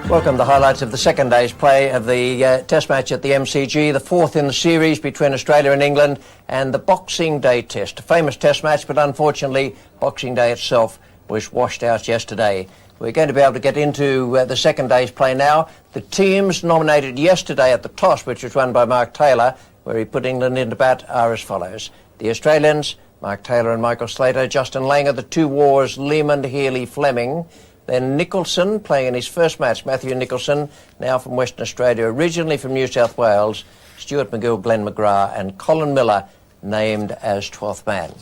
Welcome to the highlights of the second day's play of the Test match at the MCG, the fourth in the series between Australia and England, and the Boxing Day Test. A famous Test match, but unfortunately Boxing Day itself was washed out yesterday. We're going to be able to get into the second day's play now. The teams nominated yesterday at the toss, which was won by Mark Taylor, where he put England into bat, are as follows. The Australians, Mark Taylor and Michael Slater. Justin Langer, the two Wars, Lehman, Healy, Fleming. Then Nicholson, playing in his first match, Matthew Nicholson, now from Western Australia, originally from New South Wales, Stuart McGill, Glenn McGrath, and Colin Miller named as 12th man.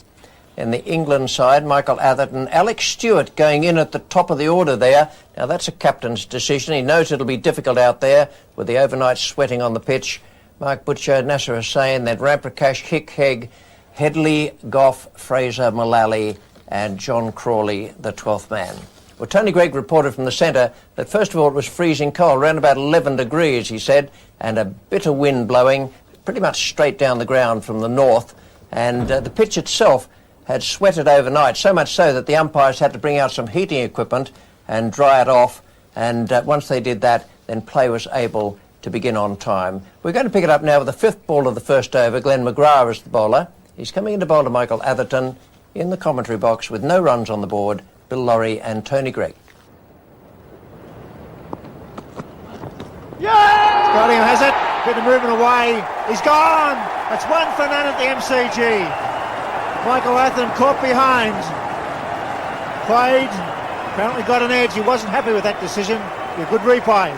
In the England side, Michael Atherton, Alex Stewart going in at the top of the order there. Now that's a captain's decision. He knows it'll be difficult out there with the overnight sweating on the pitch. Mark Butcher, Nasser Hussain, then Ramprakash, Hick, Hegg, Headley, Goff, Fraser, Mullally, and John Crawley, the 12th man. Well, Tony Greig reported from the centre that first of all it was freezing cold, around about 11 degrees, he said, and a bitter wind blowing pretty much straight down the ground from the north. And the pitch itself had sweated overnight, so much so that the umpires had to bring out some heating equipment and dry it off. And once they did that, then play was able to begin on time. We're going to pick it up now with the fifth ball of the first over. Glenn McGrath is the bowler. He's coming in to bowl to Michael Atherton in the commentary box with no runs on the board. Bill Laurie and Tony Greig. Yeah! Scotty has it. Bit of movement away. He's gone. That's 1 for none at the MCG. Michael Atherton caught behind. Played. Apparently got an edge. He wasn't happy with that decision. A good replay.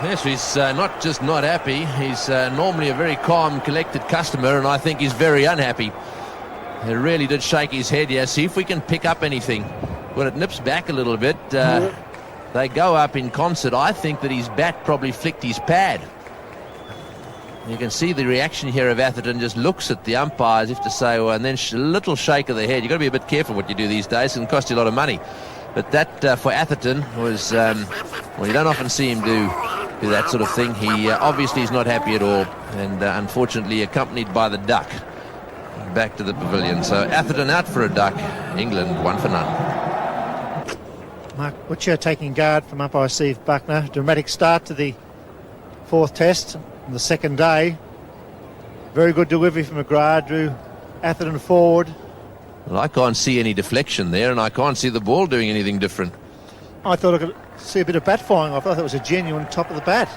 Yes, he's not just not happy. He's normally a very calm, collected customer, and I think he's very unhappy. He really did shake his head. Yeah, see if we can pick up anything. When it nips back a little bit, they go up in concert. I think that his bat probably flicked his pad. You can see the reaction here of Atherton, just looks at the umpire as if to say, well, and then a little shake of the head. You've got to be a bit careful what you do these days. It can cost you a lot of money. But that, for Atherton, was, well, you don't often see him do that sort of thing. He obviously is not happy at all, and unfortunately accompanied by the duck back to the pavilion. So Atherton out for a duck. England 1 for none. Mark Butcher taking guard from umpire Steve Buckner. Dramatic start to the fourth test on the second day. Very good delivery from McGrath. Drew Atherton forward. Well, I can't see any deflection there, and I can't see the ball doing anything different. I thought I could see a bit of bat flying off. I thought it was a genuine top of the bat.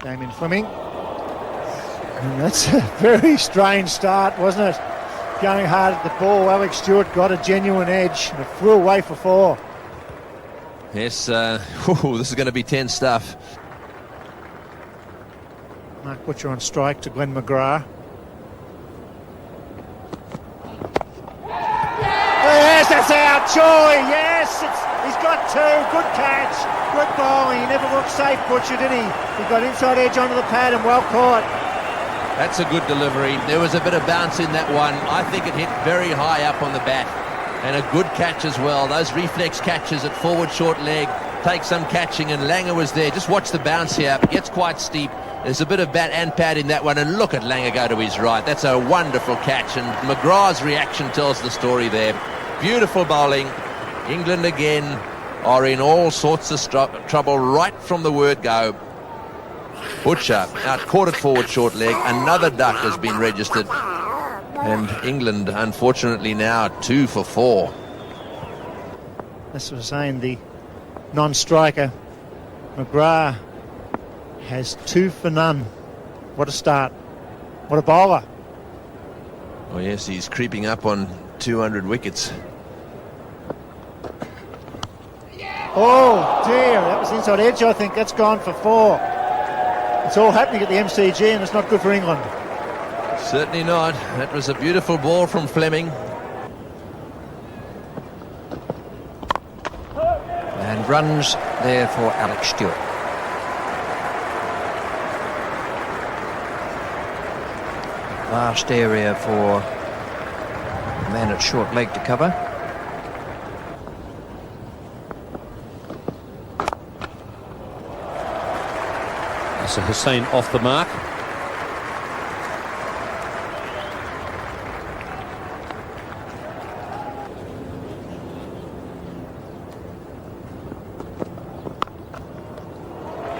Damien Fleming. And that's a very strange start, wasn't it? Going hard at the ball. Alex Stewart got a genuine edge and it flew away for 4. Yes, this is going to be tense stuff. Mark Butcher on strike to Glenn McGrath. Yes, that's out. Joy, yes. He's got 2. Good catch. Good bowling. He never looked safe, Butcher, did he? He got inside edge onto the pad and well caught. That's a good delivery. There was a bit of bounce in that one. I think it hit very high up on the bat. And a good catch as well. Those reflex catches at forward short leg take some catching, and Langer was there. Just watch the bounce here. It gets quite steep. There's a bit of bat and pad in that one, and look at Langer go to his right. That's a wonderful catch, and McGrath's reaction tells the story there. Beautiful bowling. England again are in all sorts of trouble right from the word go. Butcher out caught at forward short leg. Another duck has been registered, and England unfortunately now 2 for 4. This was saying the non-striker McGrath has 2 for none. What a start. What a bowler. Oh yes, he's creeping up on 200 wickets. Oh dear, that was inside edge. I think that's gone for 4. It's all happening at the MCG, and it's not good for England. Certainly not. That was a beautiful ball from Fleming. And and runs there for Alex Tudor. Vast area for a man at short leg to cover. So Hussain off the mark.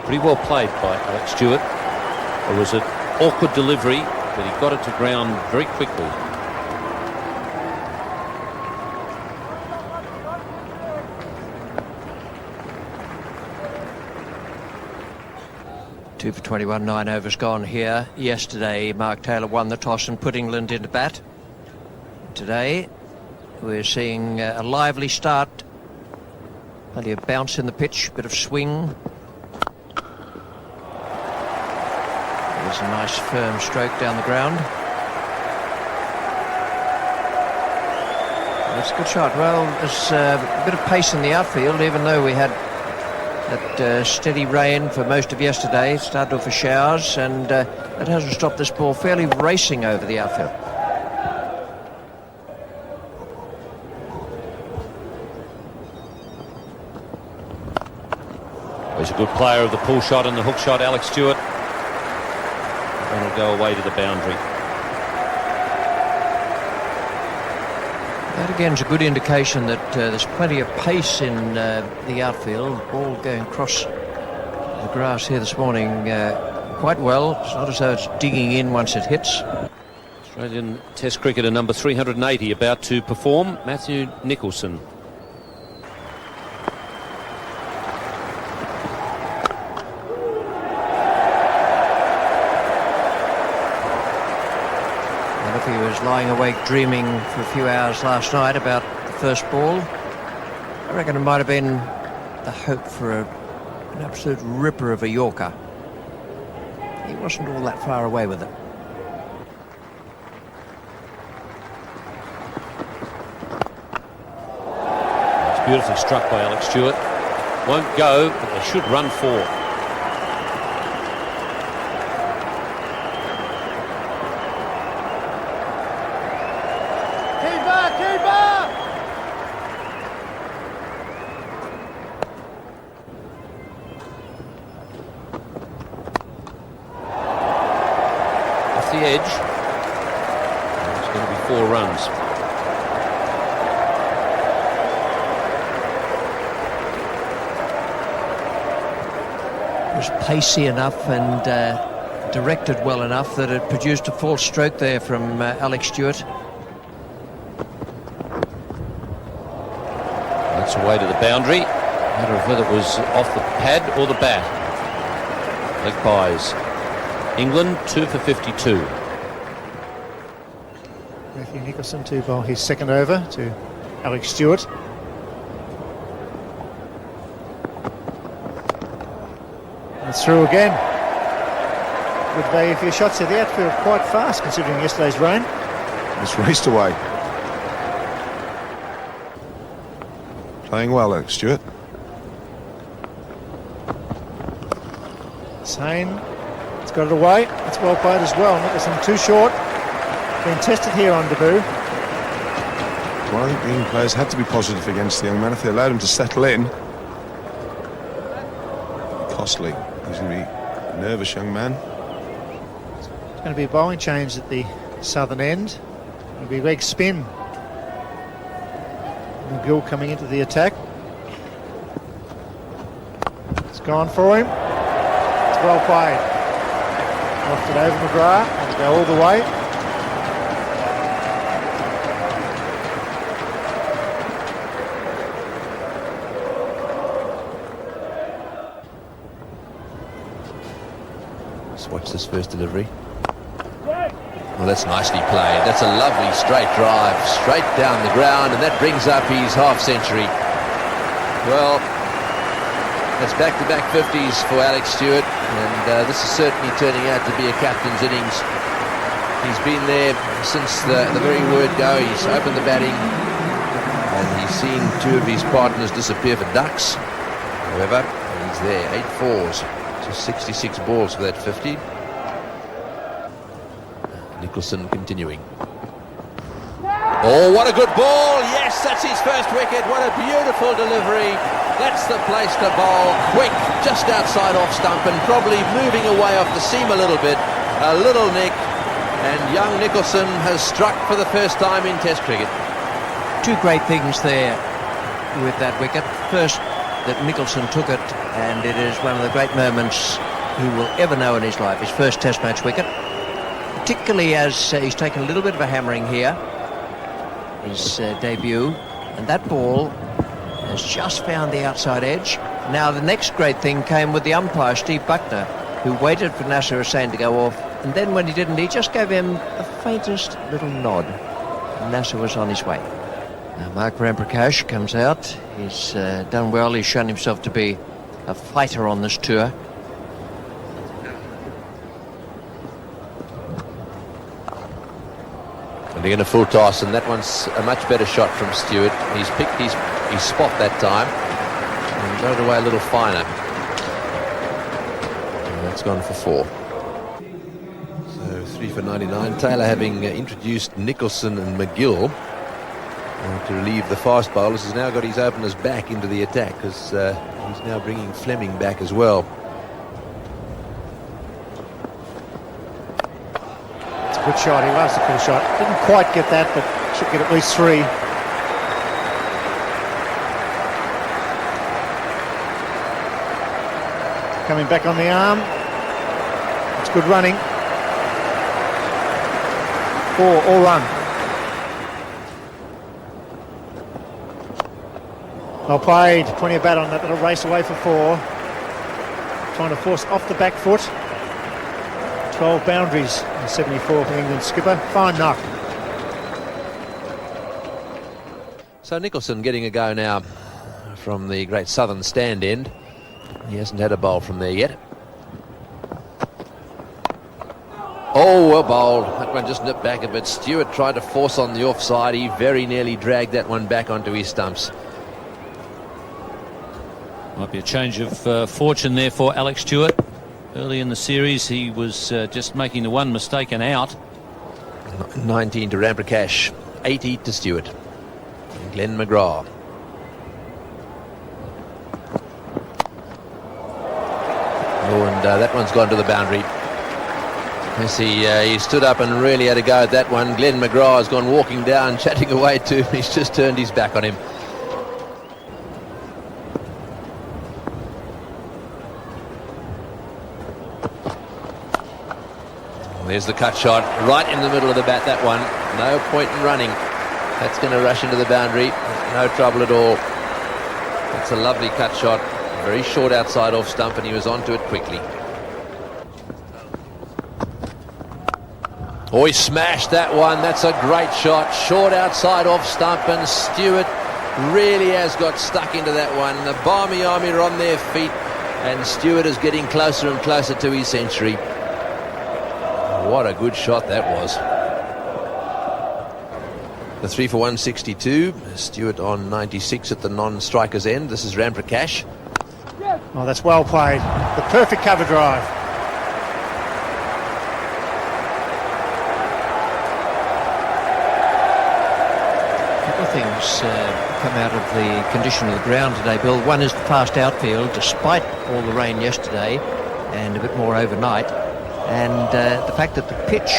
Pretty well played by Alex Stewart. It was an awkward delivery, but he got it to ground very quickly. Two for 21, 9 overs gone here. Yesterday, Mark Taylor won the toss and put England into bat. Today, we're seeing a lively start. Plenty of bounce in the pitch, bit of swing. There's a nice firm stroke down the ground. That's a good shot. Well, there's a bit of pace in the outfield, even though we had that steady rain for most of yesterday. It started off with showers, and it hasn't stopped this ball fairly racing over the outfield. He's a good player of the pull shot and the hook shot, Alex Stewart. And it'll go away to the boundary. That again is a good indication that there's plenty of pace in the outfield. Ball going across the grass here this morning quite well. It's not as though it's digging in once it hits. Australian Test cricketer number 380 about to perform, Matthew Nicholson. He was lying awake dreaming for a few hours last night about the first ball. I reckon it might have been the hope for an absolute ripper of a Yorker. He wasn't all that far away with it. It's beautifully struck by Alex Stewart. Won't go, but they should run 4. The edge. It's going to be 4 runs. It was pacey enough and directed well enough that it produced a false stroke there from Alex Stewart. That's away to the boundary. Matter of whether it was off the pad or the bat. Leg buys. England 2 for 52. Matthew Nicholson to bowl his second over to Alex Stewart. And it's through again. Good value for your shots here. The outfield quite fast considering yesterday's rain. It's raced away. Playing well, Alex Stewart. Hussain. Got it away. That's well played as well. Nicholson too short. Been tested here on debut. Well, I think the England players had to be positive against the young man if they allowed him to settle in. Costly. He's going to be a nervous young man. It's going to be a bowling change at the southern end. It'll be leg spin. McGill coming into the attack. It's gone for him. It's well played. Knocked it over McGrath and go all the way. Let's watch this first delivery. Well, that's nicely played. That's a lovely straight drive, straight down the ground, and that brings up his half century. Well, that's back-to-back 50s for Alex Stewart, and this is certainly turning out to be a captain's innings. He's been there since the very word go. He's opened the batting, and he's seen 2 of his partners disappear for ducks. However, he's there, 8 fours, just 66 balls for that 50. Nicholson continuing. Oh, what a good ball! Yes, that's his first wicket. What a beautiful delivery. That's the place to bowl. Quick, just outside off stump and probably moving away off the seam a little bit. A little nick, and young Nicholson has struck for the first time in Test cricket. Two great things there with that wicket. First, that Nicholson took it, and it is one of the great moments he will ever know in his life, his first Test match wicket. Particularly as he's taken a little bit of a hammering here, his debut, and that ball has just found the outside edge. Now the next great thing came with the umpire, Steve Buckner, who waited for Nasser Hussain to go off, and then when he didn't, he just gave him the faintest little nod. And Nasser was on his way. Now Mark Ramprakash comes out. He's done well. He's shown himself to be a fighter on this tour. And again a full toss, and that one's a much better shot from Stewart. He's picked his spot that time and got it away a little finer. And that's gone for 4. So 3 for 99. Taylor having introduced Nicholson and McGill to relieve the fast bowlers, has now got his openers back into the attack, because he's now bringing Fleming back as well. Good shot, he loves the full shot. Didn't quite get that, but should get at least 3. Coming back on the arm. It's good running. 4, all run. Well played, plenty of bat on that little race away for 4. Trying to force off the back foot. 12 boundaries in 74 for England skipper. Fine knock. So Nicholson getting a go now from the great southern stand end. He hasn't had a bowl from there yet. Oh, well bowled. That one just nipped back a bit. Stewart tried to force on the offside. He very nearly dragged that one back onto his stumps. Might be a change of fortune there for Alex Tudor. Early in the series, he was just making the one mistake and out. 19 to Ramprakash, 80 to Stewart. And Glenn McGrath. Oh, and that one's gone to the boundary. Yes, he stood up and really had a go at that one. Glenn McGrath has gone walking down, chatting away to him. He's just turned his back on him. There's the cut shot, right in the middle of the bat, that one. No point in running. That's going to rush into the boundary. No trouble at all. That's a lovely cut shot. Very short outside off stump, and he was onto it quickly. Oh, he smashed that one. That's a great shot. Short outside off stump, and Stewart really has got stuck into that one. The Barmy Army are on their feet, and Stewart is getting closer and closer to his century. What a good shot that was. The 3 for 162. Stewart on 96 at the non-striker's end. This is Ramprakash. Oh, that's well played. The perfect cover drive. A couple of things come out of the condition of the ground today, Bill. One is the fast outfield, despite all the rain yesterday and a bit more overnight. And the fact that the pitch,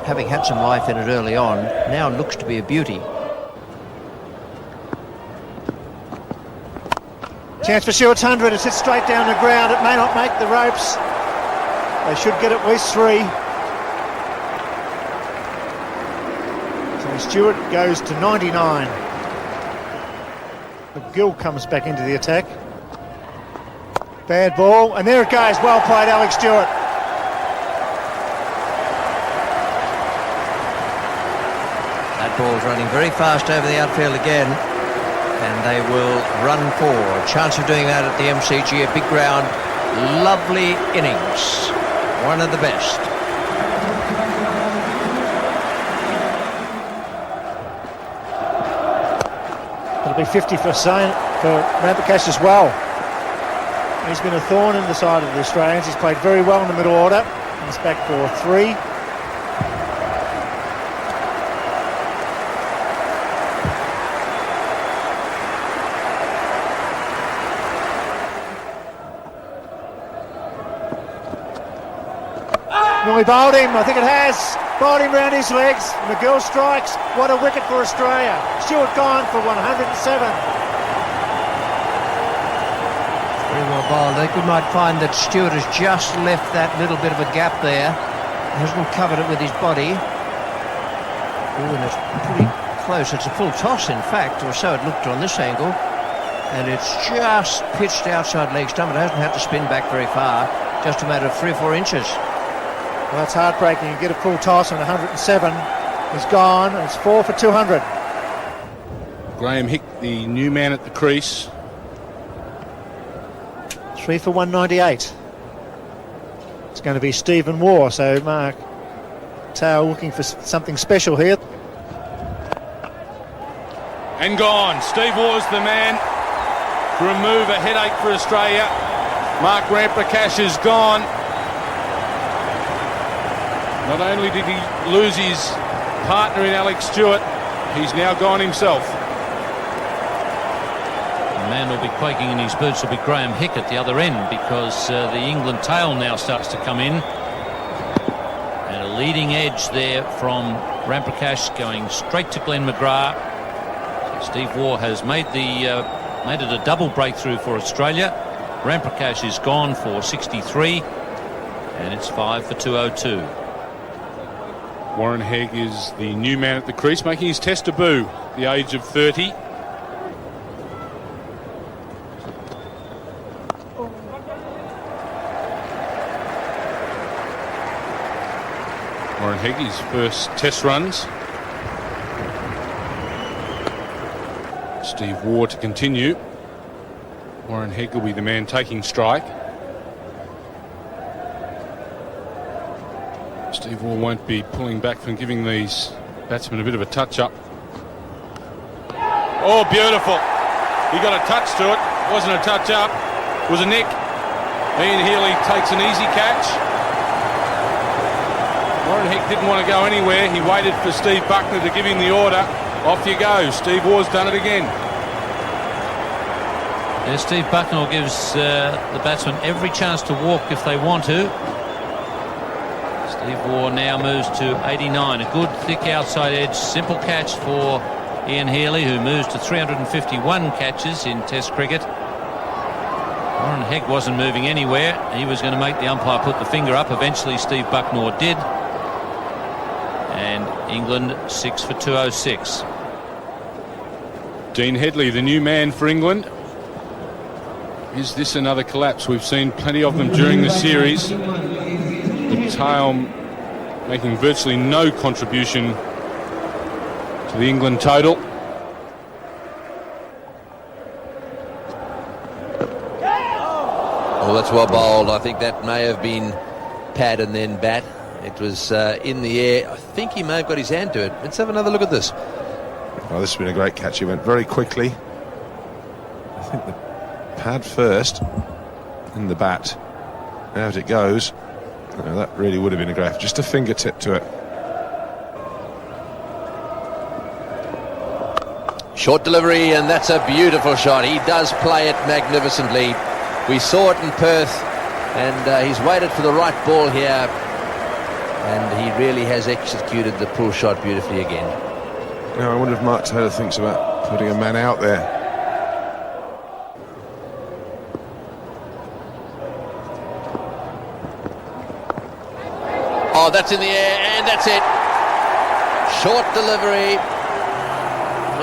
having had some life in it early on, now looks to be a beauty. Chance for Stewart's 100. It's hit straight down the ground. It may not make the ropes. They should get at least 3. So Stewart goes to 99. McGill comes back into the attack. Bad ball, and there it goes. Well played, Alex Stewart. That ball's running very fast over the outfield again, and they will run 4. Chance of doing that at the MCG, a big ground. Lovely innings, one of the best. It'll be 50 for Ramprakash as well. He's been a thorn in the side of the Australians. He's played very well in the middle order. He's back for 3. Nearly bowled him, I think it has. Bowled him round his legs. McGill strikes. What a wicket for Australia. Stewart gone for 107. Very well bowled. You might find that Stewart has just left that little bit of a gap there. He hasn't covered it with his body. Oh, and it's pretty close. It's a full toss, in fact, or so it looked on this angle. And it's just pitched outside leg stump. It hasn't had to spin back very far. Just a matter of 3 or 4 inches. Well, that's heartbreaking. You get a full toss and 107. He's gone, and it's 4 for 200. Graham Hick, the new man at the crease. 3 for 198. It's going to be Stephen Waugh, so Mark Tao looking for something special here. And gone. Steve Waugh's the man to remove a headache for Australia. Mark Ramprakash is gone. Not only did he lose his partner in Alex Stewart, he's now gone himself. The man will be quaking in his boots will be Graham Hick at the other end, because the England tail now starts to come in. And a leading edge there from Ramprakash going straight to Glenn McGrath. So Steve Waugh has made it a double breakthrough for Australia. Ramprakash is gone for 63, and it's 5 for 202. Warren Hegg is the new man at the crease, making his test debut at the age of 30. Warren Hegg, his first test runs. Steve Waugh to continue. Warren Hegg will be the man taking strike. Steve Waugh won't be pulling back from giving these batsmen a bit of a touch-up. Oh, beautiful. He got a touch to it. Wasn't a touch-up. It was a nick. Ian Healy takes an easy catch. Warren Hegg didn't want to go anywhere. He waited for Steve Buckner to give him the order. Off you go. Steve Waugh's done it again. Yeah, Steve Bucknell gives the batsmen every chance to walk if they want to. Steve Waugh now moves to 89. A good thick outside edge, simple catch for Ian Healy, who moves to 351 catches in Test cricket. Warren Hegg wasn't moving anywhere. He was going to make the umpire put the finger up. Eventually Steve Bucknell did. And England 6 for 206. Dean Headley, the new man for England. Is this another collapse? We've seen plenty of them during the series. The tail making virtually no contribution to the England total. Well, that's well bowled. I think that may have been pad and then bat. It was in the air. I think he may have got his hand to it. Let's have another look at this. Well, this has been a great catch. He went very quickly. I think the pad first and the bat. Out it goes. No, that really would have been a great. Just a fingertip to it. Short delivery, and that's a beautiful shot. He does play it magnificently. We saw it in Perth, and he's waited for the right ball here, and he really has executed the pull shot beautifully again. Now, I wonder if Mark Taylor thinks about putting a man out there. Oh, that's in the air, and that's it. Short delivery.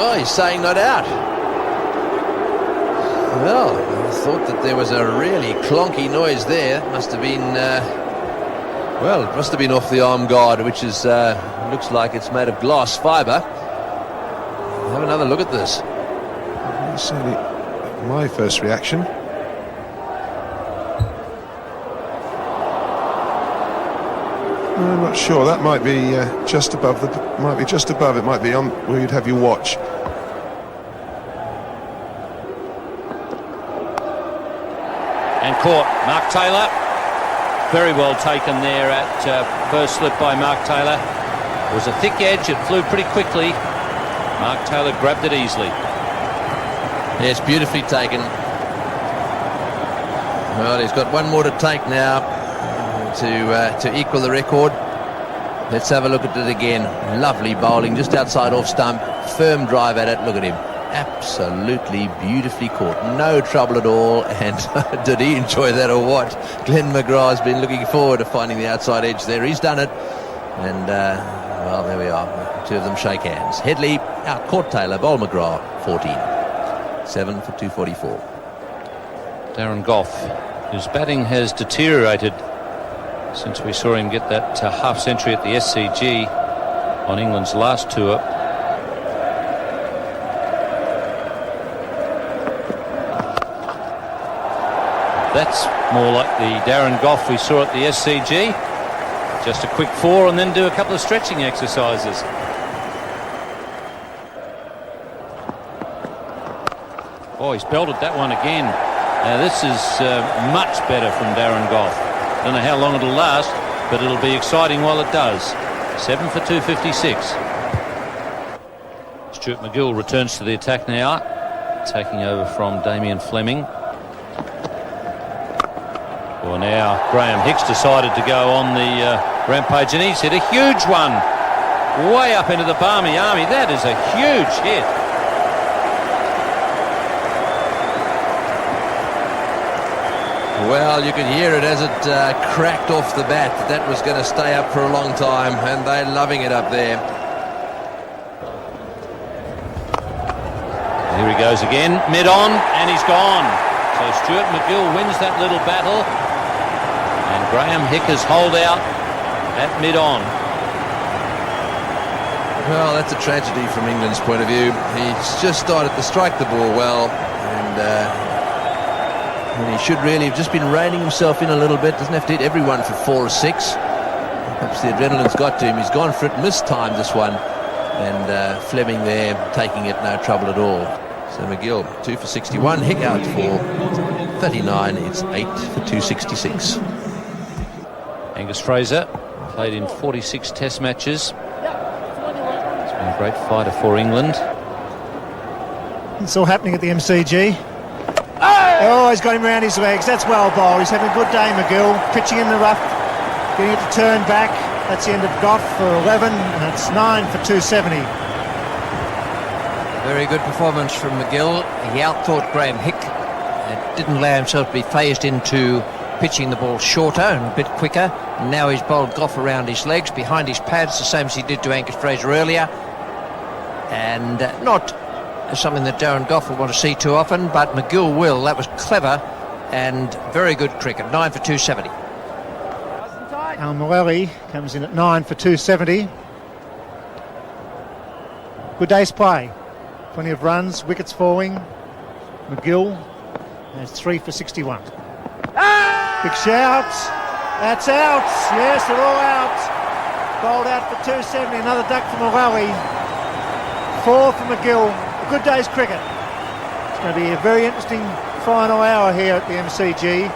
Oh, he's saying not out. Well, I thought that there was a really clonky noise there. Must have been, well, it must have been off the arm guard, which is looks like it's made of glass fibre. Have another look at this. That's certainly my first reaction. I'm not sure. That might be just above the. Might be just above. It might be on where you'd have your watch. and caught. Mark Taylor, very well taken there at first slip by Mark Taylor. It was a thick edge, it flew pretty quickly. Mark Taylor grabbed it easily. Yes, beautifully taken. Well, he's got one more to take now to equal the record. Let's have a look at it again. Lovely bowling just outside off stump. Firm drive at it. Look at him. Absolutely beautifully caught. No trouble at all. And did he enjoy that or what? Glenn McGrath's been looking forward to finding the outside edge there. He's done it. And, well, there we are. Two of them shake hands. Headley out caught Taylor. Bowl McGrath, 14. 7 for 244. Darren Gough, whose batting has deteriorated since we saw him get that half century at the SCG on England's last tour. That's more like the Darren Gough we saw at the SCG. Just a quick 4 and then do a couple of stretching exercises. Oh, he's belted that one again. Now this is much better from Darren Gough. Don't know how long it'll last, but it'll be exciting while it does. 7 for 256. Stuart McGill returns to the attack now, taking over from Damien Fleming. Well, now Graham Hicks decided to go on the rampage, and he's hit a huge one way up into the balmy army. That is a huge hit. Well, you can hear it as it cracked off the bat. That was going to stay up for a long time, and they're loving it up there. Here he goes again, mid-on, and he's gone. So Stuart McGill wins that little battle, and Graham Hicker's hold out at mid-on. Well, that's a tragedy from England's point of view. He's just started to strike the ball well, and he should really have just been reining himself in a little bit. Doesn't have to hit everyone for 4 or 6. Perhaps the adrenaline's got to him. He's gone for it, mistimed this one, and Fleming there taking it, no trouble at all. So McGill 2 for 61, Hick out for 39. It's 8 for 266. Angus Fraser played in 46 test matches. He's been a great fighter for England. It's all happening at the MCG. Oh, he's got him around his legs. That's well bowled. He's having a good day, McGill. Pitching in the rough, getting it to turn back. That's the end of Gough for 11, and it's 9 for 270. Very good performance from McGill. He outthought Graham Hick. Didn't allow himself to be phased into pitching the ball shorter and a bit quicker. Now he's bowled Gough around his legs, behind his pads, the same as he did to Angus Fraser earlier. And not something that Darren Gough will want to see too often, but McGill will. That was clever and very good cricket. 9 for 270. Al Mullally comes in at 9 for 270. Good day's play. Plenty of runs, wickets falling. McGill has 3 for 61. Big shout. That's out. Yes, they're all out. Bowled out for 270. Another duck for Mullally. 4 for McGill. A good day's cricket. It's going to be a very interesting final hour here at the MCG.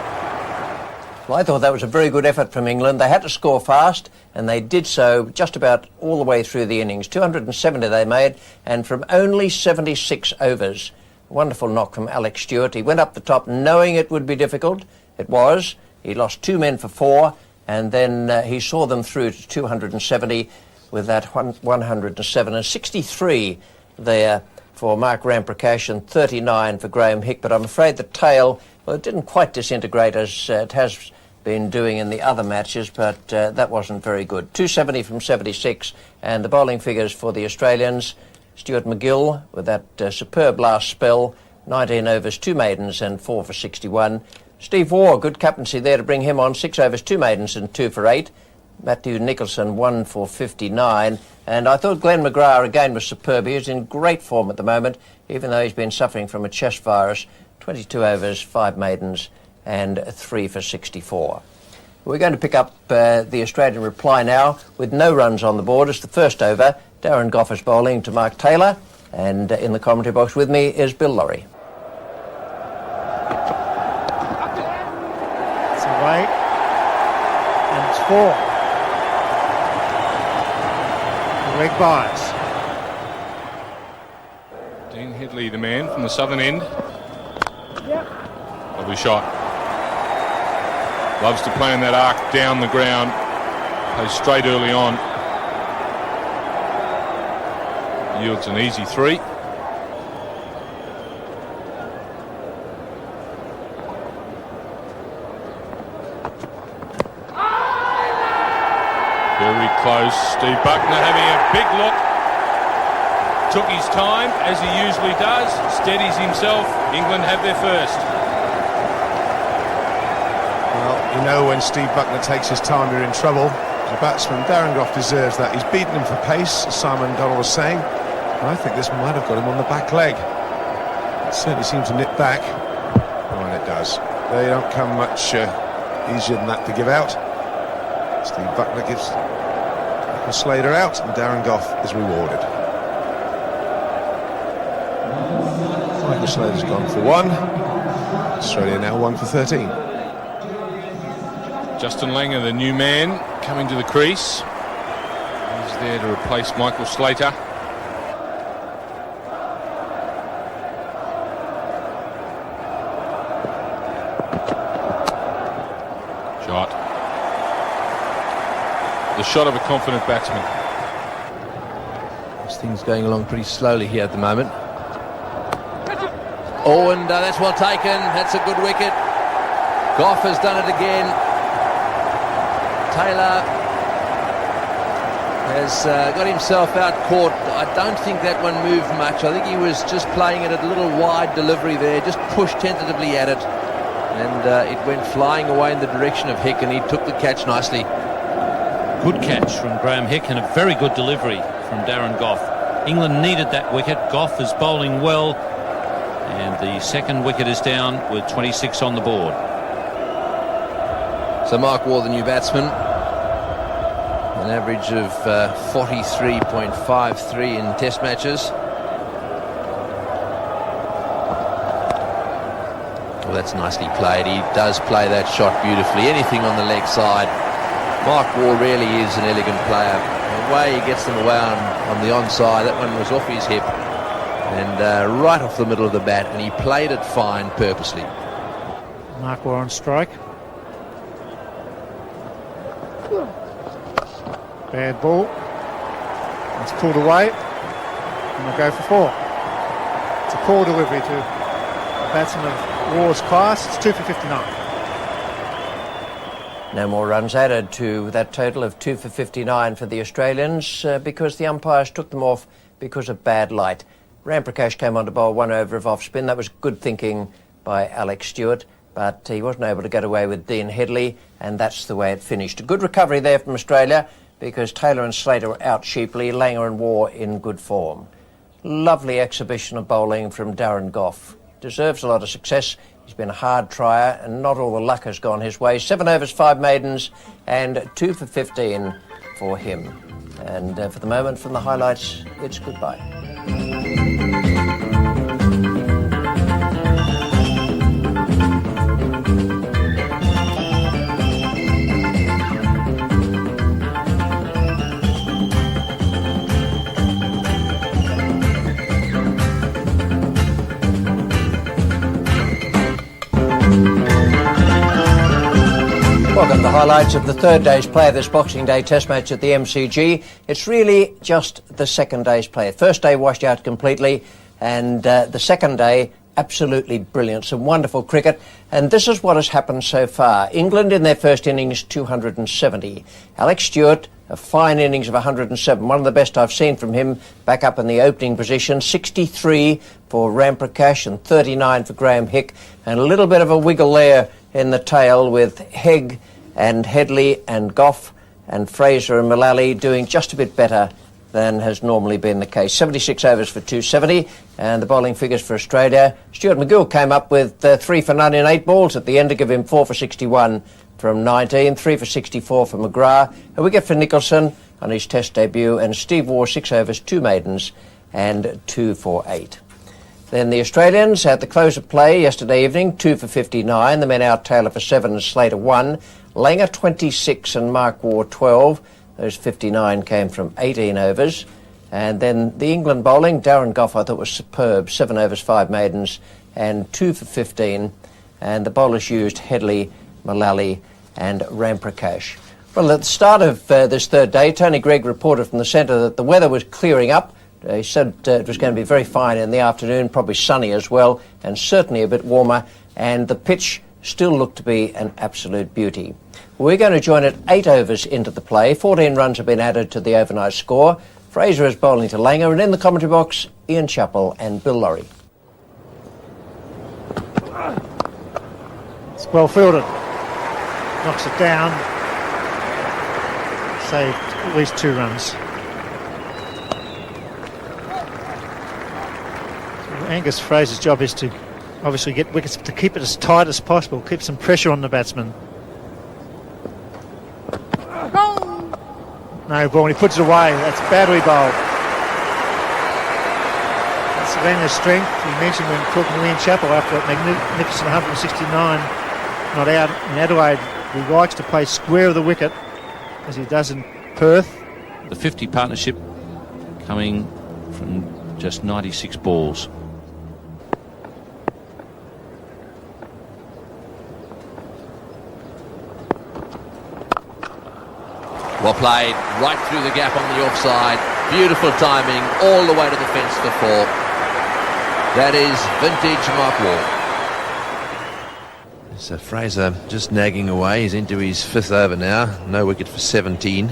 Well, I thought that was a very good effort from England. They had to score fast, and they did so just about all the way through the innings. 270 they made, and from only 76 overs. Wonderful knock from Alex Stewart. He went up the top knowing it would be difficult. It was. He lost 2 men for 4, and then he saw them through to 270 with that 107 and 63 there for Mark Ramprakash and 39 for Graham Hick. But I'm afraid the tail, well, it didn't quite disintegrate as it has been doing in the other matches, but that wasn't very good. 270 from 76, and the bowling figures for the Australians. Stuart McGill with that superb last spell, 19 overs, 2 maidens and 4 for 61. Steve Waugh, good captaincy there to bring him on, 6 overs, 2 maidens and 2 for 8. Matthew Nicholson, 1 for 59. And I thought Glenn McGrath again was superb. He is in great form at the moment, even though he's been suffering from a chest virus. 22 overs, 5 maidens and 3 for 64. We're going to pick up the Australian reply now with no runs on the board. It's the first over. Darren Gough is bowling to Mark Taylor, and in the commentary box with me is Bill Laurie. 4. Leg bias. Dean Headley, the man from the southern end. Lovely shot. Loves to play in that arc down the ground. Plays straight early on. Yields an easy 3. Very close. Steve Buckner having a big look. Took his time, as he usually does. Steadies himself. England have their first. Well, you know when Steve Buckner takes his time, you're in trouble. The batsman, Darren Gough, deserves that. He's beaten him for pace, as Simon Donald was saying. And I think this might have got him on the back leg. It certainly seems to nip back. Oh, and it does. They don't come much easier than that to give out. Steve Buckner gives Michael Slater out, and Darren Gough is rewarded. Michael Slater's gone for 1. Australia now 1 for 13. Justin Langer, the new man, coming to the crease. He's there to replace Michael Slater. Shot. The shot of a confident batsman. This thing's going along pretty slowly here at the moment. Oh, and that's well taken. That's a good wicket. Gough has done it again. Taylor has got himself out caught. I don't think that one moved much. I think he was just playing it at a little wide delivery there, just pushed tentatively at it, and it went flying away in the direction of Hick, and he took the catch nicely. Good catch from Graham Hick and a very good delivery from Darren Gough. England needed that wicket. Gough is bowling well, and the second wicket is down with 26 on the board. So Mark Waugh, the new batsman, an average of 43.53 in test matches. Well, that's nicely played. He does play that shot beautifully. Anything on the leg side. Mark Waugh really is an elegant player. The way he gets them away on the onside, that one was off his hip and right off the middle of the bat, and he played it fine purposely. Mark Waugh on strike. Bad ball. It's pulled away, and we'll go for 4. It's a poor delivery to a batsman of Waugh's class. It's 2 for 59. No more runs added to that total of 2 for 59 for the Australians because the umpires took them off because of bad light. Ramprakash came on to bowl 1 over of off spin. That was good thinking by Alex Tudor, but he wasn't able to get away with Dean Headley, and that's the way it finished. A good recovery there from Australia because Taylor and Slater were out cheaply, Langer and Waugh in good form. Lovely exhibition of bowling from Darren Gough. Deserves a lot of success. He's been a hard trier, and not all the luck has gone his way. 7 overs, 5 maidens, and 2 for 15 for him. And for the moment, from the highlights, it's goodbye. Welcome to the highlights of the third day's play of this Boxing Day Test match at the MCG. It's really just the second day's play. First day washed out completely, and the second day absolutely brilliant. Some wonderful cricket, and this is what has happened so far. England in their first innings 270. Alex Tudor, a fine innings of 107, one of the best I've seen from him, back up in the opening position. 63 for Ramprakash and 39 for Graham Hick, and a little bit of a wiggle there in the tail with Hegg and Headley and Gough and Fraser and Mullally doing just a bit better than has normally been the case. 76 overs for 270, and the bowling figures for Australia. Stuart McGill came up with 3 for 9 in 8 balls at the end to give him 4 for 61 from 19, 3 for 64 for McGrath, a wicket for Nicholson on his Test debut, and Steve Waugh 6 overs, 2 maidens and 2 for 8. Then the Australians at the close of play yesterday evening, 2 for 59. The men out Taylor for 7 and Slater 1. Langer 26 and Mark Waugh 12. Those 59 came from 18 overs. And then the England bowling, Darren Gough I thought was superb. 7 overs, 5 maidens and 2 for 15. And the bowlers used Headley, Mullally and Ramprakash. Well, at the start of this third day, Tony Greig reported from the centre that the weather was clearing up. He said it was going to be very fine in the afternoon, probably sunny as well, and certainly a bit warmer, and the pitch still looked to be an absolute beauty. We're going to join it 8 overs into the play. 14 runs have been added to the overnight score. Fraser is bowling to Langer, and in the commentary box, Ian Chappell and Bill Laurie. It's well fielded. Knocks it down. Saved at least 2 runs. Angus Fraser's job is to obviously get wickets, to keep it as tight as possible, keep some pressure on the batsman. No ball, when he puts it away, that's badly bowled. That's Langer's strength. He mentioned when talking to Ian Chappell after that magnificent 169 not out in Adelaide, he likes to play square of the wicket, as he does in Perth. The 50 partnership coming from just 96 balls. Well played, right through the gap on the offside. Beautiful timing, all the way to the fence for 4. That is vintage Mark Waugh. So Fraser just nagging away. He's into his 5th over now. No wicket for 17.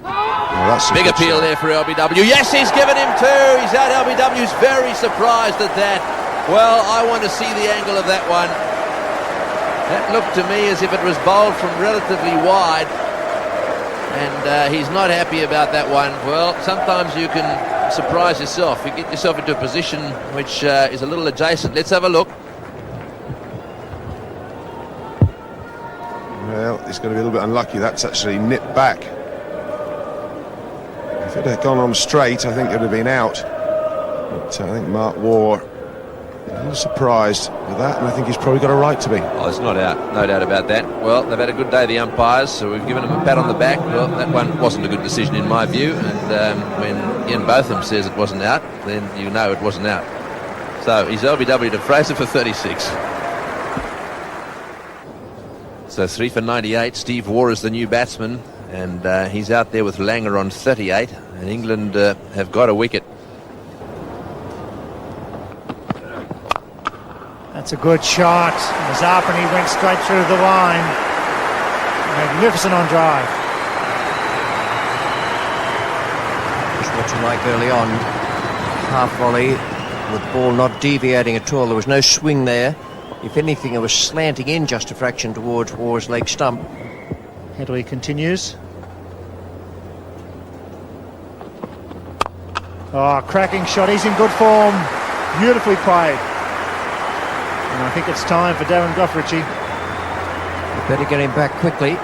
That's Big appeal there for LBW. Yes, he's given him 2. He's out. LBW's very surprised at that. Well, I want to see the angle of that one. That looked to me as if it was bowled from relatively wide, and he's not happy about that one. Well, sometimes you can surprise yourself. You get yourself into a position which is a little adjacent. Let's have a look. Well, he's going to be a little bit unlucky. That's actually nipped back. If it had gone on straight, I think it would have been out. But I think Mark Waugh a little surprised with that, and I think he's probably got a right to be. Oh, it's not out, no doubt about that. Well, they've had a good day, the umpires, so we've given them a pat on the back. Well, that one wasn't a good decision in my view, and when Ian Botham says it wasn't out, then you know it wasn't out. So he's LBW to Fraser for 36. So 3 for 98. Steve Waugh is the new batsman, and he's out there with Langer on 38, and England have got a wicket. That's a good shot. It was up and he went straight through the line. Magnificent on drive. Just what you like early on. Half volley with the ball not deviating at all. There was no swing there. If anything, it was slanting in just a fraction towards Waugh's leg stump. Headley continues. Oh, cracking shot. He's in good form. Beautifully played. And I think it's time for Darren Gough, Richie. Better get him back quickly.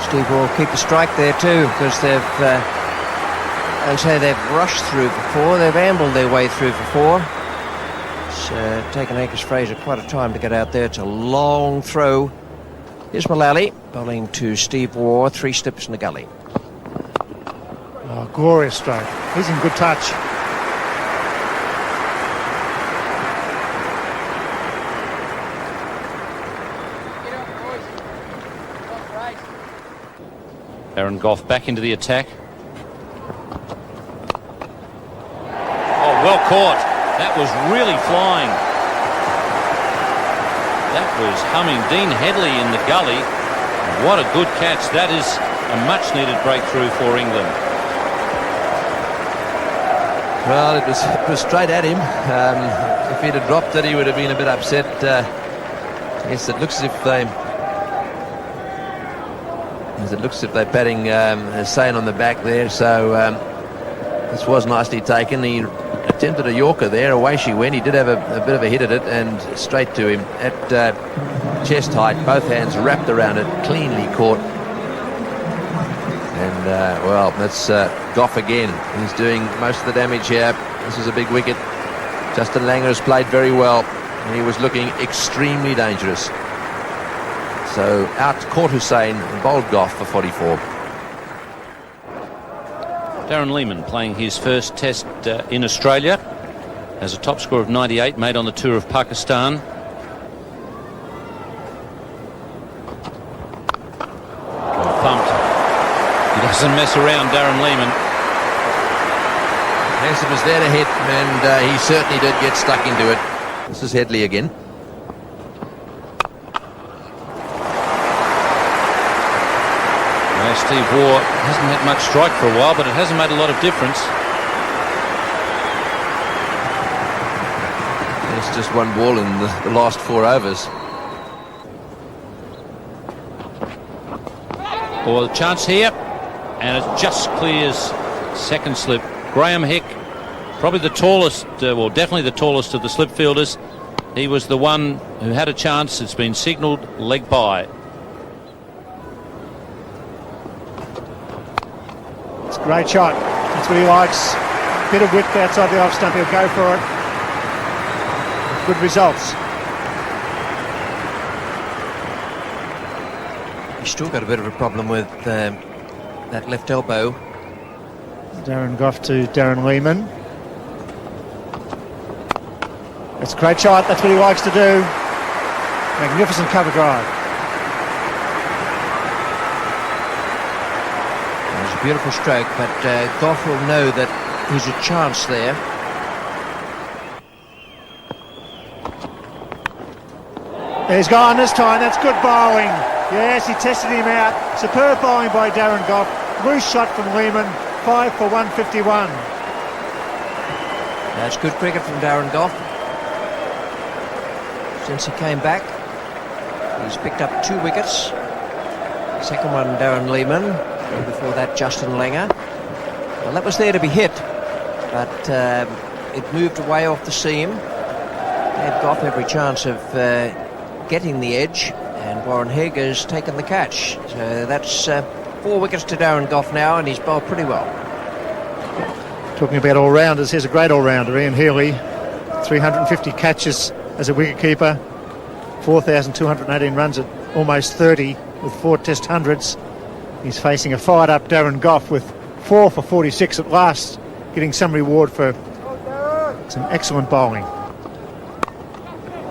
Steve Waugh keep the strike there too, because they've, as I say, they've rushed through for 4. They've ambled their way through for 4. It's taken Angus Fraser quite a time to get out there. It's a long throw. Here's Mullally bowling to Steve Waugh. 3 slips in the gully. Oh, glorious stroke. He's in good touch. Darren Gough back into the attack. Oh, well caught. That was really flying. That was humming. Dean Headley in the gully. What a good catch. That is a much-needed breakthrough for England. Well, it was straight at him. If he'd have dropped it, he would have been a bit upset. Yes, it looks as if they... It looks as if they're patting Hussain on the back there, so this was nicely taken. He attempted a Yorker there, away she went. He did have a bit of a hit at it, and straight to him at chest height, both hands wrapped around it, cleanly caught. And well, that's Gough again. He's doing most of the damage here. This is a big wicket. Justin Langer has played very well. and he was looking extremely dangerous. So out caught Hussain and bowled Goff for 44. Darren Lehmann playing his first test in Australia, has a top score of 98 made on the tour of Pakistan. Thumped. He doesn't mess around, Darren Lehmann. Hanson was there to hit, and he certainly did get stuck into it. This is Headley again. Steve Waugh hasn't had much strike for a while, but it hasn't made a lot of difference. It's just one ball in the last 4 overs. Or the chance here, and it just clears second slip. Graham Hick, probably the tallest, well, definitely the tallest of the slip fielders. He was the one who had a chance. It's been signalled leg by. Great shot. That's what he likes. Bit of width outside the off stump. He'll go for it. Good results. He's still got a bit of a problem with that left elbow. Darren Goff to Darren Lehmann. That's a great shot. That's what he likes to do. Magnificent cover drive. Beautiful stroke, but Goff will know that there's a chance there. He's gone this time. That's good bowling. Yes, he tested him out. Superb bowling by Darren Goff. Loose shot from Lehmann. 5 for 151. That's good cricket from Darren Goff. Since he came back, he's picked up 2 wickets. Second one, Darren Lehmann. Before that, Justin Langer. Well, that was there to be hit, but it moved away off the seam. Gave Goff every chance of getting the edge, and Warren Hegg has taken the catch. So that's 4 wickets to Darren Goff now, and he's bowled pretty well. Talking about all-rounders, here's a great all-rounder, Ian Healy. 350 catches as a wicket-keeper. 4,218 runs at almost 30 with 4 test hundreds. He's facing a fired-up Darren Goff with 4 for 46 at last, getting some reward for some excellent bowling.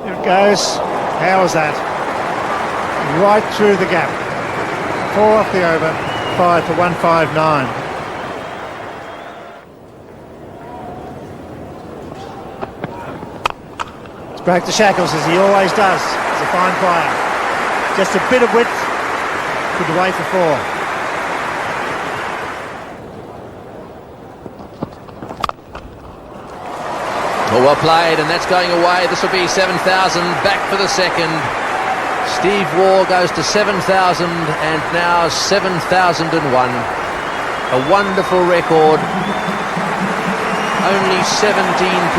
There it goes. How was that? Right through the gap. 4 off the over, 5 for 159. Let's break the shackles as he always does. He's a fine player. Just a bit of width, put away for 4. Well played, and that's going away. This will be 7,000, back for the second. Steve Waugh goes to 7,000 and now 7,001. A wonderful record. Only 17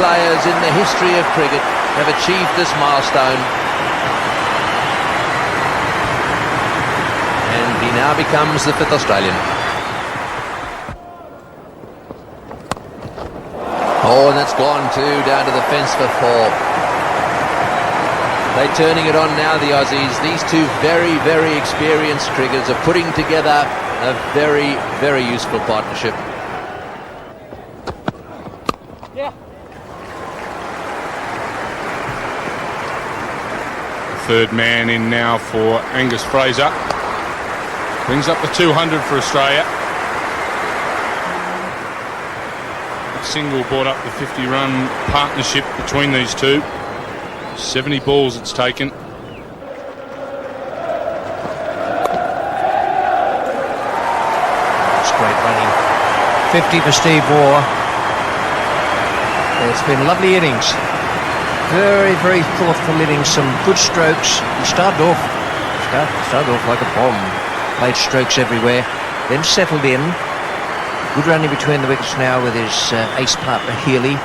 players in the history of cricket have achieved this milestone. And he now becomes the 5th Australian. Oh, and that's gone too, down to the fence for 4. They're turning it on now, the Aussies. These two very, very experienced cricketers are putting together a very, very useful partnership. The third man in now for Angus Fraser. Brings up the 200 for Australia. Single brought up the 50-run partnership between these two. 70 balls it's taken. That's great running. 50 for Steve Waugh. It's been lovely innings. Very, very thoughtful innings. Some good strokes. He started off like a bomb. Played strokes everywhere. Then settled in. Good running between the wickets now with his ace partner Healy.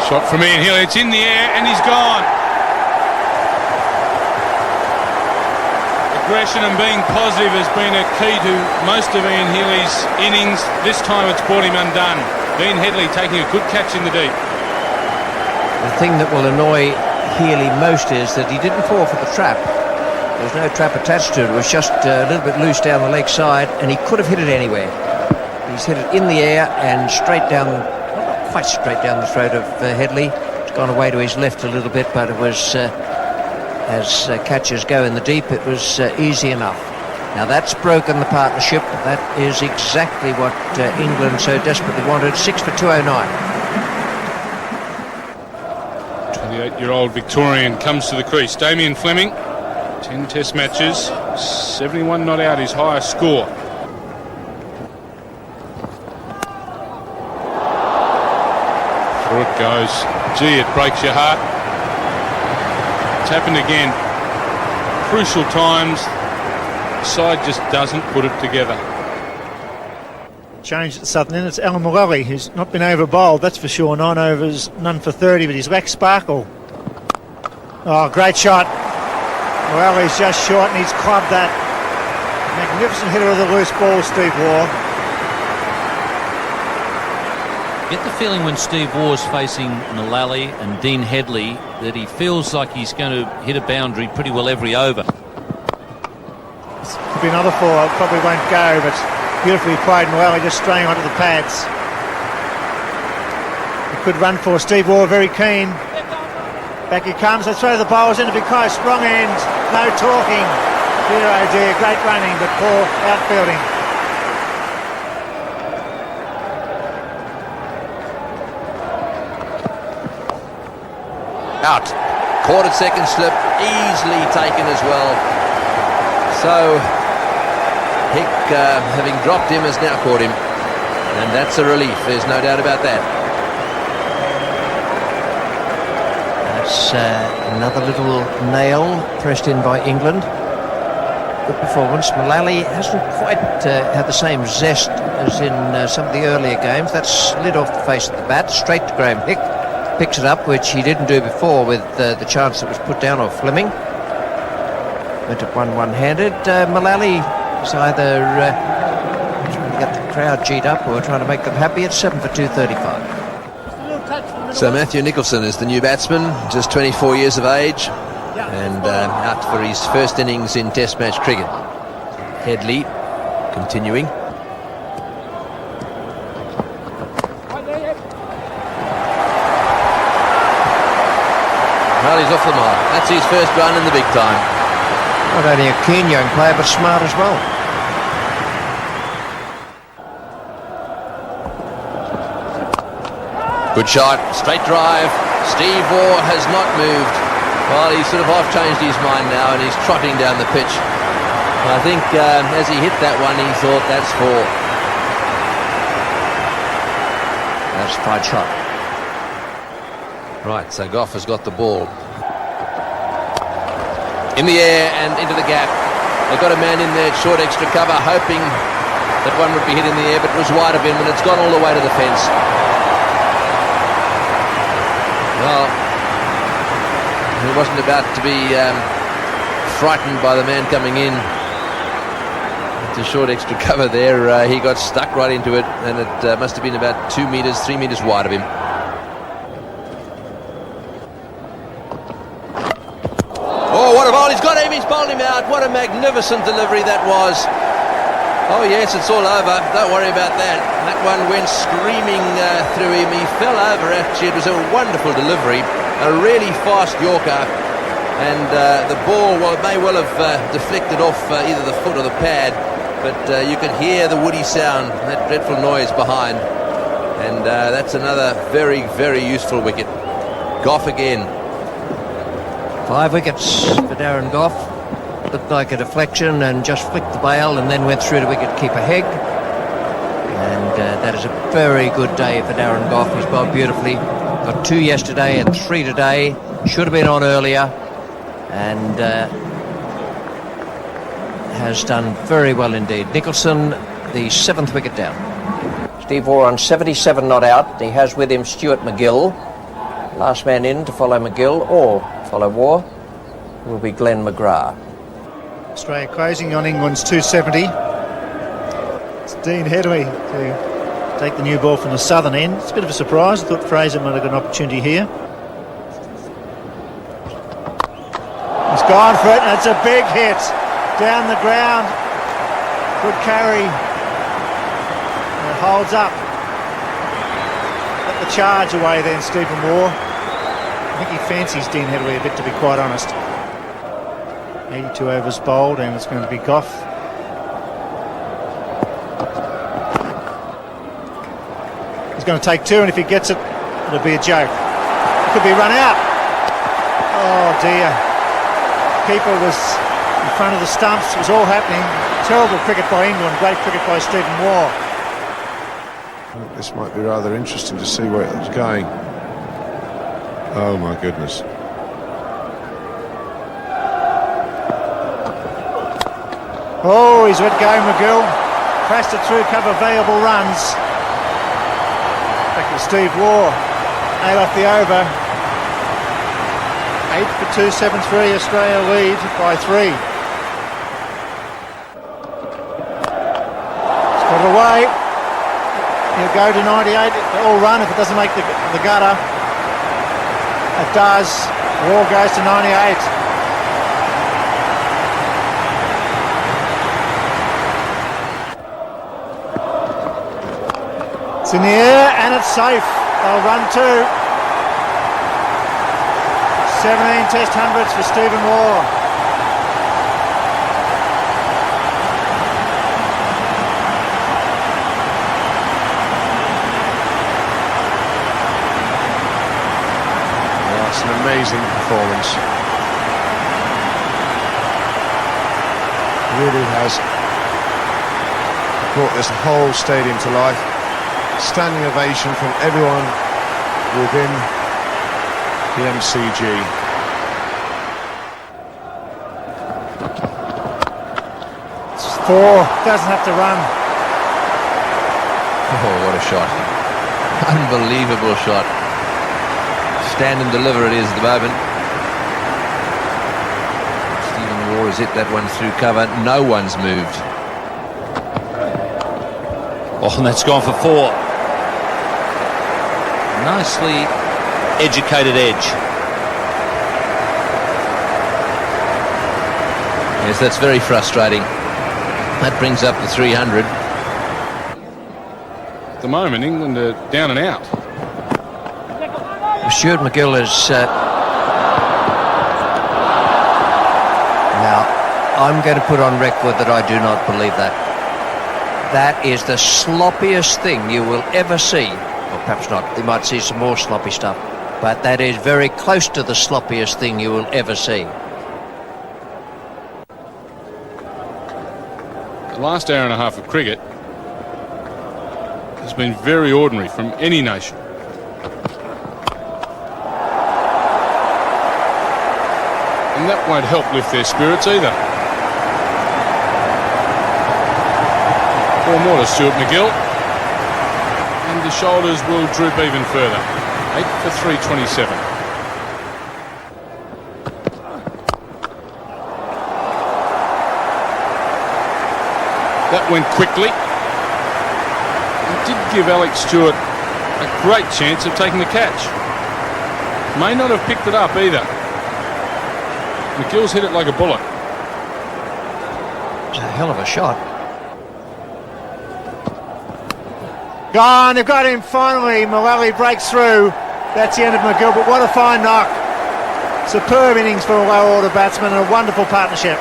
Shot from Ian Healy. It's in the air and he's gone. aggression and being positive has been a key to most of Ian Healy's innings. This time it's brought him undone. Ian Headley taking a good catch in the deep. The thing that will annoy Healy most is that he didn't fall for the trap. There was no trap attached to it. It was just a little bit loose down the leg side, and he could have hit it anywhere. He's hit it in the air and straight down, well, not quite straight down the throat of Headley. It's gone away to his left a little bit, but it was, as catches go in the deep, it was easy enough. Now that's broken the partnership. That is exactly what England so desperately wanted. 6 for 209. 28-year-old Victorian comes to the crease. Damien Fleming, 10 test matches, 71 not out, his highest score. Through it goes. Gee, it breaks your heart. It's happened again. Crucial times. The side just doesn't put it together. Change at the southern end. It's Alan Mullally, who's not been over bowled, that's for sure. 9 overs, none for 30, but he's waxed sparkle. Oh, great shot. Mullally's just short and he's clubbed that. Magnificent hitter of the loose ball, Steve Waugh. Get the feeling when Steve Waugh's facing Mullally and Dean Headley that he feels like he's going to hit a boundary pretty well every over. Could be another 4, probably won't go, but beautifully played. Mullally just straying onto the pads. A good run for Steve Waugh, very keen. Back he comes, they throw the bowls in to be close. Wrong end, no talking. Dear oh dear, great running, but poor outfielding. Out. Caught at second slip, easily taken as well. So Hick, having dropped him, has now caught him, and that's a relief, there's no doubt about that. That's another little nail pressed in by England. Good performance. Mullally hasn't quite had the same zest as in some of the earlier games. That slid off the face of the bat, straight to Graham Hick. Picks it up, which he didn't do before with the chance that was put down off Fleming. Went at one-handed. Mullally is either trying to get the crowd G'd up or trying to make them happy. It's 7 for 235. So Matthew Nicholson is the new batsman, just 24 years of age, and out for his first innings in Test match cricket. Headley continuing. Well, he's off the mark. That's his first run in the big time. Not only a keen young player, but smart as well. Good shot, straight drive. Steve Waugh has not moved. Well, he's sort of half-changed his mind now and he's trotting down the pitch. I think as he hit that one, he thought, that's 4. That's a fine shot. Right, so Goff has got the ball. In the air and into the gap. They've got a man in there, short extra cover, hoping that one would be hit in the air, but it was wide of him and it's gone all the way to the fence. Well, he wasn't about to be frightened by the man coming in. It's a short extra cover there. He got stuck right into it, and it must have been about 2 metres, 3 metres wide of him. Oh, what a bowl. He's got him. He's bowled him out. What a magnificent delivery that was. Oh, yes, it's all over. Don't worry about that. That one went screaming through him. He fell over, actually. It was a wonderful delivery. A really fast Yorker. And the ball, well, it may well have deflected off either the foot or the pad. But you could hear the woody sound, that dreadful noise behind. And that's another very, very useful wicket. Goff again. 5 wickets for Darren Goff. Looked like a deflection and just flicked the bail and then went through to wicket-keeper Hegg. And that is a very good day for Darren Goff. He's bowled beautifully. Got 2 yesterday and 3 today. Should have been on earlier. And has done very well indeed. Nicholson, the 7th wicket down. Steve Waugh on 77 not out. He has with him Stuart McGill. Last man in to follow McGill or follow Waugh will be Glenn McGrath. Australia closing on England's 270. It's Dean Headley to take the new ball from the southern end. It's a bit of a surprise. I thought Fraser might have got an opportunity here. He's gone for it, and it's a big hit down the ground. Good carry. And it holds up. Got the charge away then, Stephen Waugh. I think he fancies Dean Headley a bit, to be quite honest. 82 overs bowled, and it's going to be Gough. He's going to take two, and if he gets it, it'll be a joke. It could be run out. Oh dear. Keeper was in front of the stumps. It was all happening. Terrible cricket by England. Great cricket by Stephen Waugh. This might be rather interesting to see where it's going. Oh my goodness. Oh, he's let go, McGill. Crashed it through, cover valuable runs. Back to Steve Waugh. 8 off the over. 8 for 273. Australia lead by 3. It's got it away. He'll go to 98. It'll run if it doesn't make the gutter. It does. Waugh goes to 98. It's in the air and it's safe. They'll run 2. 17 test hundreds for Stephen Waugh. That's an amazing performance. It really has brought this whole stadium to life. Standing ovation from everyone within the MCG. It's 4, doesn't have to run. Oh, what a shot. Unbelievable shot. Stand and deliver it is at the moment. Stephen Waugh has hit that one through cover. No one's moved. Oh, and that's gone for 4. Nicely educated edge. Yes, that's very frustrating. That brings up the 300. At the moment, England are down and out. Stuart McGill is... Now, I'm going to put on record that I do not believe that. That is the sloppiest thing you will ever see. Or perhaps not. You might see some more sloppy stuff. But that is very close to the sloppiest thing you will ever see. The last hour and a half of cricket has been very ordinary from any nation. And that won't help lift their spirits either. 4 more to Stuart McGill. And the shoulders will droop even further. 8 for 327. That went quickly. It did give Alex Tudor a great chance of taking the catch. May not have picked it up either. McGill's hit it like a bullet. It's a hell of a shot. Gone, they've got him finally. Mullally breaks through. That's the end of McGill, but what a fine knock. Superb innings for a low order batsman and a wonderful partnership.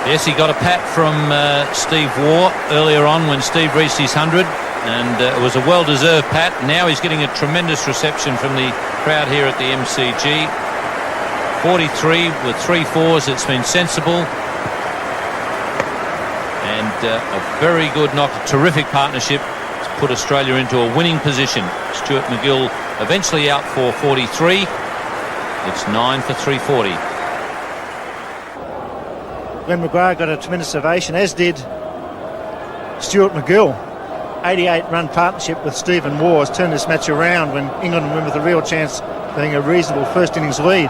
Yes, he got a pat from Steve Waugh earlier on when Steve reached his 100, and it was a well-deserved pat. Now he's getting a tremendous reception from the crowd here at the MCG. 43 with 3 4s. It's been sensible. And a very good knock, a terrific partnership to put Australia into a winning position. Stuart McGill eventually out for 43. It's 9 for 340. Glenn McGrath got a tremendous ovation, as did Stuart McGill. 88-run partnership with Stephen Waugh has turned this match around when England win with a real chance of being a reasonable first innings lead.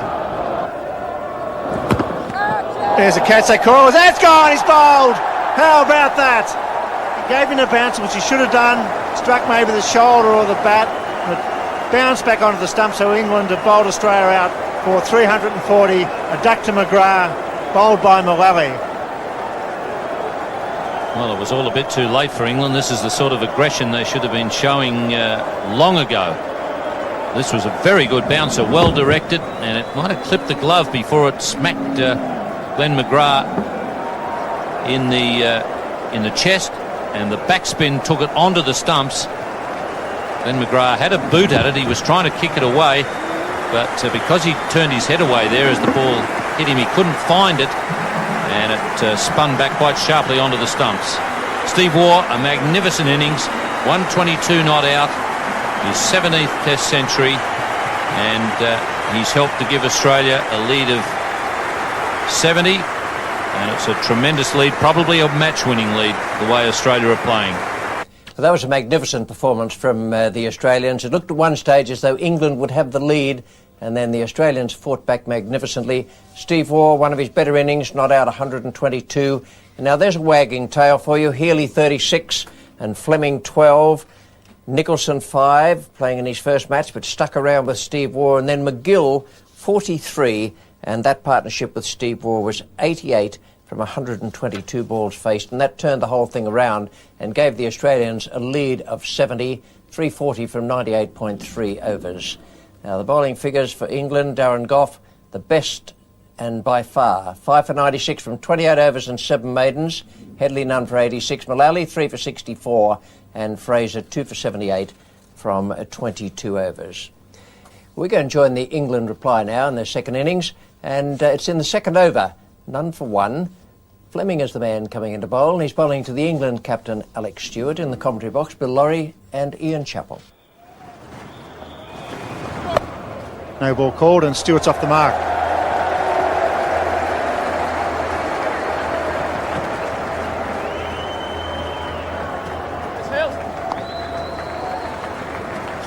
There's a catch they call. That's gone. He's bowled. How about that? He gave him a bounce, which he should have done. Struck maybe the shoulder or the bat, but bounced back onto the stump. So England have bowled Australia out for 340. A duck to McGrath, bowled by Mullally. Well, it was all a bit too late for England. This is the sort of aggression they should have been showing long ago. This was a very good bouncer, well directed, and it might have clipped the glove before it smacked Glenn McGrath in the chest, and the backspin took it onto the stumps. Glenn McGrath had a boot at it. He was trying to kick it away, but because he turned his head away there as the ball hit him, he couldn't find it, and it spun back quite sharply onto the stumps. Steve Waugh, a magnificent innings, 122 not out, his 17th Test century, and he's helped to give Australia a lead of 70, and it's a tremendous lead, probably a match-winning lead, the way Australia are playing. Well, that was a magnificent performance from the Australians. It looked at one stage as though England would have the lead, and then the Australians fought back magnificently. Steve Waugh, one of his better innings, not out 122. And now there's a wagging tail for you. Healy 36 and Fleming 12. Nicholson 5, playing in his first match, but stuck around with Steve Waugh. And then McGill 43, and that partnership with Steve Waugh was 88 from 122 balls faced, and that turned the whole thing around and gave the Australians a lead of 70, 340 from 98.3 overs. Now the bowling figures for England: Darren Gough, the best and by far, 5 for 96 from 28 overs and 7 maidens. Headley none for 86. Mullally 3 for 64, and Fraser 2 for 78 from 22 overs. We're going to join the England reply now in their second innings, and it's in the second over. None for 1. Fleming is the man coming into bowl, and he's bowling to the England captain Alex Tudor. In the commentary box, Bill Laurie and Ian Chappell. No ball called, and Stewart's off the mark.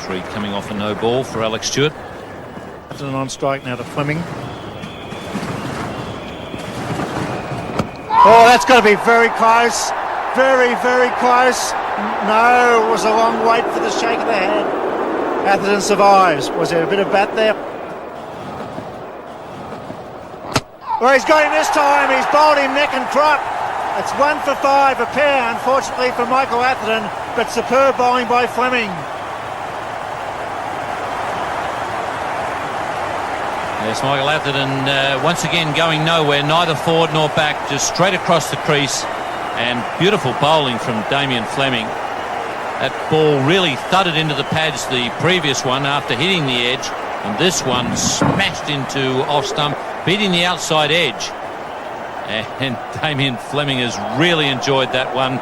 Three coming off a no ball for Alex Stewart. It's an on strike now to Fleming. Oh, that's got to be very close. Very, very close. No, it was a long wait for the shake of the head. Atherton survives. Was there a bit of bat there? Well, he's got him this time. He's bowled him neck and crop. It's 1 for 5, a pair, unfortunately, for Michael Atherton, but superb bowling by Fleming. Yes, Michael Atherton once again going nowhere, neither forward nor back, just straight across the crease, and beautiful bowling from Damien Fleming. That ball really thudded into the pads, the previous one, after hitting the edge, and this one smashed into off stump, beating the outside edge. And Damien Fleming has really enjoyed that one.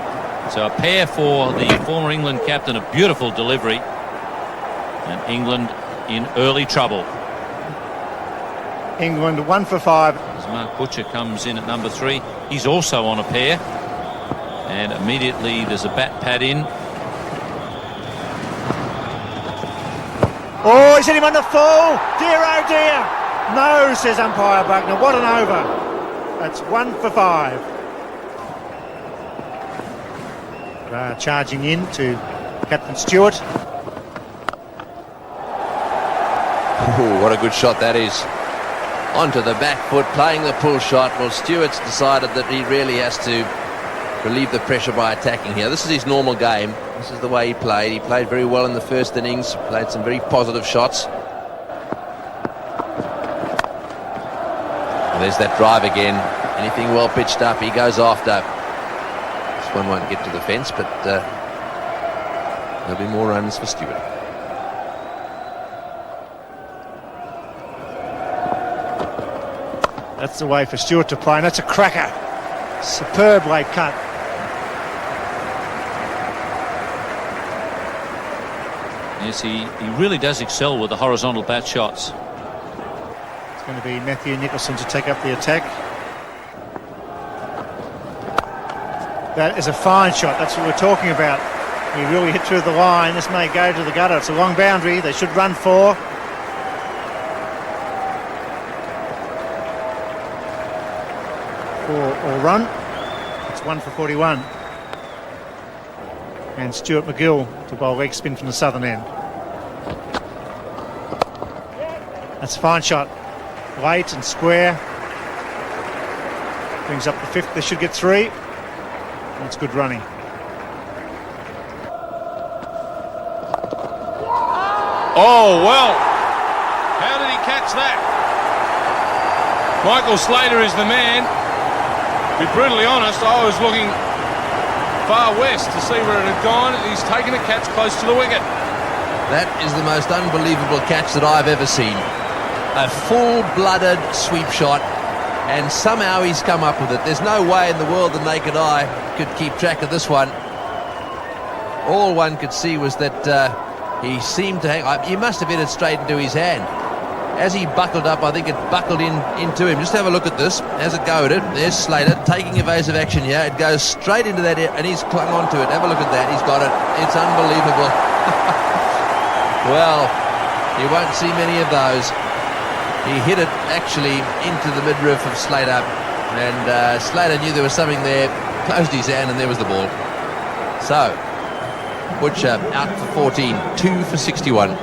So a pair for the former England captain, a beautiful delivery, and England in early trouble. England 1 for 5. As Mark Butcher comes in at number 3, he's also on a pair, and immediately there's a bat pad in. Oh, he's hit him on the full. Dear, oh dear. No, says umpire Buckner. What an over. That's 1 for 5. Charging in to Captain Stewart. Ooh, what a good shot that is. Onto the back foot, playing the pull shot. Well, Stewart's decided that he really has to relieve the pressure by attacking here. This is his normal game. This is the way he played. He played very well in the first innings, played some very positive shots. Well, there's that drive again. Anything well pitched up, he goes after. This one won't get to the fence, but there'll be more runs for Stewart. That's the way for Stewart to play, and that's a cracker. Superb late cut. Yes, he really does excel with the horizontal bat shots. It's going to be Matthew Nicholson to take up the attack. That is a fine shot. That's what we're talking about. He really hit through the line. This may go to the gutter. It's a long boundary. They should run 4. or run. It's 1 for 41. And Stuart McGill to bowl leg spin from the southern end. That's a fine shot. Late and square. Brings up the 5th. They should get 3. That's good running. Oh, well. How did he catch that? Michael Slater is the man. To be brutally honest, I was looking far west to see where it had gone. He's taken a catch close to the wicket. That is the most unbelievable catch that I've ever seen. A full-blooded sweep shot, and somehow he's come up with it. There's no way in the world the naked eye could keep track of this one. All one could see was that he seemed to hang. He must have hit it straight into his hand. As he buckled up, I think it buckled into him. Just have a look at this. As it goaded, there's Slater taking evasive action here. It goes straight into that, and he's clung onto it. Have a look at that. He's got it. It's unbelievable. Well, you won't see many of those. He hit it actually into the midriff of Slater, and Slater knew there was something there, closed his hand, and there was the ball. So, Butcher out for 14, 2 for 61.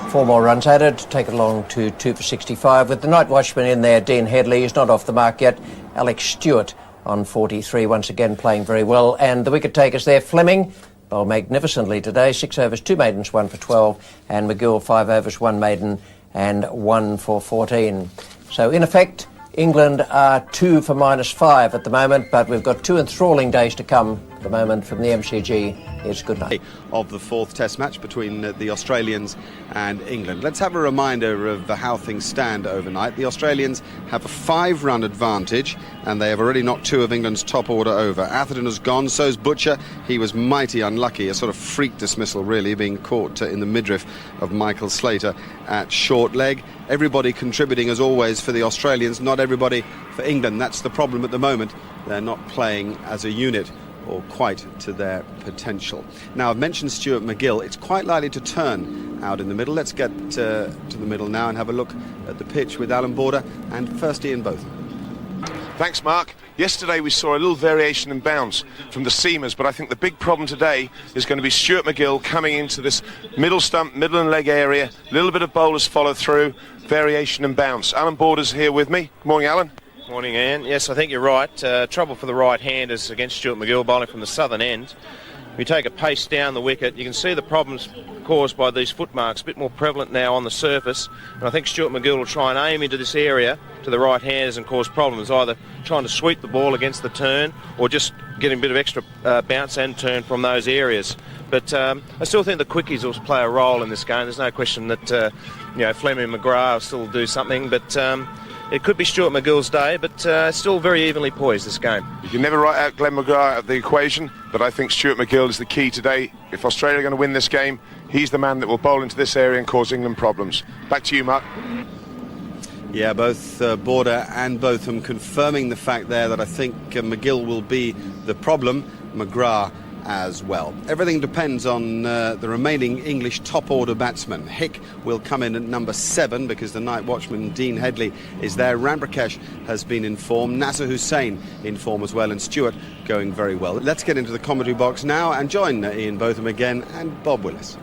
4 more runs added, take it along to 2 for 65. With the night watchman in there, Dean Headley is not off the mark yet. Alex Stewart on 43, once again playing very well. And the wicket takers there, Fleming bowled magnificently today. 6 overs, 2 maidens, 1 for 12. And McGill, 5 overs, 1 maiden and 1 for 14. So in effect, England are 2 for -5 at the moment, but we've got 2 enthralling days to come. At the moment from the MCG, it's good night. Of the 4th Test match between the Australians and England. Let's have a reminder of how things stand overnight. The Australians have a 5-run advantage, and they have already knocked 2 of England's top order over. Atherton has gone, so's Butcher. He was mighty unlucky, a sort of freak dismissal really, being caught in the midriff of Michael Slater at short leg. Everybody contributing as always for the Australians, not everybody for England. That's the problem at the moment. They're not playing as a unit, or quite to their potential. Now, I've mentioned Stuart McGill. It's quite likely to turn out in the middle. Let's get to the middle now and have a look at the pitch with Alan Border and first Ian Botham. Thanks, Mark. Yesterday we saw a little variation in bounce from the seamers, but I think the big problem today is going to be Stuart McGill coming into this middle stump, middle and leg area. A little bit of bowlers follow through, variation and bounce. Alan Border's here with me. Good morning, Alan. Morning, Ian. Yes, I think you're right. Trouble for the right-handers against Stuart McGill bowling from the southern end. If you take a pace down the wicket, you can see the problems caused by these footmarks, a bit more prevalent now on the surface. And I think Stuart McGill will try and aim into this area to the right-handers and cause problems, either trying to sweep the ball against the turn or just getting a bit of extra bounce and turn from those areas. But I still think the quickies will play a role in this game. There's no question that Fleming and McGrath will still do something, but it could be Stuart McGill's day, but still very evenly poised, this game. You can never write out Glenn McGrath out of the equation, but I think Stuart McGill is the key today. If Australia are going to win this game, he's the man that will bowl into this area and cause England problems. Back to you, Mark. Yeah, both Border and Botham confirming the fact there that I think McGill will be the problem, McGrath as well. Everything depends on the remaining English top-order batsmen. Hick will come in at number 7 because the night watchman Dean Headley is there. Ramprakash has been in form. Nasser Hussain in form as well, and Stewart going very well. Let's get into the commentary box now and join Ian Botham again and Bob Willis.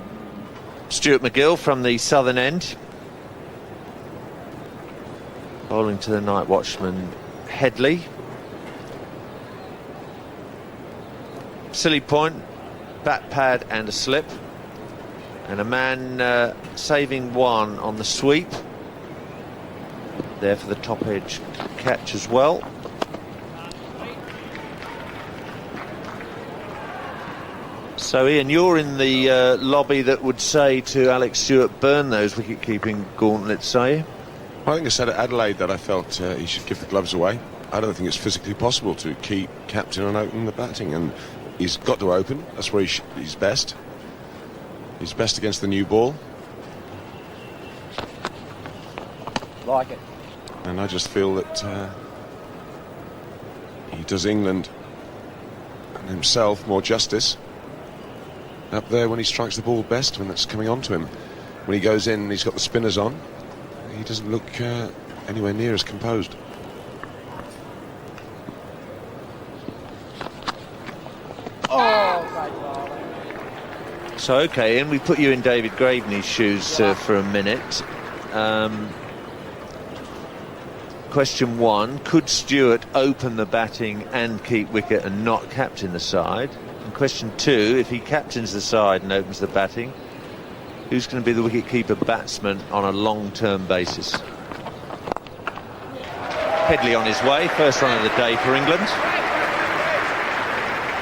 Stuart McGill from the southern end, bowling to the night watchman Headley. Silly point, bat pad and a slip, and a man saving 1 on the sweep there for the top edge catch as well. So Ian, you're in the lobby that would say to Alex Stewart, burn those wicket-keeping gauntlets, say you? I think I said at Adelaide that I felt he should give the gloves away. I don't think it's physically possible to keep captain and open the batting, and he's got to open. That's where he's best. He's best against the new ball. Like it. And I just feel that he does England and himself more justice up there when he strikes the ball best, when it's coming on to him. When he goes in and he's got the spinners on, he doesn't look anywhere near as composed. So, OK, and we put you in David Graveney's shoes for a minute. Question 1, could Stewart open the batting and keep wicket and not captain the side? And question 2, if he captains the side and opens the batting, who's going to be the wicket-keeper batsman on a long-term basis? Headley on his way, first run of the day for England.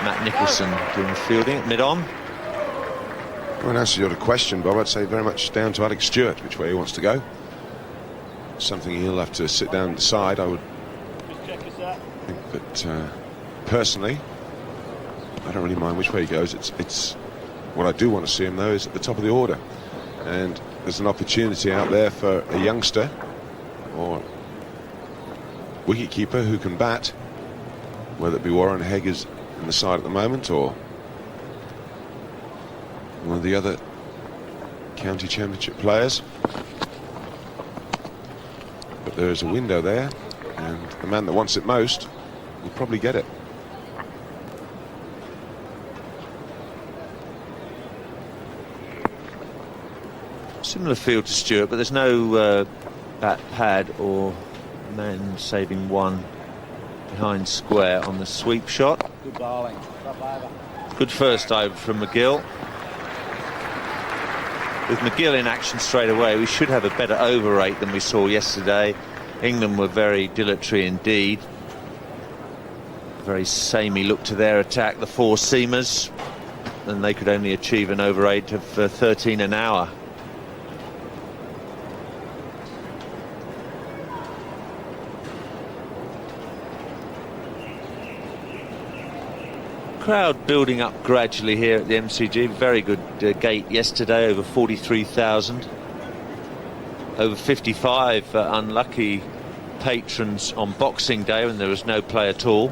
Matt Nicholson doing the fielding at mid-on. Well, in answer to your question, Bob, I'd say very much down to Alex Stewart, which way he wants to go. Something he'll have to sit down and decide. I would think that, personally, I don't really mind which way he goes. It's what I do want to see him, though, is at the top of the order. And there's an opportunity out there for a youngster or wicket-keeper who can bat, whether it be Warren Hegg is in the side at the moment or one of the other county championship players. But there is a window there, and the man that wants it most will probably get it. Similar field to Stewart, but there's no bat pad or man saving one behind square on the sweep shot. Good bowling. Good first over from McGill. With McGill in action straight away, we should have a better over rate than we saw yesterday. England were very dilatory indeed. Very samey look to their attack, the four seamers, and they could only achieve an over rate of 13 an hour. Crowd building up gradually here at the MCG. Very good gate yesterday, over 43,000. Over 55 unlucky patrons on Boxing Day when there was no play at all.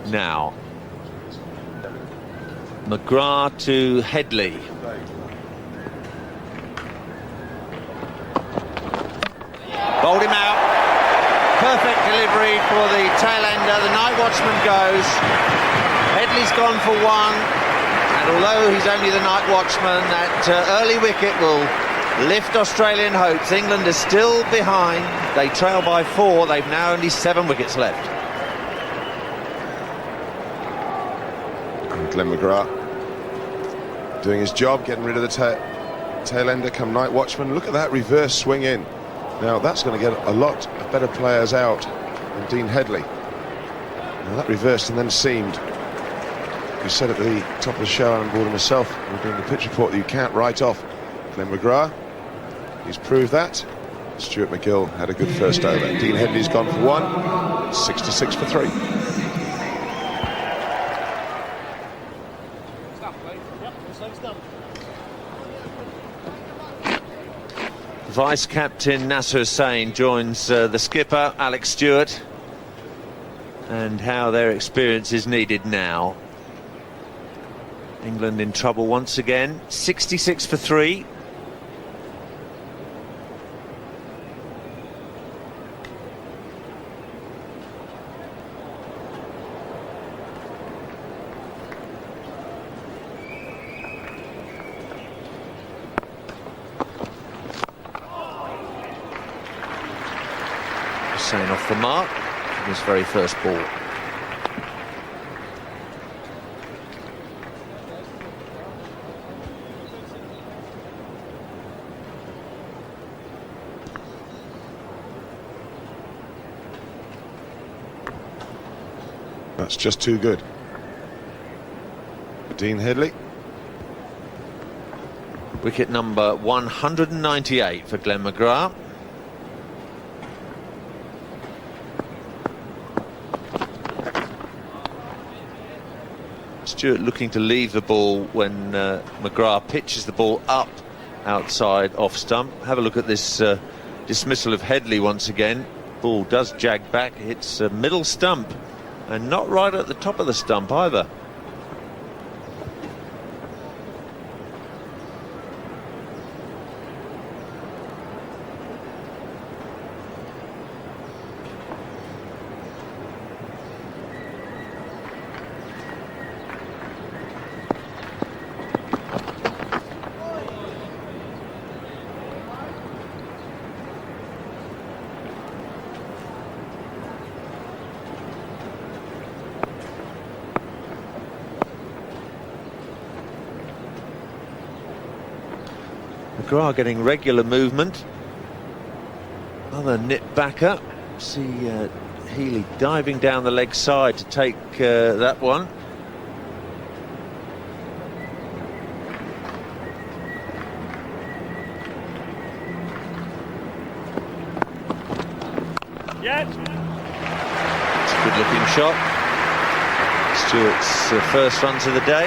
Now, McGrath to Headley. Bowled him out. Perfect delivery for the tail ender. The night watchman goes. Headley's gone for one. And although he's only the night watchman, that early wicket will lift Australian hopes. England is still behind. They trail by 4. They've now only 7 wickets left. And Glenn McGrath doing his job, getting rid of the tail ender come night watchman. Look at that reverse swing in. Now that's going to get a lot of better players out than Dean Headley. Now that reversed and then seamed. You said at the top of the show, Alan Gordon myself, we were doing the pitch report, that you can't write off Glenn McGrath. He's proved that. Stuart McGill had a good first over. Dean Headley's gone for 1, 66 for 3. Vice-captain Nasser Hussain joins the skipper, Alex Stewart, and how their experience is needed now. England in trouble once again, 66 for 3. Hussain off the mark for his very first ball. That's just too good. Dean Headley. Wicket number 198 for Glenn McGrath. Stewart looking to leave the ball when McGrath pitches the ball up outside off stump. Have a look at this dismissal of Headley once again. Ball does jag back, hits middle stump, and not right at the top of the stump either. McGrath getting regular movement. Another nip back up. See Healy diving down the leg side to take that one. It's a good looking shot. Stewart's first runs of the day.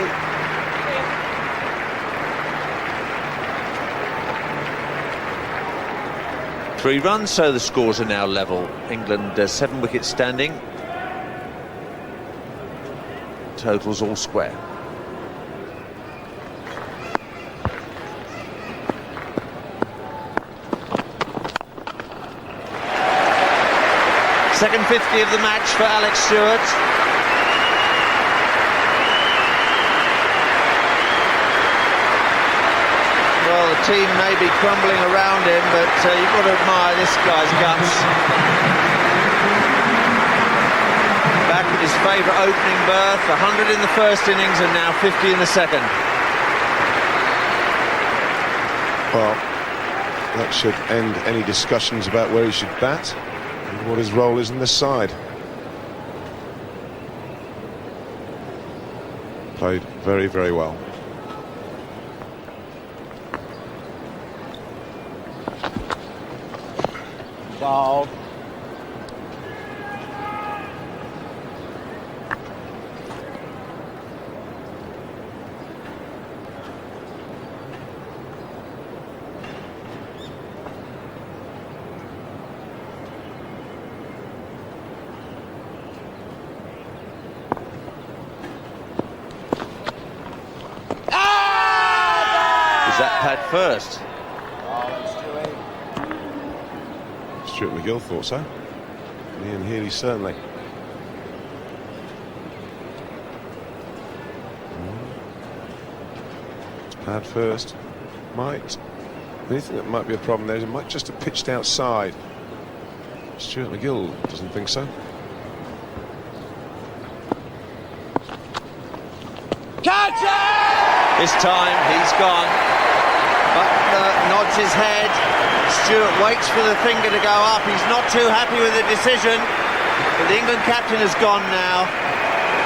Three runs, so the scores are now level. England 7 wickets standing. Totals all square. Second 50 of the match for Alex Stewart. Well, the team may be crumbling around him, but you've got to admire this guy's guts. Back in his favourite opening berth, 100 in the first innings and now 50 in the second. Well, that should end any discussions about where he should bat and what his role is in this side. Played very, very well. Ball. Is that pad first? Stuart McGill thought so. Ian Healy certainly. It's pad first. The only thing that might be a problem there is it might just have pitched outside. Stuart McGill doesn't think so. Catch it! This time he's gone. Butler nods his head. Stewart waits for the finger to go up. He's not too happy with the decision. But the England captain has gone now.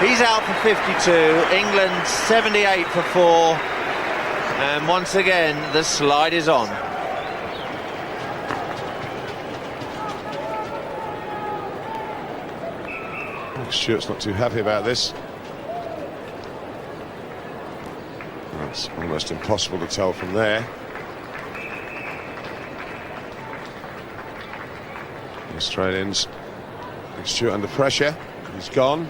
He's out for 52. England 78 for 4. And once again, the slide is on. Stewart's not too happy about this. It's almost impossible to tell from there. The Australians, Stewart under pressure. He's gone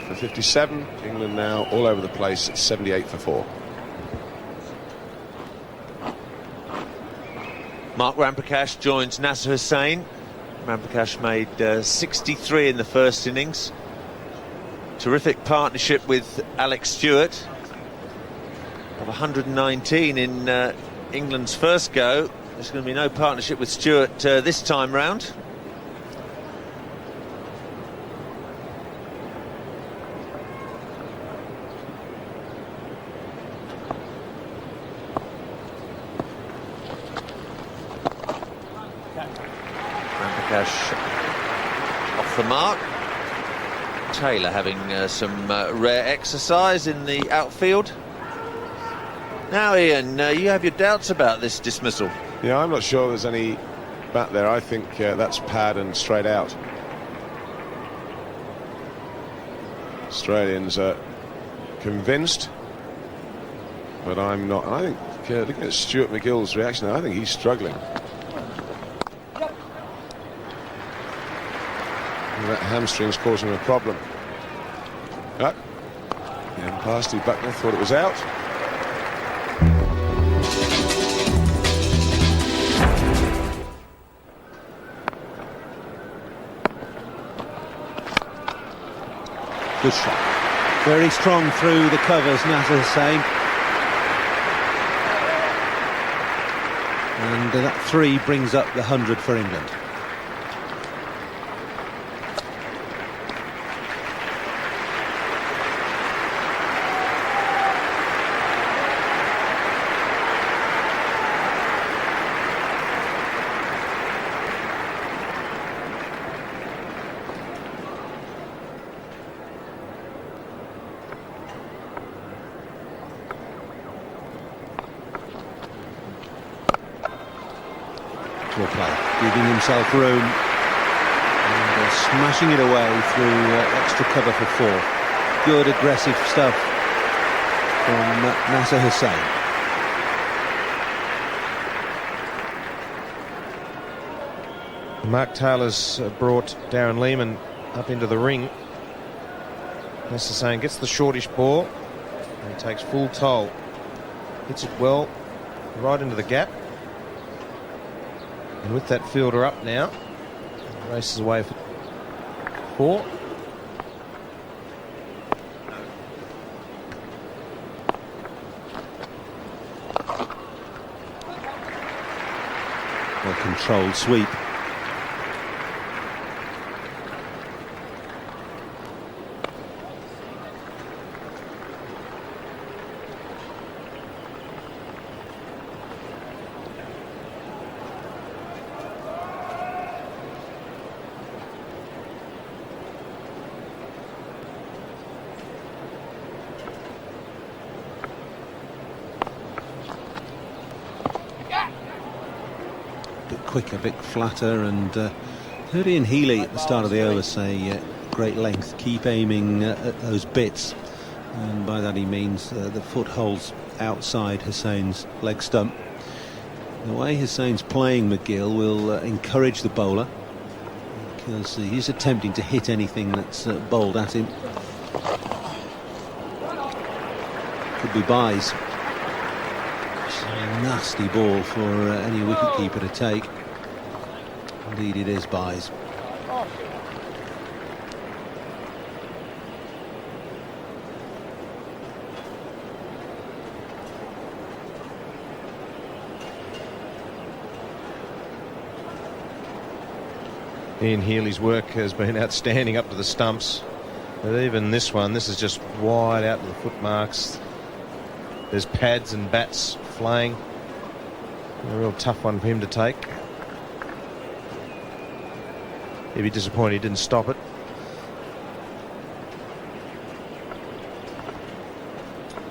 for 57. England now all over the place at 78 for 4. Mark Ramprakash joins Nasser Hussain. Ramprakash made 63 in the first innings. Terrific partnership with Alex Stewart. Of 119 in England's first go. There's going to be no partnership with Stewart this time round. Ramprakash off the mark. Taylor having some rare exercise in the outfield. Now, Ian, you have your doubts about this dismissal. Yeah, I'm not sure there's any bat there. I think that's pad and straight out. Australians are convinced, but I'm not. And I think, looking at Stuart McGill's reaction, I think he's struggling. That hamstring's causing him a problem. And past Buckner thought it was out. Good shot. Very strong through the covers, Nasser Hussain. And that 3 brings up the 100 for England. giving himself room and smashing it away through extra cover for 4. Good aggressive stuff from Nasser Hussain. Mark Taylor's brought Darren Lehman up into the ring. Nasser Hussain gets the shortish ball and he takes full toll. Hits it well right into the gap. And with that fielder up now, races away for 4. Well controlled sweep. Quicker, a bit flatter, and heard Ian Healy at the start of the over say great length, keep aiming at those bits, and by that he means the foot holds outside Hussain's leg stump. The way Hussain's playing McGill will encourage the bowler, because he's attempting to hit anything that's bowled at him. Could be byes. It's a nasty ball for any wicketkeeper to take. Indeed it is byes. Ian Healy's work has been outstanding up to the stumps, but even this one, this is just wide out to the foot marks. There's pads and bats flying. A real tough one for him to take. He'd be disappointed he didn't stop it.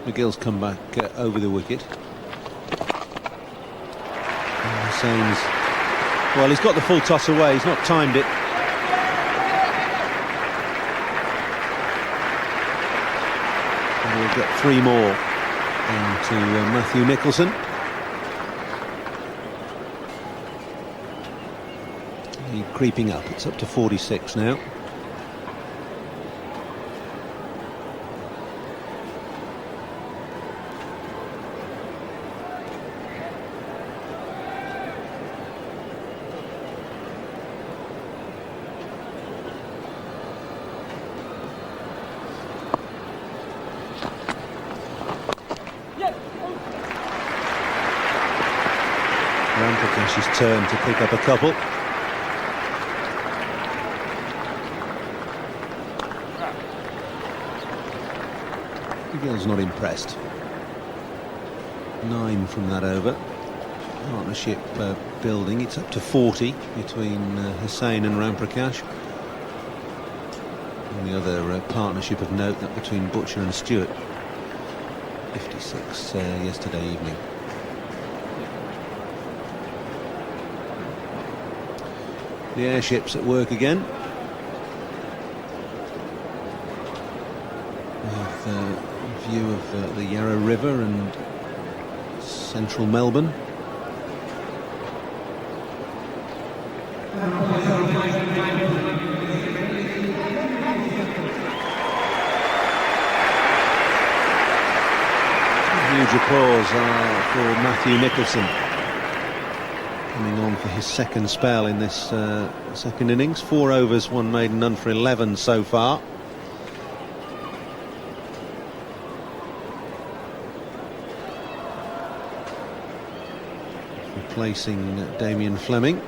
McGill's come back over the wicket. Hussein's, well, he's got the full toss away, he's not timed it. And we'll get 3 more into Matthew Nicholson. Creeping up, it's up to 46 now. Rampakash's turn to pick up a couple. McGill's not impressed. 9 from that over. Partnership building. It's up to 40 between Hussain and Ramprakash. And the other partnership of note, that between Butcher and Stewart. 56 yesterday evening. The airship's at work again. View of the Yarra River and central Melbourne. Huge applause for Matthew Nicholson, coming on for his second spell in this second innings. 4 overs, 1 maiden, none for 11 so far. Replacing Damien Fleming.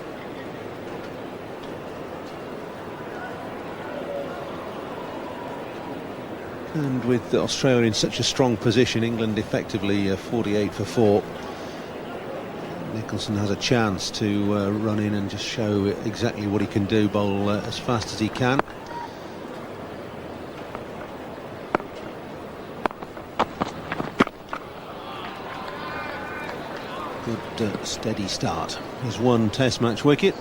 And with Australia in such a strong position, England effectively 48 for 4. Nicholson has a chance to run in and just show exactly what he can do, bowl as fast as he can. Good steady start. His one Test match wicket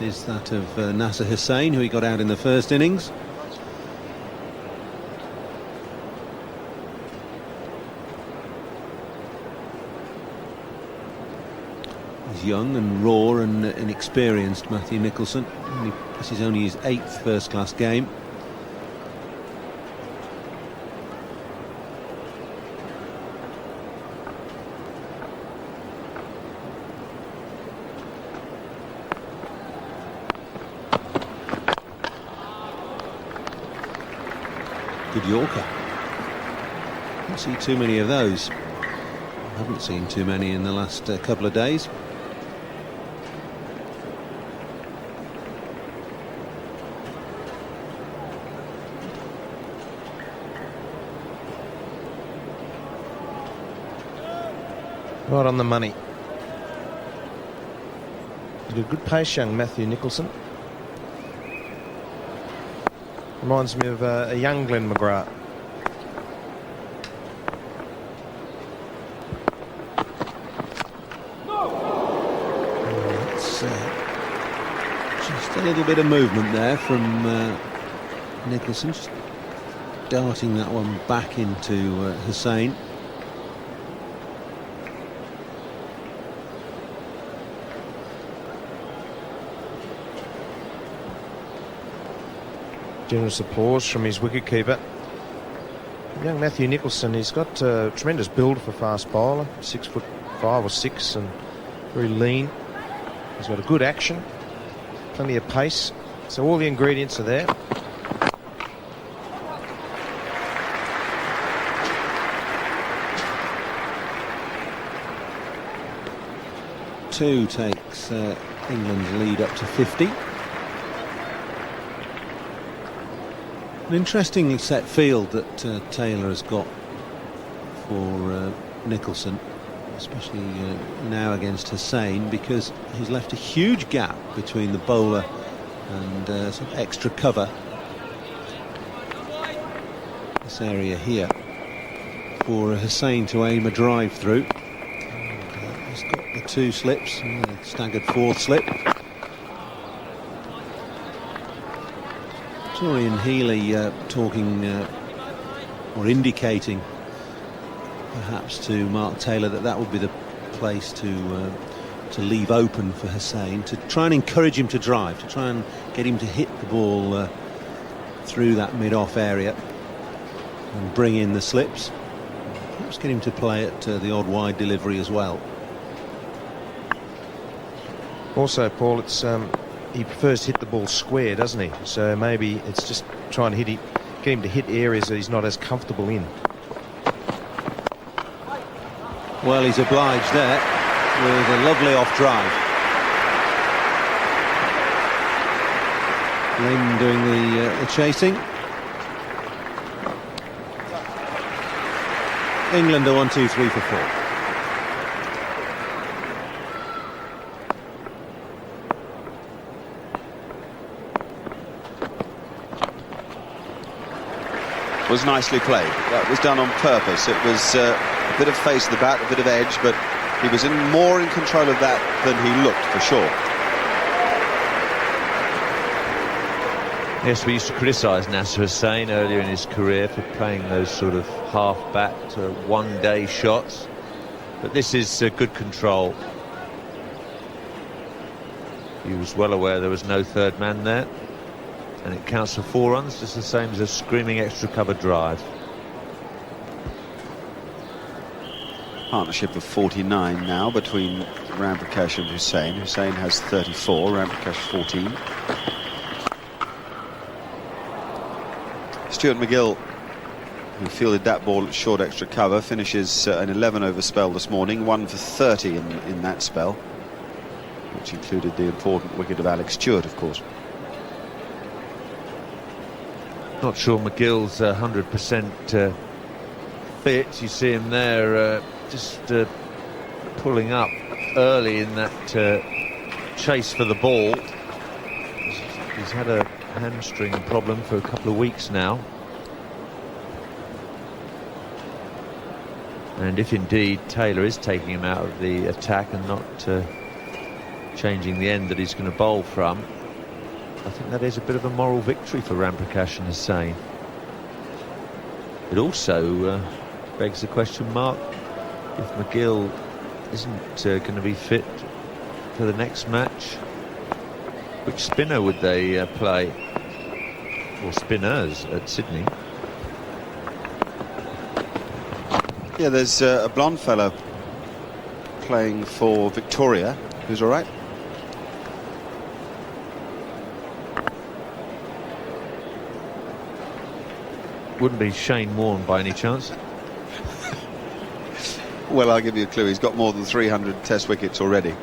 is that of Nasser Hussain, who he got out in the first innings. He's young and raw and inexperienced, Matthew Nicholson. This is only his 8th first-class game. Good Yorker. Don't see too many of those. I haven't seen too many in the last couple of days. Right on the money. He's got good pace, young Matthew Nicholson. Reminds me of a young Glenn McGrath. It's just a little bit of movement there from Nicholson, just darting that one back into Hussain. Generous applause from his wicket-keeper. Young Matthew Nicholson, he's got a tremendous build for fast bowler, 6'5" or 6", and very lean. He's got a good action, plenty of pace, so all the ingredients are there. Two takes England's lead up to 50. An interestingly set field that Taylor has got for Nicholson, especially now against Hussain, because he's left a huge gap between the bowler and some extra cover. This area here for Hussain to aim a drive through. And, he's got the 2 slips and the staggered 4th slip. Torian Healy talking or indicating perhaps to Mark Taylor that would be the place to leave open for Hussain, to try and encourage him to drive, to try and get him to hit the ball through that mid-off area and bring in the slips. Perhaps get him to play at the odd wide delivery as well. Also, Paul, it's he prefers to hit the ball square, doesn't he? So maybe it's just trying to get him to hit areas that he's not as comfortable in. Well, he's obliged there with a lovely off drive. Lim doing the chasing. England are 1, 2, 3 for 4. Was nicely played. That was done on purpose. It was a bit of face of the bat, a bit of edge, but he was more in control of that than he looked, for sure. Yes, we used to criticise Nasser Hussain earlier in his career for playing those sort of half-bat, one-day shots. But this is good control. He was well aware there was no third man there. And it counts for 4 runs, just the same as a screaming extra cover drive. Partnership of 49 now between Ramprakash and Hussain. Hussain has 34, Ramprakash 14. Stuart McGill, who fielded that ball at short extra cover, finishes an 11-over spell this morning, 1 for 30 in that spell, which included the important wicket of Alex Tudor, of course. Not sure McGill's 100% fit. You see him there just pulling up early in that chase for the ball. He's had a hamstring problem for a couple of weeks now. And if indeed Taylor is taking him out of the attack and not changing the end that he's going to bowl from, I think that is a bit of a moral victory for Ramprakash and Hussain. It also begs the question mark if McGill isn't going to be fit for the next match. Which spinner would they play? Or spinners at Sydney? Yeah, there's a blonde fellow playing for Victoria who's all right. Wouldn't be Shane Warne by any chance? Well, I'll give you a clue. He's got more than 300 Test wickets already.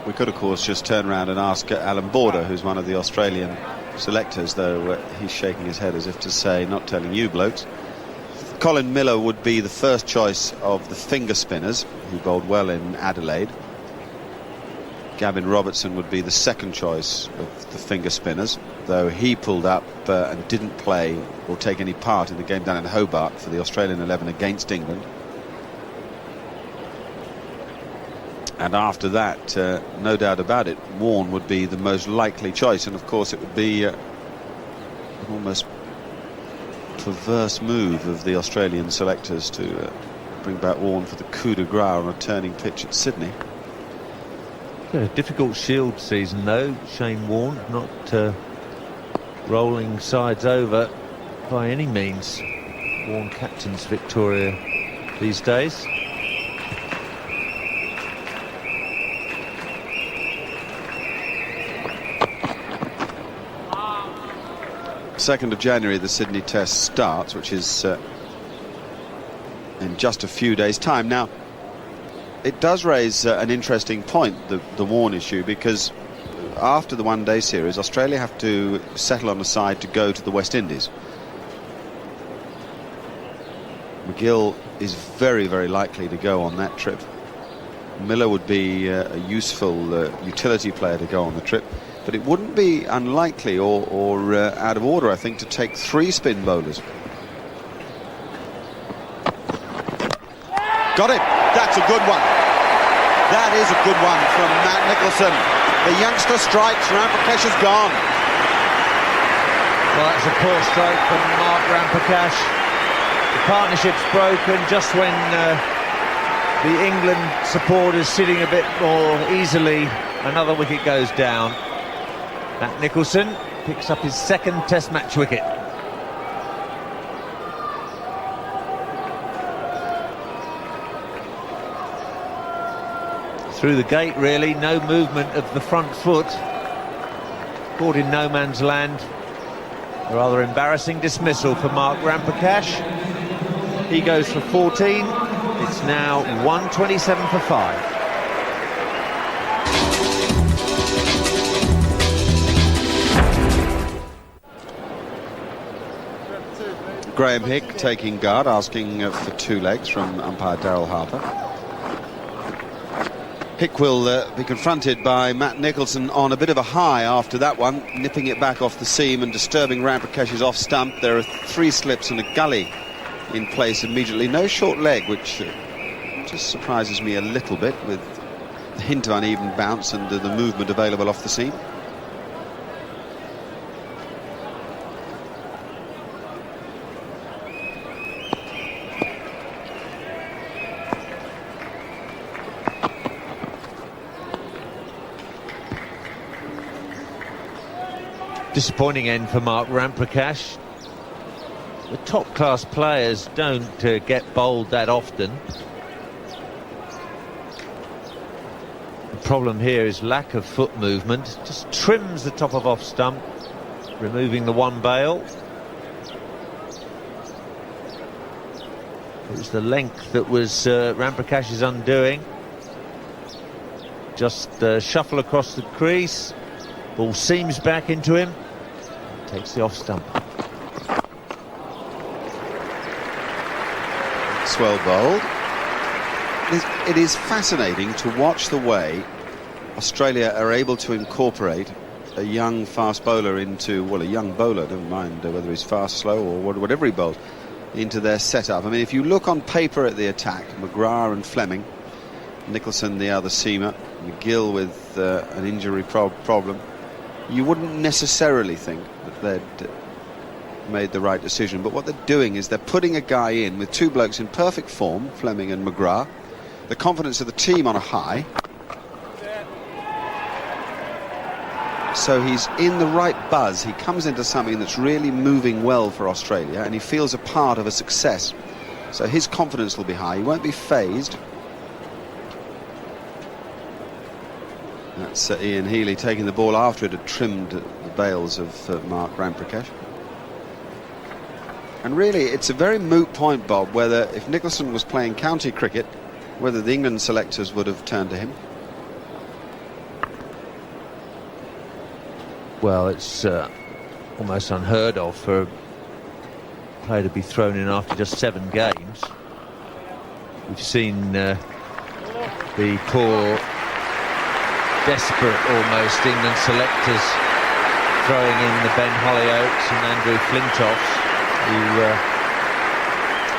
We could, of course, just turn around and ask Alan Border, who's one of the Australian selectors, though he's shaking his head as if to say, not telling you blokes. Colin Miller would be the first choice of the finger spinners, who bowled well in Adelaide. Gavin Robertson would be the second choice of the finger spinners, though he pulled up and didn't play or take any part in the game down in Hobart for the Australian 11 against England. And after that, no doubt about it, Warne would be the most likely choice. And of course it would be an almost perverse move of the Australian selectors to bring back Warne for the coup de grace on a turning pitch at Sydney. A difficult Shield season though. Shane Warne not rolling sides over by any means. Warne captains Victoria these days. 2nd of January the Sydney Test starts, which is in just a few days' time. Now, it does raise an interesting point, the Warne issue, because after the one-day series, Australia have to settle on a side to go to the West Indies. McGill is very, very likely to go on that trip. Miller would be a useful utility player to go on the trip. But it wouldn't be unlikely or out of order, I think, to take 3 spin bowlers. Got it. That's a good one. That is a good one from Matt Nicholson. The youngster strikes. Ramprakash is gone. Well, that's a poor stroke from Mark Ramprakash. The partnership's broken just when the England support is sitting a bit more easily. Another wicket goes down. Matt Nicholson picks up his 2nd Test match wicket. Through the gate, really, no movement of the front foot. Caught in no man's land. A rather embarrassing dismissal for Mark Ramprakash. He goes for 14. It's now 127 for 5. Graham Hick taking guard, asking for 2 legs from umpire Darryl Harper. Hick will be confronted by Matt Nicholson on a bit of a high after that one, nipping it back off the seam and disturbing Ramprakash's off stump. There are 3 slips and a gully in place immediately. No short leg, which just surprises me a little bit, with the hint of uneven bounce and the movement available off the seam. Disappointing end for Mark Ramprakash. The top-class players don't get bowled that often. The problem here is lack of foot movement. Just trims the top of off stump, removing the one bail. It was the length that was Ramprakash's undoing. Just shuffle across the crease. Ball seams back into him. Takes the off stump. Swell bowled. It is fascinating to watch the way Australia are able to incorporate a young fast bowler into, well, a young bowler, never mind whether he's fast, slow or whatever he bowls, into their setup. I mean, if you look on paper at the attack, McGrath and Fleming, Nicholson the other seamer, McGill with an injury problem, you wouldn't necessarily think that they'd made the right decision. But what they're doing is they're putting a guy in with two blokes in perfect form, Fleming and McGrath, the confidence of the team on a high. So he's in the right buzz. He comes into something that's really moving well for Australia, and he feels a part of a success. So his confidence will be high. He won't be phased. That's Ian Healy taking the ball after it had trimmed the bails of Mark Ramprakash. And really, it's a very moot point, Bob, whether if Nicholson was playing county cricket, whether the England selectors would have turned to him. Well, it's almost unheard of for a player to be thrown in after just 7 games. We've seen the poor, desperate almost England selectors throwing in the Ben Hollyoaks and Andrew Flintoffs, who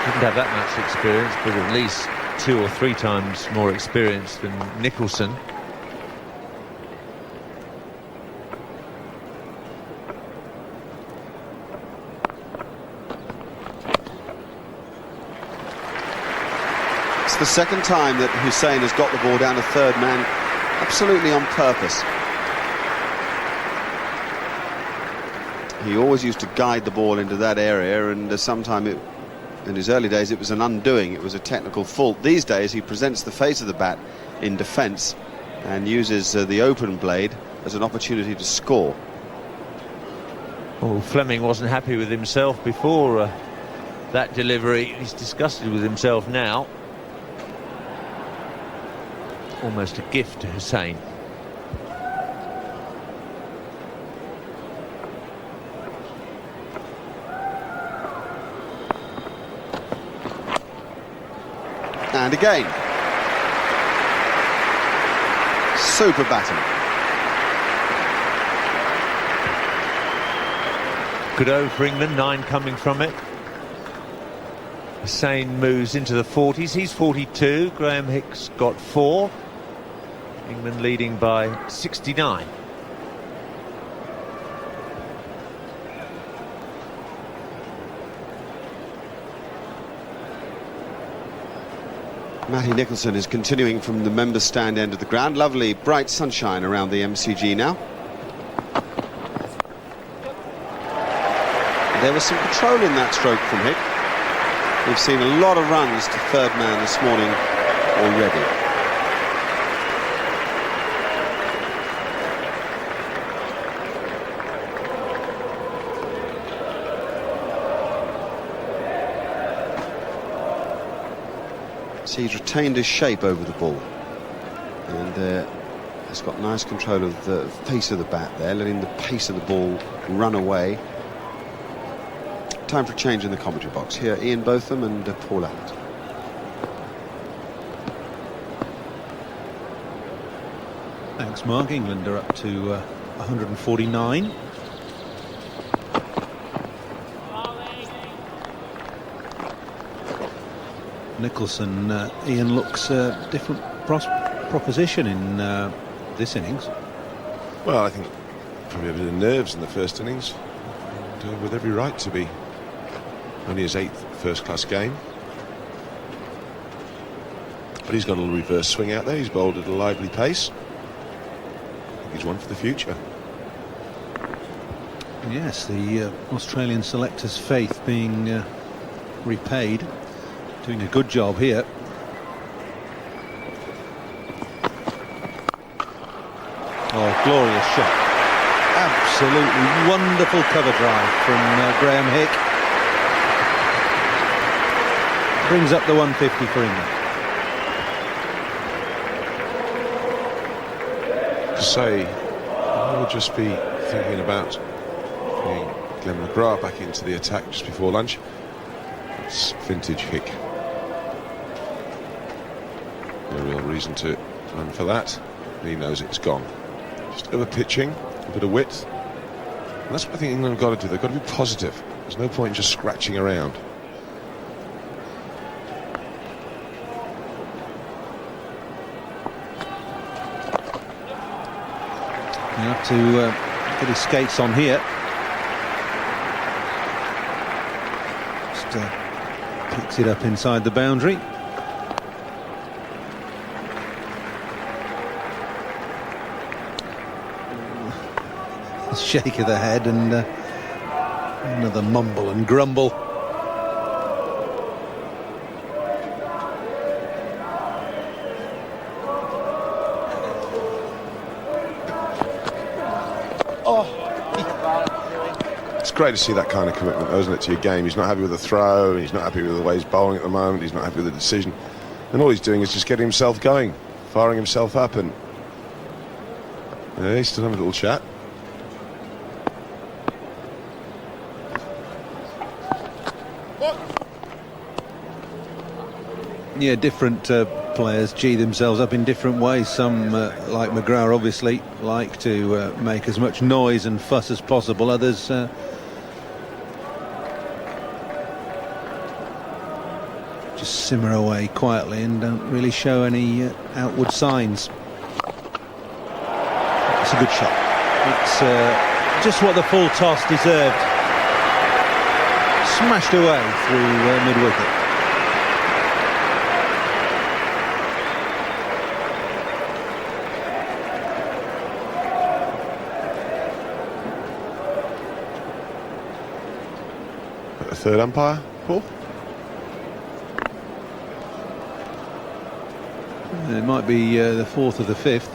didn't have that much experience, but at least 2 or 3 times more experience than Nicholson. It's the second time that Hussain has got the ball down a third man, absolutely on purpose. He always used to guide the ball into that area, and sometime in his early days it was an undoing, it was a technical fault. These days he presents the face of the bat in defence and uses the open blade as an opportunity to score. Oh, Fleming wasn't happy with himself before that delivery. He's disgusted with himself now. Almost a gift to Hussain. And again, super batting. Good over for England, 9 coming from it. Hussain moves into the 40s. He's 42. Graham Hicks got 4. England leading by 69. Matty Nicholson is continuing from the member stand end of the ground. Lovely bright sunshine around the MCG now. There was some control in that stroke from Hick. We've seen a lot of runs to third man this morning already. So he's retained his shape over the ball, and he's got nice control of the pace of the bat there, letting the pace of the ball run away. Time for a change in the commentary box. Here, Ian Botham and Paul Abbott. Thanks, Mark. England are up to 149. Nicholson, Ian, looks a different proposition in this innings. Well, I think probably a bit of nerves in the first innings, and, with every right to be. Only his 8th first-class game. But he's got a little reverse swing out there. He's bowled at a lively pace. I think he's one for the future. Yes, the Australian selectors' faith being repaid. Doing a good job here. Oh, glorious shot. Absolutely wonderful cover drive from Graham Hick. Brings up the 150 for England. To say, I would just be thinking about bringing Glenn McGrath back into the attack just before lunch. It's vintage Hick. No real reason to run for that. He knows it's gone. Just over pitching, a bit of width. And that's what I think England have got to do. They've got to be positive. There's no point in just scratching around. You have to get his skates on here. Just picks it up inside the boundary. A shake of the head and another mumble and grumble. It's great to see that kind of commitment, though, isn't it, to your game? He's not happy with the throw, he's not happy with the way he's bowling at the moment, he's not happy with the decision. And all he's doing is just getting himself going, firing himself up, and he's still having a little chat. Yeah, different players gee themselves up in different ways. Some, like McGrath, obviously like to make as much noise and fuss as possible. Others just simmer away quietly and don't really show any outward signs. It's a good shot. It's just what the full toss deserved. Smashed away through mid-wicket. Third umpire, Paul? It might be the fourth or the fifth.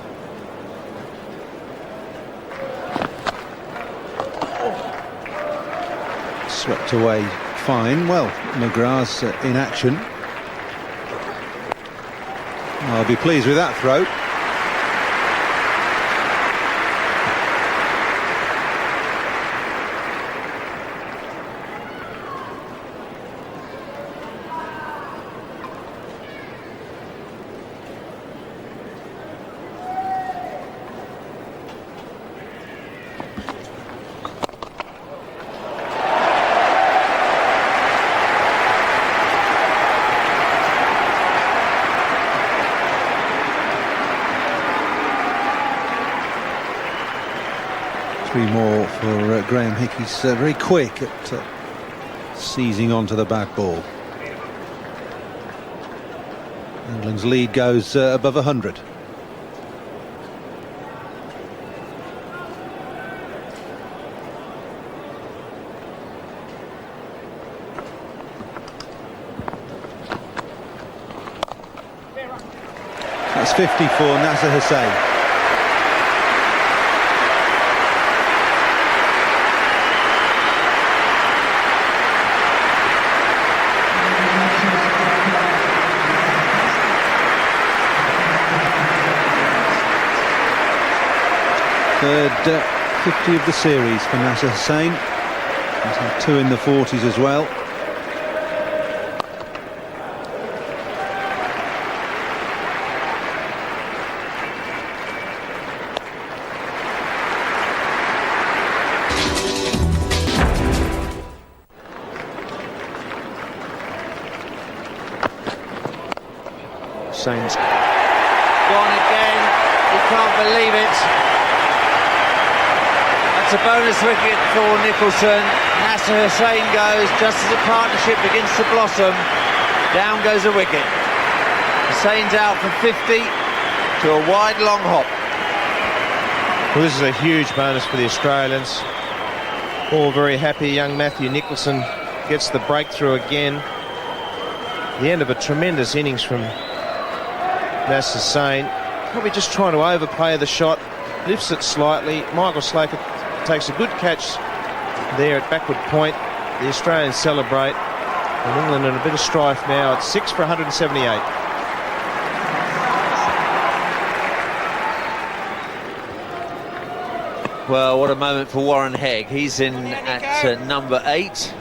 Swept away fine. Well, McGrath's in action. I'll be pleased with that throw. Three more for Graham Hick. He's very quick at seizing onto the bat ball. England's lead goes above 100. That's 50 for Nasser Hussain. Third 50 of the series for Nasser Hussain. He's had two in the 40s as well. Hussein's gone again. He can't believe it. It's a bonus wicket for Nicholson. Nasser Hussain goes just as the partnership begins to blossom. Down goes a wicket. Hussain's out for 50 to a wide long hop. Well, this is a huge bonus for the Australians. All very happy. Young Matthew Nicholson gets the breakthrough again. The end of a tremendous innings from Nasser Hussain. Probably just trying to overplay the shot. Lifts it slightly. Michael Slater takes a good catch there at backward point. The Australians celebrate, and England in a bit of strife now at 6 for 178. Well, what a moment for Warren Hegg. He's in at number 8.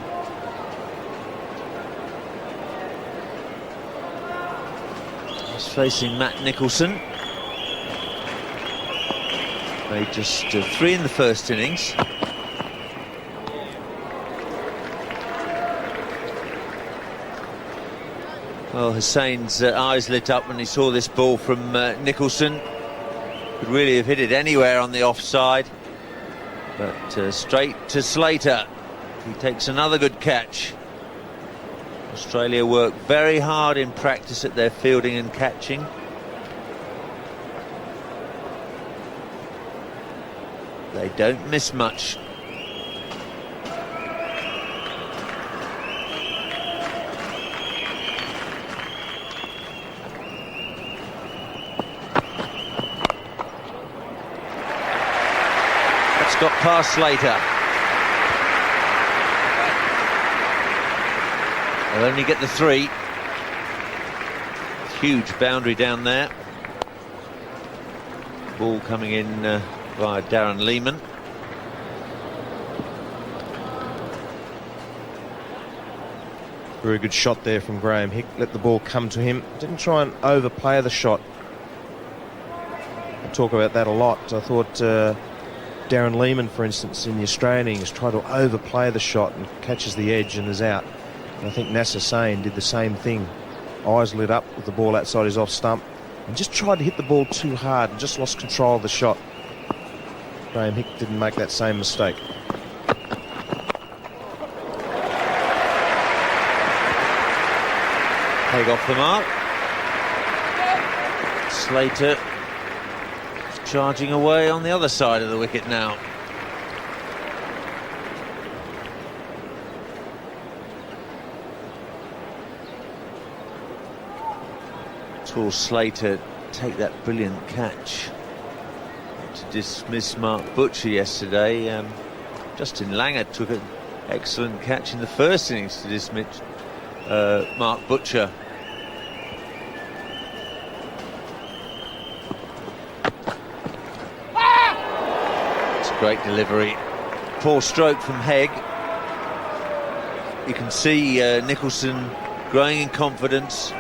He's facing Matt Nicholson. Made just 3 in the first innings. Well, Hussein's eyes lit up when he saw this ball from Nicholson. Could really have hit it anywhere on the offside, but straight to Slater. He takes another good catch. Australia work very hard in practice at their fielding and catching. They don't miss much. That's got past Slater. They'll only get the 3. Huge boundary down there. Ball coming in via Darren Lehman. Very good shot there from Graham Hick. Let the ball come to him. Didn't try and overplay the shot. I talk about that a lot. I thought Darren Lehman, for instance, in the Australian innings, tried to overplay the shot and catches the edge and is out. And I think Nasser Hussain did the same thing. Eyes lit up with the ball outside his off stump and just tried to hit the ball too hard and just lost control of the shot. Graham Hick didn't make that same mistake. Hegg off the mark. Slater charging away on the other side of the wicket now. Tall Slater take that brilliant catch to dismiss Mark Butcher yesterday. Justin Langer took an excellent catch in the first innings to dismiss Mark Butcher. It's a great delivery. Poor stroke from Hegg. You can see Nicholson growing in confidence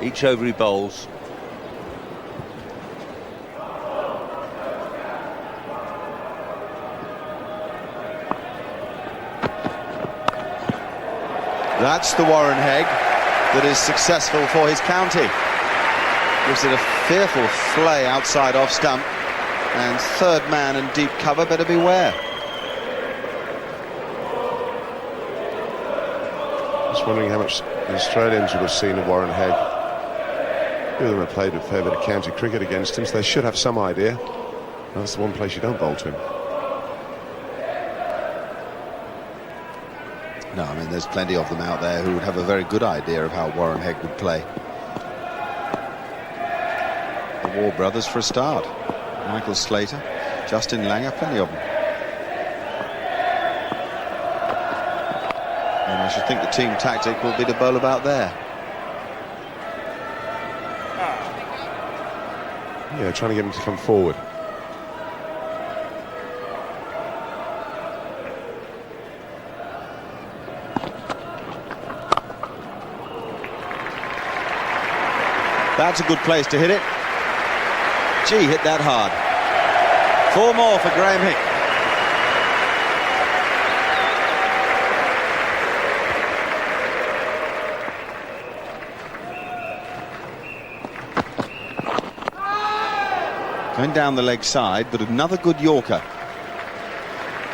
each over he bowls. That's the Warren Hegg that is successful for his county. Gives it a fearful flay outside off stump, and third man and deep cover, better beware. Just wondering how much the Australians would have seen of Warren Hegg. Few of them have played a fair bit of county cricket against him, so they should have some idea. That's the one place you don't bowl to him. No, I mean, there's plenty of them out there who would have a very good idea of how Warren Hegg would play. The War brothers for a start. Michael Slater, Justin Langer, plenty of them. And I should think the team tactic will be to bowl about there. Yeah, trying to get him to come forward. That's a good place to hit it. Gee, hit that hard. 4 more for Graham Hick. Going down the leg side, but another good Yorker.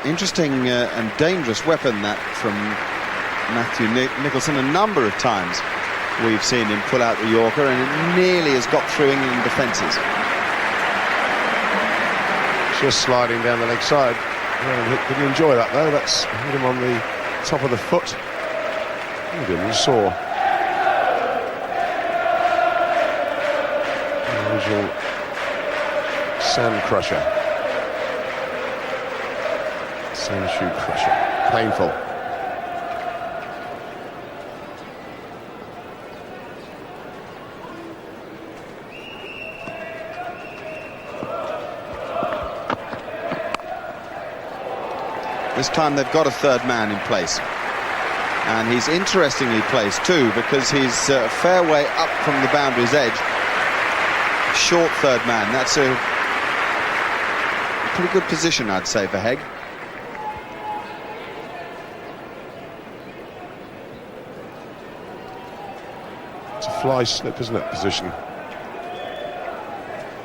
Interesting and dangerous weapon that from Matthew Nicholson. A number of times we've seen him pull out the Yorker, and it nearly has got through England defences. Just sliding down the leg side. Didn't enjoy that though. That's hit him on the top of the foot. He didn't saw. Usual sand crusher. Sand shoe crusher. Painful. This time they've got a third man in place. And he's interestingly placed too, because he's a fair way up from the boundary's edge. Short third man. That's a pretty good position, I'd say, for Hegg. It's a fly slip, isn't it, position?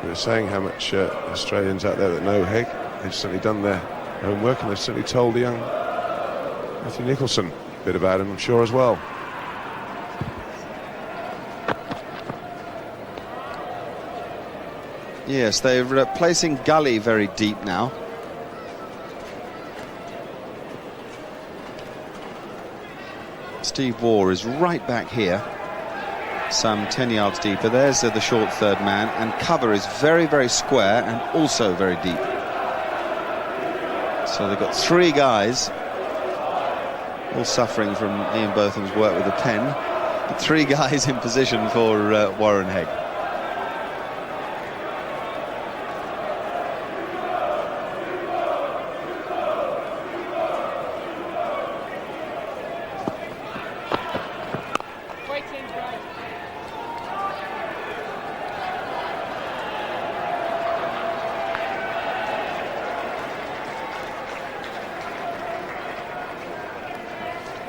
We were saying how much Australians out there that know Hegg, they've certainly done their homework, and they've certainly told the young Matthew Nicholson a bit about him, I'm sure, as well. Yes, they're placing Gully very deep now. Steve Waugh is right back here, some 10 yards deeper. There's the short third man, and cover is very, very square and also very deep. So they've got three guys, all suffering from Ian Botham's work with a pen, but three guys in position for Warren Hegg.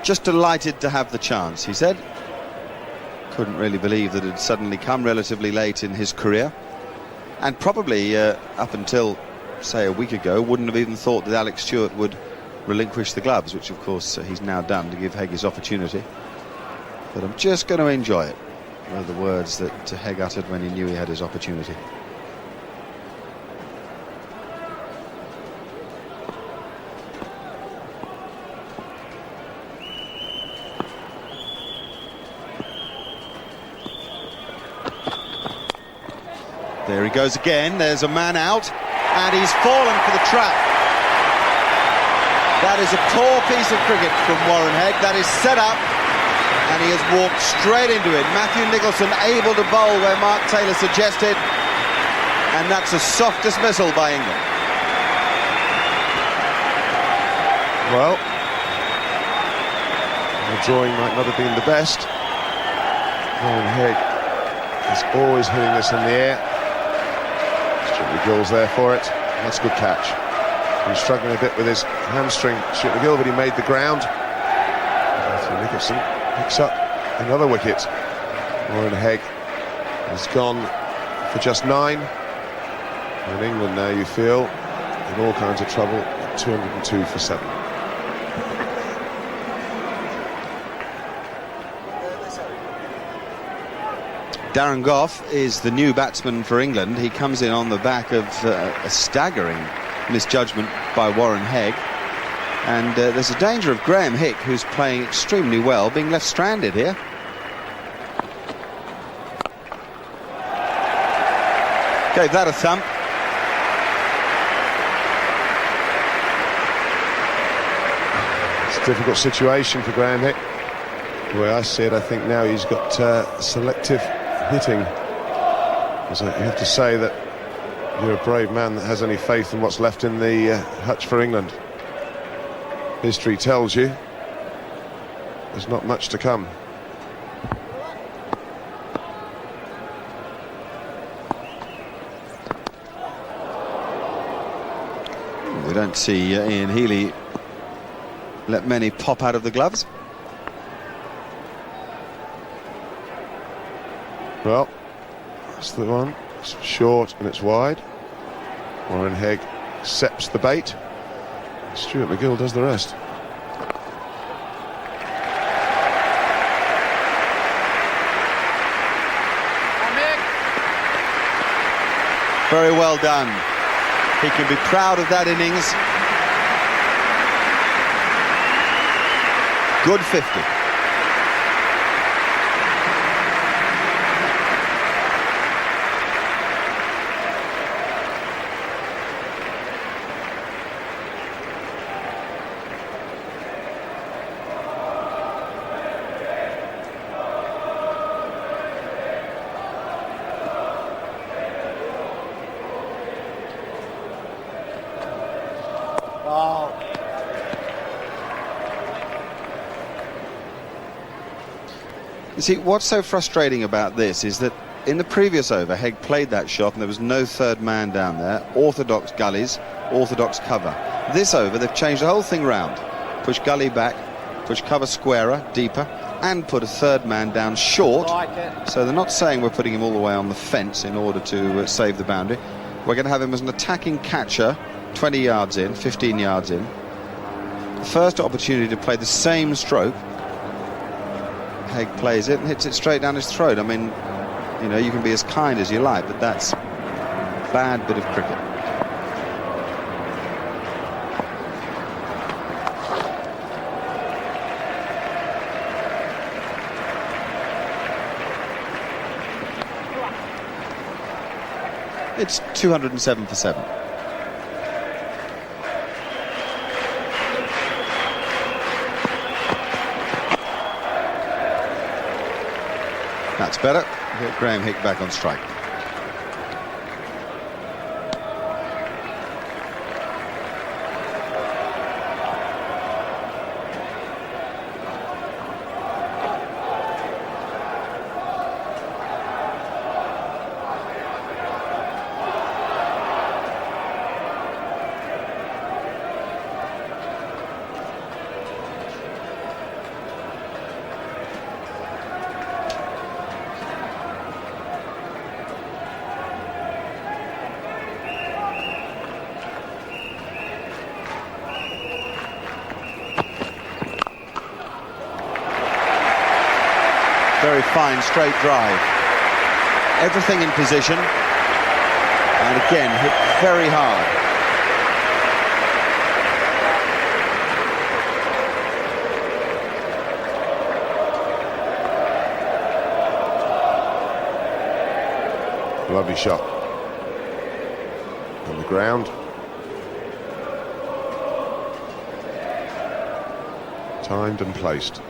Just delighted to have the chance, he said. Couldn't really believe that it had suddenly come relatively late in his career. And probably up until, say, a week ago, wouldn't have even thought that Alex Tudor would relinquish the gloves, which of course he's now done to give Hegg his opportunity. But I'm just going to enjoy it, were the words that Hegg uttered when he knew he had his opportunity. There he goes again. There's a man out, and he's fallen for the trap. That is a poor piece of cricket from Warren Hegg. That is set up, and he has walked straight into it. Matthew Nicholson able to bowl where Mark Taylor suggested, and that's a soft dismissal by England. Well, the drawing might not have been the best. Warren Hegg is always hitting this in the air. McGill's there for it. That's a good catch. He's struggling a bit with his hamstring, Stuart McGill, but he made the ground. Matthew Nicholson picks up another wicket. Warren Hegg has gone for just 9. And England now, you feel, in all kinds of trouble at 202 for 7. Darren Gough is the new batsman for England. He comes in on the back of a staggering misjudgment by Warren Hegg. And there's a danger of Graham Hick, who's playing extremely well, being left stranded here. Gave that a thump. It's a difficult situation for Graham Hick. The way I see it, I think now he's got selective hitting. So you have to say that you're a brave man that has any faith in what's left in the hutch for England. History tells you there's not much to come. We don't see Ian Healy let many pop out of the gloves. Well, that's the one. It's short and it's wide. Warren Hegg accepts the bait. Stuart McGill does the rest. Very well done. He can be proud of that innings. Good 50. You see, what's so frustrating about this is that in the previous over, Hegg played that shot and there was no third man down there. Orthodox gullies, orthodox cover. This over, they've changed the whole thing round. Push gully back, push cover squarer, deeper, and put a third man down short. So they're not saying we're putting him all the way on the fence in order to save the boundary. We're going to have him as an attacking catcher, 20 yards in, 15 yards in. The first opportunity to play the same stroke. Hegg plays it and hits it straight down his throat. I mean, you know, you can be as kind as you like, but that's a bad bit of cricket. It's 207 for 7. That's better. Get Graham Hick back on strike. Very fine straight drive. Everything in position. And again, hit very hard. Lovely shot. On the ground. Timed and placed.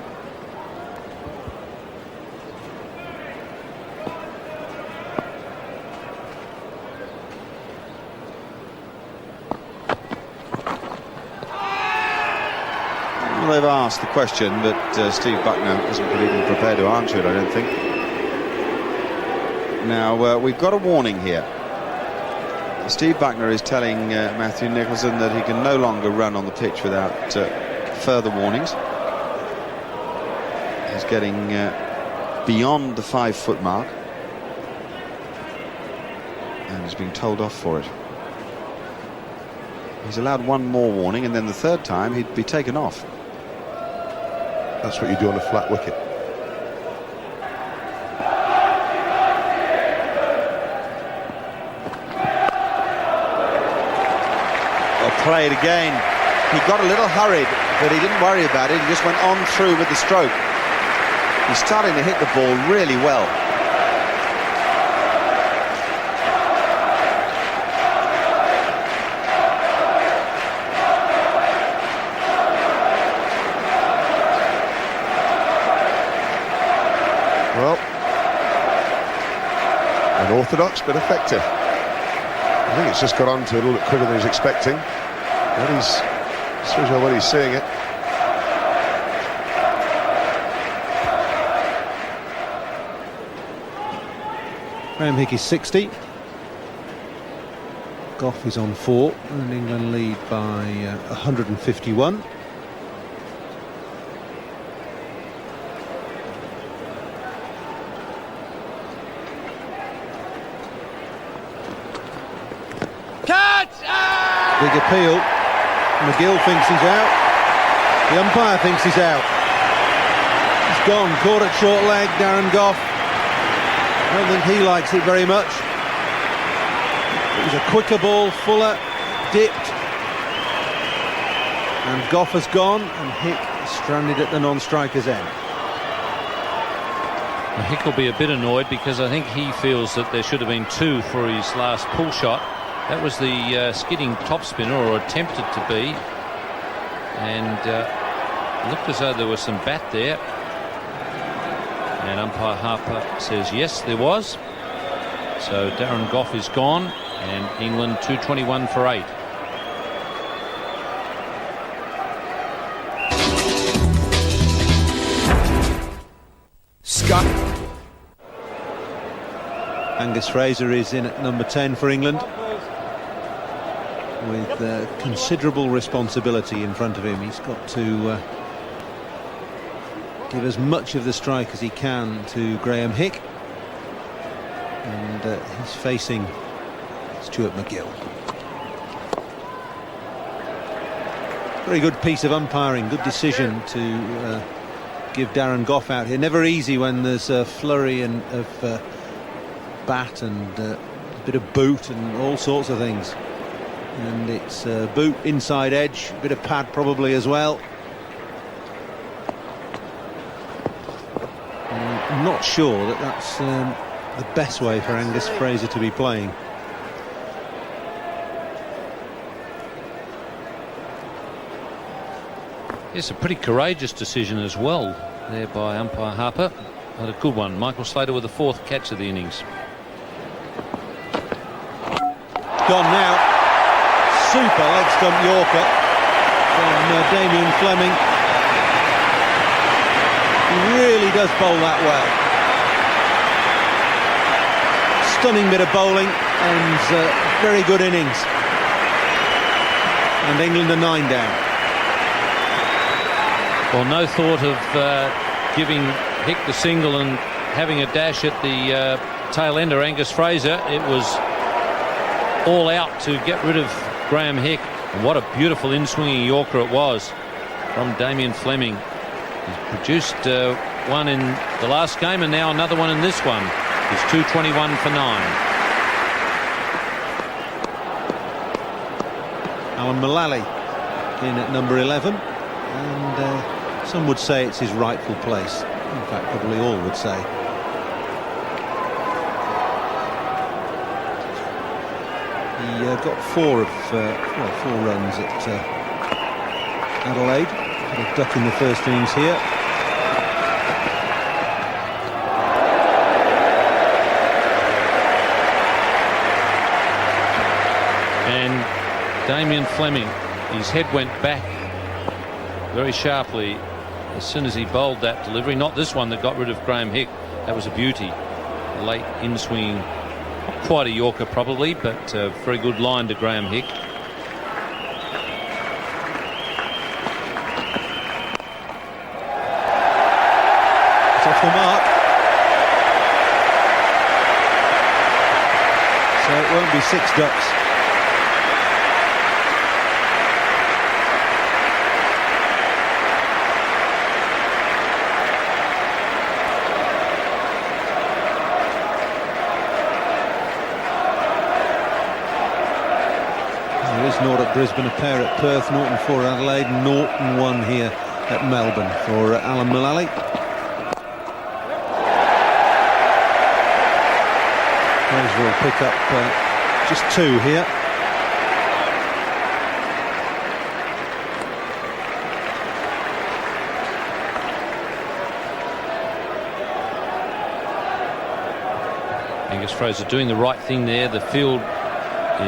They've asked the question, but Steve Buckner isn't even prepared to answer it, I don't think. Now, we've got a warning here. Steve Buckner is telling Matthew Nicholson that he can no longer run on the pitch without further warnings. He's getting beyond the 5-foot mark and he's being told off for it. He's allowed one more warning, and then the third time he'd be taken off. That's what you do on a flat wicket. Well, played again. He got a little hurried, but he didn't worry about it. He just went on through with the stroke. He's starting to hit the ball really well. Well, unorthodox but effective. I think it's just got on to it a little bit quicker than he's expecting. But he's shows how well he's seeing it. Graham Hick is 60. Gough is on 4, and England lead by 151. Big appeal. McGill thinks he's out. The umpire thinks he's out. He's gone. Caught at short leg, Darren Gough. I don't think he likes it very much. It was a quicker ball, fuller, dipped. And Gough has gone, and Hick stranded at the non-striker's end. Well, Hick will be a bit annoyed because I think he feels that there should have been 2 for his last pull shot. That was the skidding top spinner, or attempted to be, and looked as though there was some bat there, and umpire Harper says yes, there was. So Darren Gough is gone, and England 221 for 8. Scott. Angus Fraser is in at number 10 for England, with considerable responsibility in front of him. He's got to give as much of the strike as he can to Graham Hick, and he's facing Stuart McGill. Very good piece of umpiring, good decision to give Darren Gough out here. Never easy when there's a flurry of bat and a bit of boot and all sorts of things. And it's boot, inside edge, a bit of pad probably as well. I'm not sure that that's the best way for Angus Fraser to be playing. It's a pretty courageous decision as well there by umpire Harper, but a good one. Michael Slater with the 4th catch of the innings. Gone now. Super leg stump Yorker from Damien Fleming. He really does bowl that well. Stunning bit of bowling and very good innings. And England are 9 down. Well, no thought of giving Hick the single and having a dash at the tail ender, Angus Fraser. It was all out to get rid of Graham Hick. And what a beautiful in-swinging Yorker it was from Damien Fleming. He's produced one in the last game and now another one in this one. He's 221 for 9. Alan Mullally in at number 11, and some would say it's his rightful place. In fact, probably all would say. He got 4 runs at Adelaide. Got a duck in the first innings here. And Damien Fleming, his head went back very sharply as soon as he bowled that delivery. Not this one that got rid of Graham Hick. That was a beauty. A late in-swing, not quite a Yorker probably, but a very good line to Graham Hick. It's off the mark. So it won't be 6 ducks. Naught at Brisbane, a pair at Perth, Norton 4 at Adelaide, and Norton 1 here at Melbourne for Alan Mullally. Fraser will pick up just 2 here. Angus Fraser doing the right thing there. The field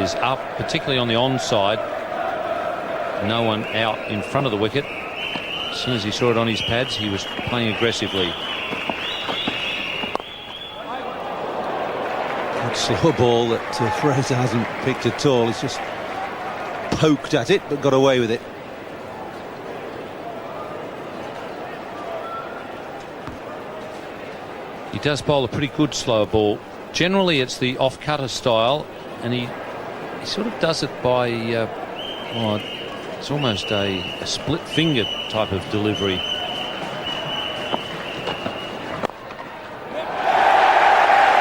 is up, particularly on the onside. No one out in front of the wicket. As soon as he saw it on his pads, he was playing aggressively. Good slow ball that Fraser hasn't picked at all. He's just poked at it but got away with it. He does bowl a pretty good slow ball. Generally it's the off-cutter style, and he sort of does it by it's almost a split finger type of delivery.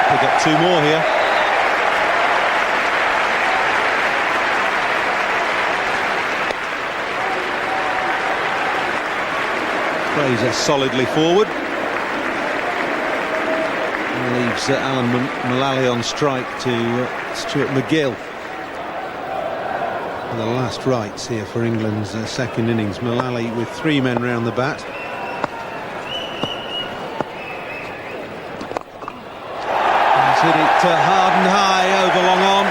Pick up 2 more here. Fraser solidly forward. Leaves Alan Mullally on strike to Stuart McGill. The last rights here for England's second innings. Mullally with 3 men round the bat. He's hit it hard and high over long on,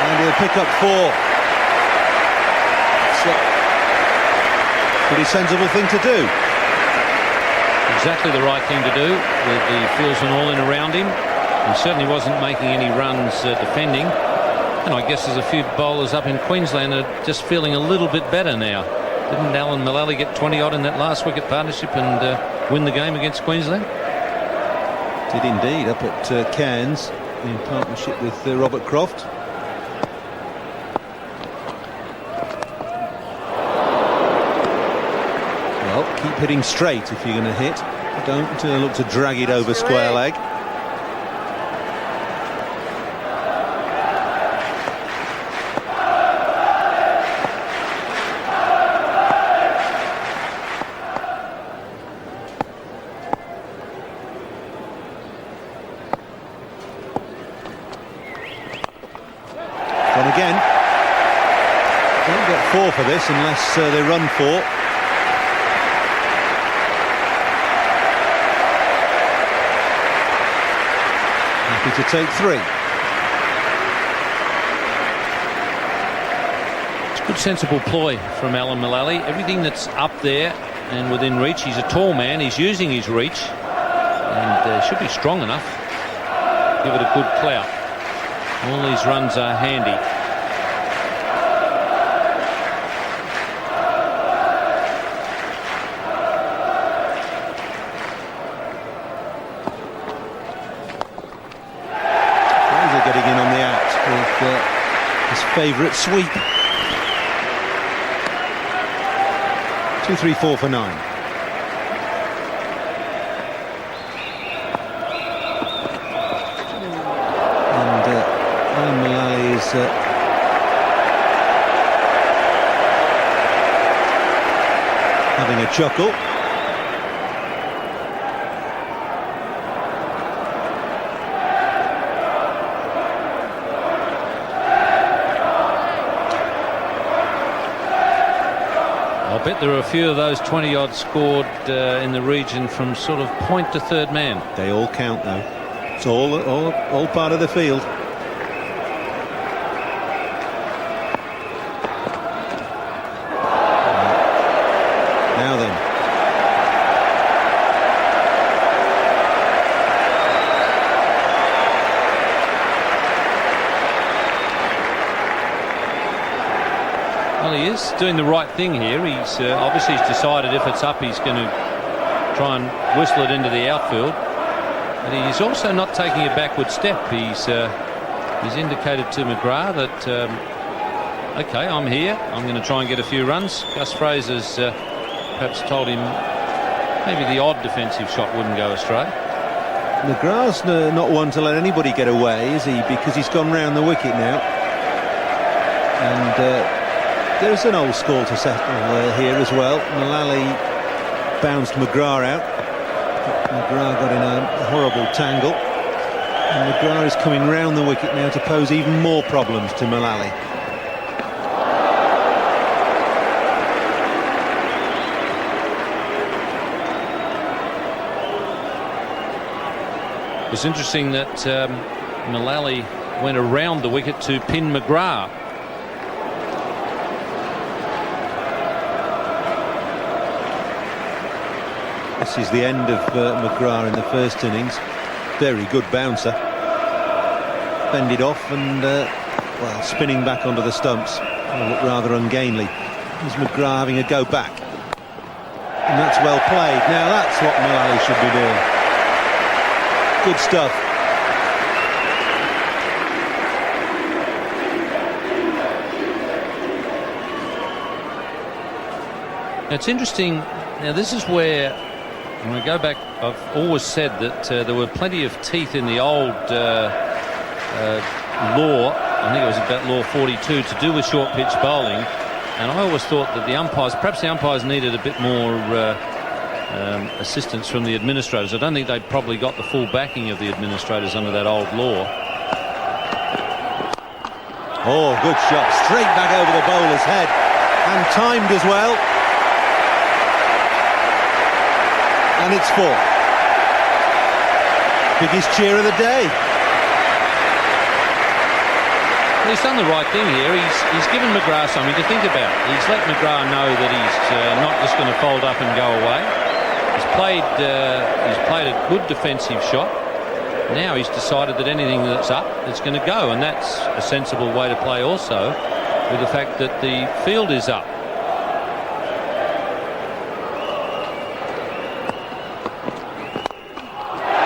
and he'll pick up 4. It's a pretty sensible thing to do. Exactly the right thing to do with the fieldsmen all in around him. He certainly wasn't making any runs defending. And I guess there's a few bowlers up in Queensland are just feeling a little bit better now. Didn't Alan Mullally get 20 odd in that last wicket partnership and win the game against Queensland? Did indeed, up at Cairns in partnership with Robert Croft. Well, keep hitting straight if you're going to hit. Don't look to drag it over square leg. Again, don't get 4 for this unless they run 4. Happy to take 3. It's a good sensible ploy from Alan Mullally. Everything that's up there and within reach. He's a tall man, he's using his reach and should be strong enough. Give it a good clout. All these runs are handy. Fraser getting in on the out with his favourite sweep. 2, 3, 4 for 9. Having a chuckle. I'll bet there are a few of those 20 odd scored in the region from sort of point to third man. They all count though. It's all part of the field. Now then. Well, he is doing the right thing here. He's obviously decided if it's up, he's going to try and whistle it into the outfield. But he's also not taking a backward step. He's indicated to McGrath that, OK, I'm here. I'm going to try and get a few runs. Gus Fraser's perhaps told him maybe the odd defensive shot wouldn't go astray. McGrath's not one to let anybody get away, is he? Because he's gone round the wicket now. And there's an old score to settle here as well. Mullally bounced McGrath out. McGrath got in a horrible tangle. And McGrath is coming round the wicket now to pose even more problems to Mullally. It's interesting that Mullally went around the wicket to pin McGrath. This is the end of McGrath in the first innings. Very good bouncer. Fended off and, well, spinning back onto the stumps. Looked rather ungainly. Is McGrath having a go back? And that's well played. Now that's what Mullally should be doing. Good stuff. It's interesting. Now this is where, when we go back, I've always said that there were plenty of teeth in the old law. I think it was about law 42 to do with short pitch bowling, and I always thought that the umpires, perhaps the umpires needed a bit more assistance from the administrators. I don't think they probably got the full backing of the administrators under that old law. Oh, good shot. Straight back over the bowler's head. And timed as well. And it's 4. Biggest cheer of the day. Well, he's done the right thing here. He's given McGrath something to think about. He's let McGrath know that he's not just going to fold up and go away. played a good defensive shot. Now he's decided that anything that's up, it's going to go, and that's a sensible way to play also, with the fact that the field is up.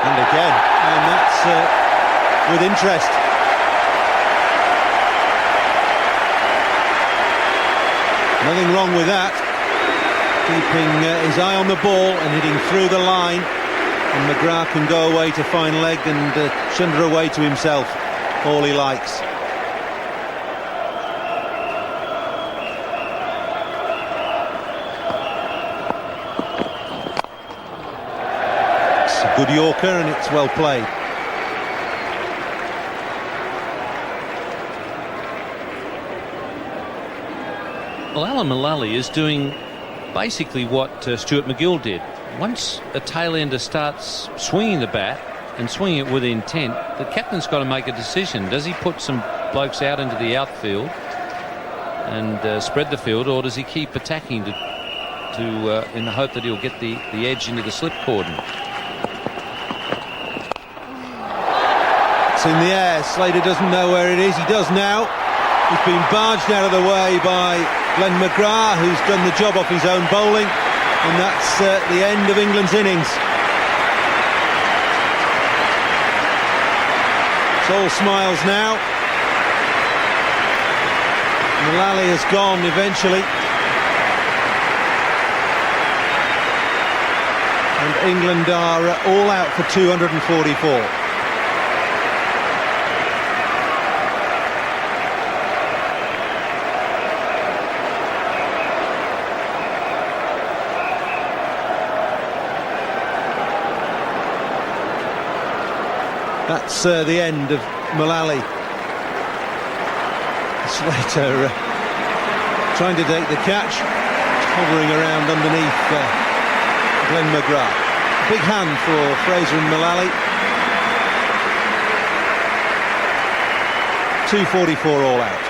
And again, and that's with interest. Nothing wrong with that. Keeping his eye on the ball and hitting through the line. And McGrath can go away to fine leg and chunder away to himself all he likes. It's a good Yorker and it's well played. Well, Alan Mullally is doing basically what Stuart McGill did. Once a tail-ender starts swinging the bat and swinging it with intent, the captain's got to make a decision. Does he put some blokes out into the outfield and spread the field, or does he keep attacking in the hope that he'll get the edge into the slip cordon? It's in the air. Slater doesn't know where it is. He does now. He's been barged out of the way by Glenn McGrath, who's done the job off his own bowling, and that's the end of England's innings. It's all smiles now. Mullally has gone eventually, and England are all out for 244. That's the end of Mullally. Slater trying to take the catch, hovering around underneath Glenn McGrath. Big hand for Fraser and Mullally. 244 all out.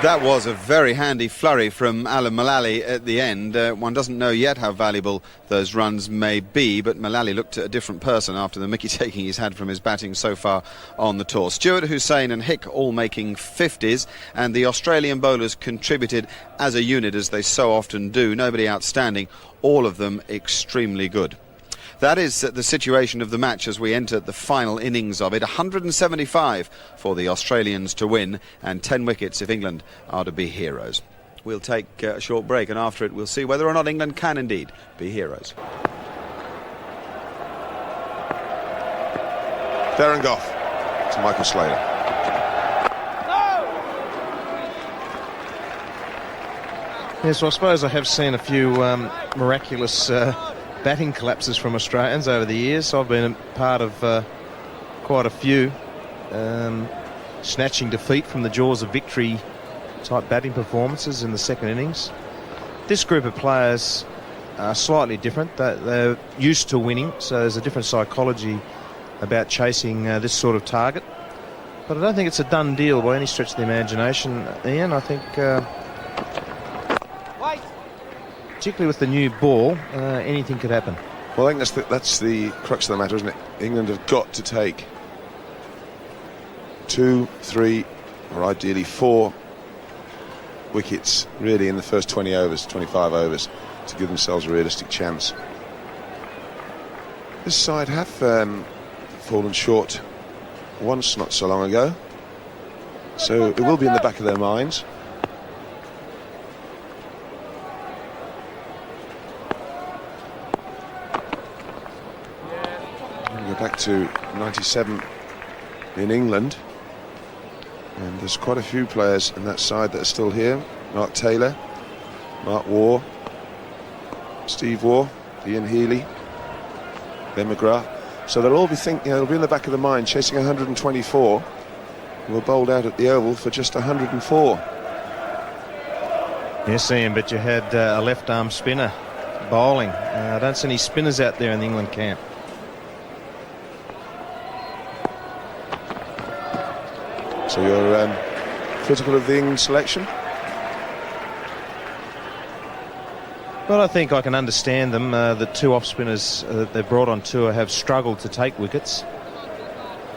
That was a very handy flurry from Alan Mullally at the end. One doesn't know yet how valuable those runs may be, but Mullally looked a different person after the mickey taking he's had from his batting so far on the tour. Stewart, Hussain and Hick all making 50s, and the Australian bowlers contributed as a unit, as they so often do. Nobody outstanding, all of them extremely good. That is the situation of the match as we enter the final innings of it. 175 for the Australians to win, and 10 wickets if England are to be heroes. We'll take a short break, and after it we'll see whether or not England can indeed be heroes. Darren Gough to Michael Slater. Yes, well, I suppose I have seen a few miraculous batting collapses from Australians over the years. I've been a part of quite a few, snatching defeat from the jaws of victory type batting performances in the second innings. This group of players are slightly different. They're used to winning, so there's a different psychology about chasing this sort of target. But I don't think it's a done deal by any stretch of the imagination, Ian. I think particularly with the new ball, anything could happen. Well, I think that's the crux of the matter, isn't it? England have got to take 2, 3, or ideally 4 wickets, really, in the first 20 overs, 25 overs, to give themselves a realistic chance. This side have fallen short once not so long ago, so it will be in the back of their minds. Back to 97 in England, and there's quite a few players in that side that are still here. Mark Taylor, Mark Waugh, Steve Waugh, Ian Healy, Ben McGrath. So they'll all be thinking, they'll be in the back of the mind, chasing 124. And were bowled out at the Oval for just 104. Yes, Ian, but you had a left-arm spinner bowling. I don't see any spinners out there in the England camp. So you're critical of the England selection? But I think I can understand them. The two off-spinners that they've brought on tour have struggled to take wickets.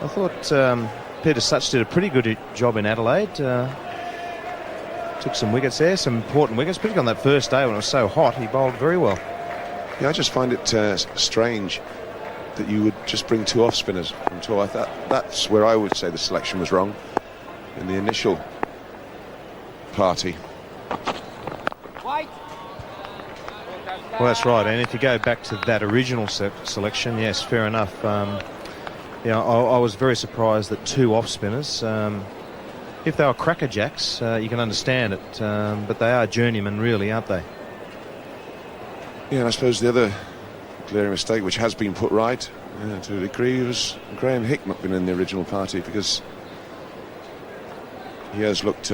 I thought Peter Such did a pretty good job in Adelaide. Took some wickets there, some important wickets, particularly on that first day when it was so hot. He bowled very well. Yeah, I just find it strange that you would just bring two off-spinners from tour. I thought that's where I would say the selection was wrong in the initial party. Well, that's right, and if you go back to that original selection, yes, fair enough. I was very surprised that two off-spinners, if they were crackerjacks, you can understand it, but they are journeymen really, aren't they? Yeah, and I suppose the other glaring mistake, which has been put right to a degree, was Graham Hick not being in the original party, because he has looked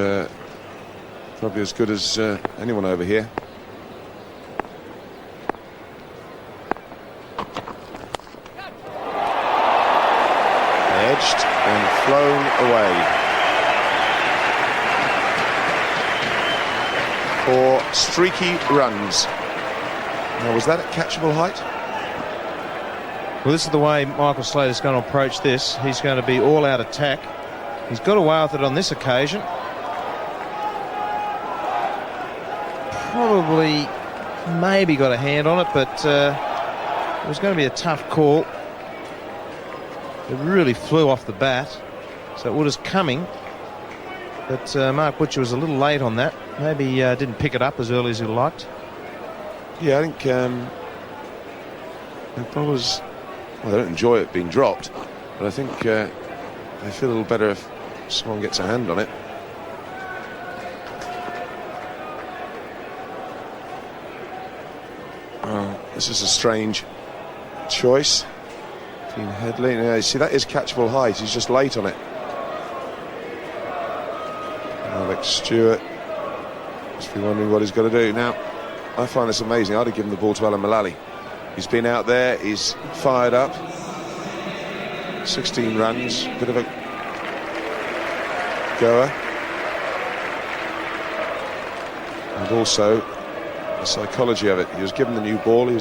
probably as good as anyone over here. Edged and flown away for streaky runs. Now, was that at catchable height? Well, this is the way Michael Slater's going to approach this. He's going to be all-out attack. He's got away with it on this occasion. Probably, maybe got a hand on it, but it was going to be a tough call. It really flew off the bat, so it was coming. But Mark Butcher was a little late on that. Maybe didn't pick it up as early as he liked. Yeah, I think the bowlers, well, they don't enjoy it being dropped, but I think they feel a little better if someone gets a hand on it. Well, this is a strange choice. Headley. Yeah, you see, that is catchable height. He's just late on it. Alex Stewart must be wondering what he's got to do now. I find this amazing. I'd have given the ball to Alan Mullally. He's been out there, he's fired up. 16 runs, bit of a goer. And also the psychology of it. He was given the new ball. We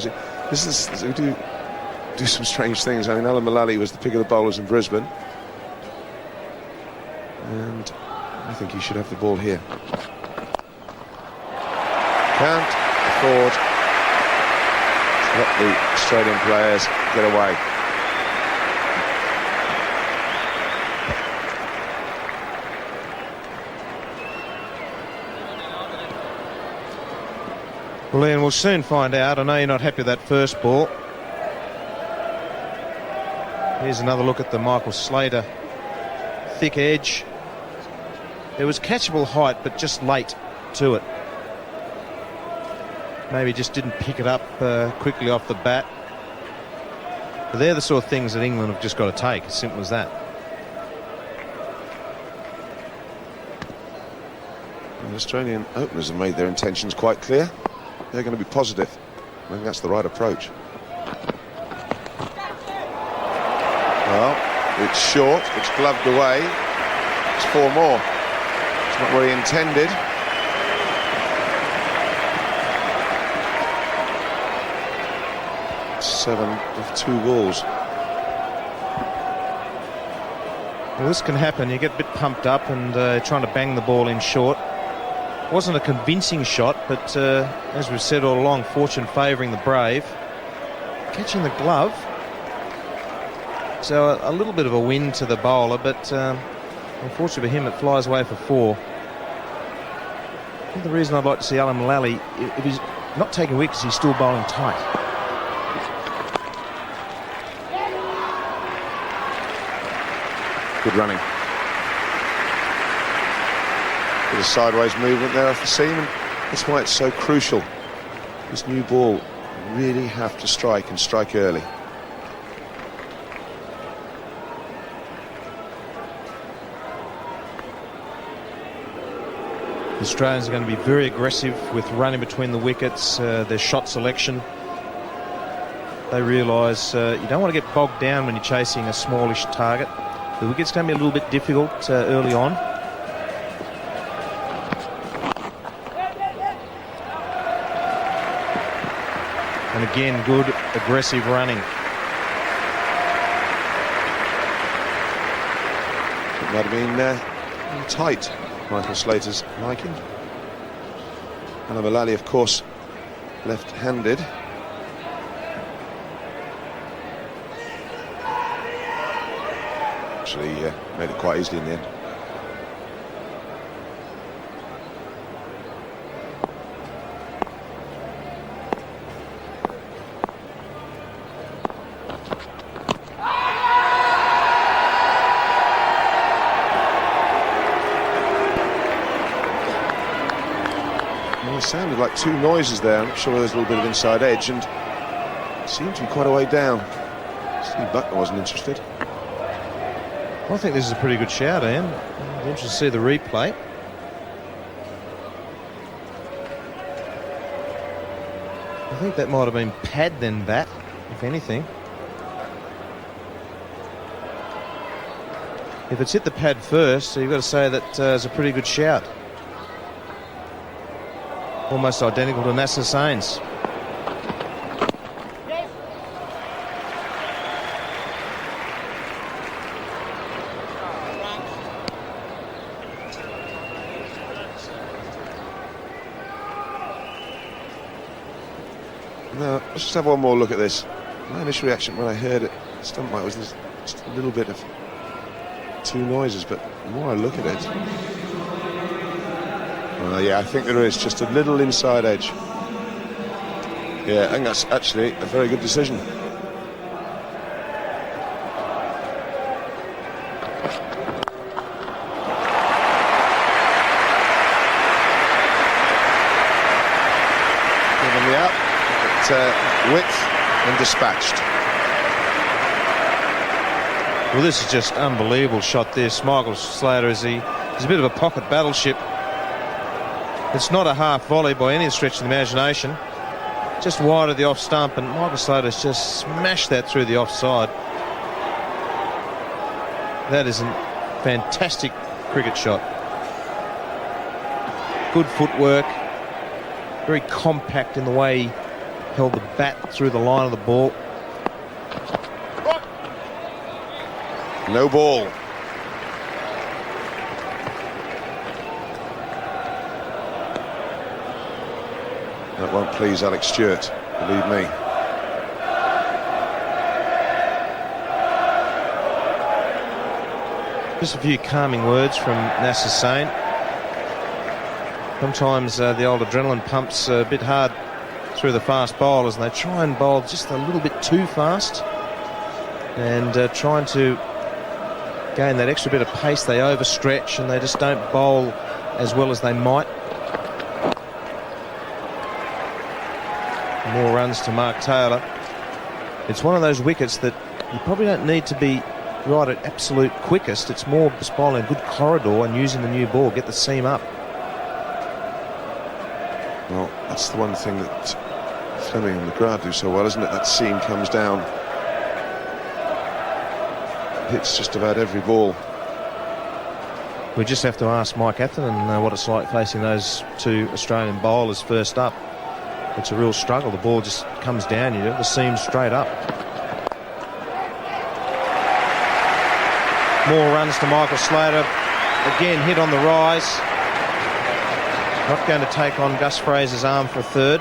do some strange things. I mean, Alan Mullally was the pick of the bowlers in Brisbane, and I think he should have the ball here. Can't afford to let the Australian players get away. Well, Ian, we'll soon find out. I know you're not happy with that first ball. Here's another look at the Michael Slater thick edge. It was catchable height, but just late to it. Maybe just didn't pick it up quickly off the bat. But they're the sort of things that England have just got to take, as simple as that. The Australian openers have made their intentions quite clear. They're going to be positive. I think that's the right approach. Well, it's short, it's gloved away. It's 4 more. It's not what he intended. It's 7 of 2 balls. Well, this can happen. You get a bit pumped up and trying to bang the ball in short. Wasn't a convincing shot, but as we've said all along, fortune favouring the brave. Catching the glove. So a little bit of a win to the bowler, but unfortunately for him, it flies away for 4. I think the reason I'd like to see Alan Mullally, if he's not taking wickets, he's still bowling tight. Good running. Bit of sideways movement there off the seam, and that's why it's so crucial. This new ball, you really have to strike, and strike early. The Australians are going to be very aggressive with running between the wickets, their shot selection. They realise you don't want to get bogged down when you're chasing a smallish target. The wicket's going to be a little bit difficult early on. And again, good aggressive running. It might have been tight, Michael Slater's liking. And Mullally, of course, left-handed. Actually made it quite easily in the end. Well, it sounded like two noises there. I'm not sure there's a little bit of inside edge, and it seemed to be quite a way down. Steve Buckner wasn't interested. I think this is a pretty good shout, Ian. I'm interested to see the replay. I think that might have been pad then bat, if anything. If it's hit the pad first, so you've got to say that it's a pretty good shout. Almost identical to Nasser Sain's. No, let's just have one more look at this. My initial reaction when I heard it, stumped Mike, was just a little bit of two noises, but the more I look at it, yeah, I think there is just a little inside edge. Yeah, I think that's actually a very good decision. Giving me up. Width and dispatched. Well, this is just unbelievable shot this. Michael Slater he's a bit of a pocket battleship. It's not a half volley by any stretch of the imagination. Just wide of the off stump, and Michael Slater's just smashed that through the offside. That is a fantastic cricket shot. Good footwork. Very compact in the way he held the bat through the line of the ball. No ball. That won't please Alex Stewart, believe me. Just a few calming words from Nasser Sain. Sometimes the old adrenaline pumps a bit hard through the fast bowlers, and they try and bowl just a little bit too fast, and trying to gain that extra bit of pace, they overstretch and they just don't bowl as well as they might. More runs to Mark Taylor. It's one of those wickets that you probably don't need to be right at absolute quickest. It's more just bowling a good corridor and using the new ball, get the seam up. Well, that's the one thing that Fleming and McGrath do so well, isn't it? That seam comes down, hits just about every ball. We just have to ask Mike Atherton what it's like facing those two Australian bowlers first up. It's a real struggle. The ball just comes down, you know, the seam straight up. More runs to Michael Slater. Again, hit on the rise. Not going to take on Gus Fraser's arm for a third.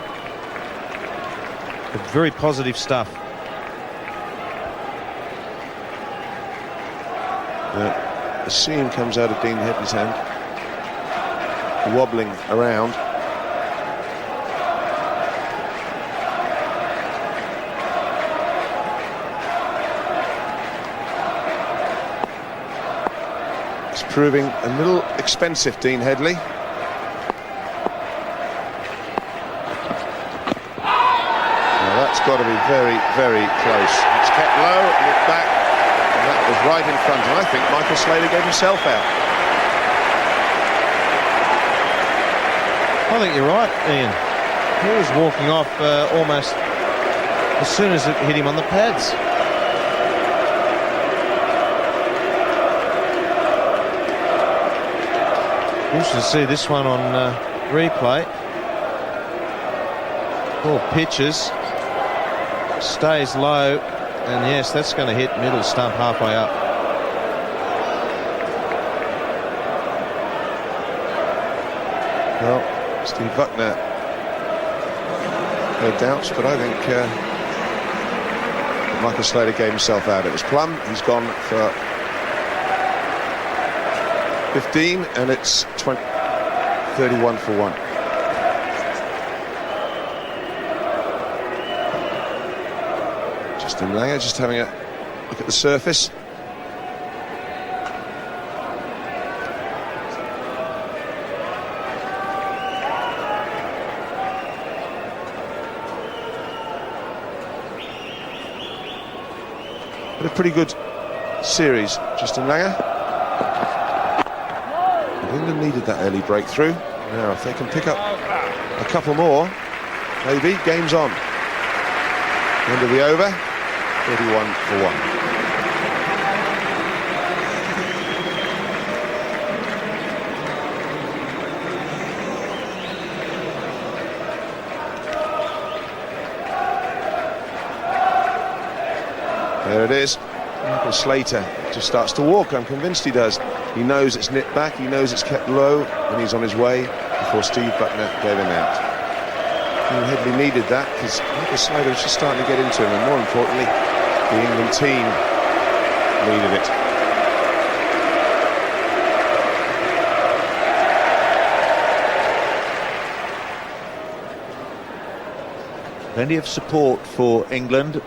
But very positive stuff. The seam comes out of Dean Headley's hand, wobbling around. It's proving a little expensive, Dean Headley. Now that's got to be very, very close. It's kept low, looked back, and that was right in front. And I think Michael Slater gave himself out. I think you're right, Ian. He was walking off almost as soon as it hit him on the pads. Interesting to see this one on replay. All pitches. Stays low, and yes, that's going to hit middle stump halfway up. Well, Steve Buckner had doubts, but I think Michael Slater gave himself out. It was Plum. He's gone for 15, and it's 31 for 1. Justin Langer just having a look at the surface. But a pretty good series, Justin Langer. And England needed that early breakthrough. Now, if they can pick up a couple more, maybe, game's on. End of the over, 31 for 1. There it is. Michael Slater just starts to walk. I'm convinced he does. He knows it's nipped back. He knows it's kept low, and he's on his way before Steve Buckner gave him out. Ian Headley needed that because Michael Slater was just starting to get into him, and more importantly, the England team needed it. Plenty of support for England.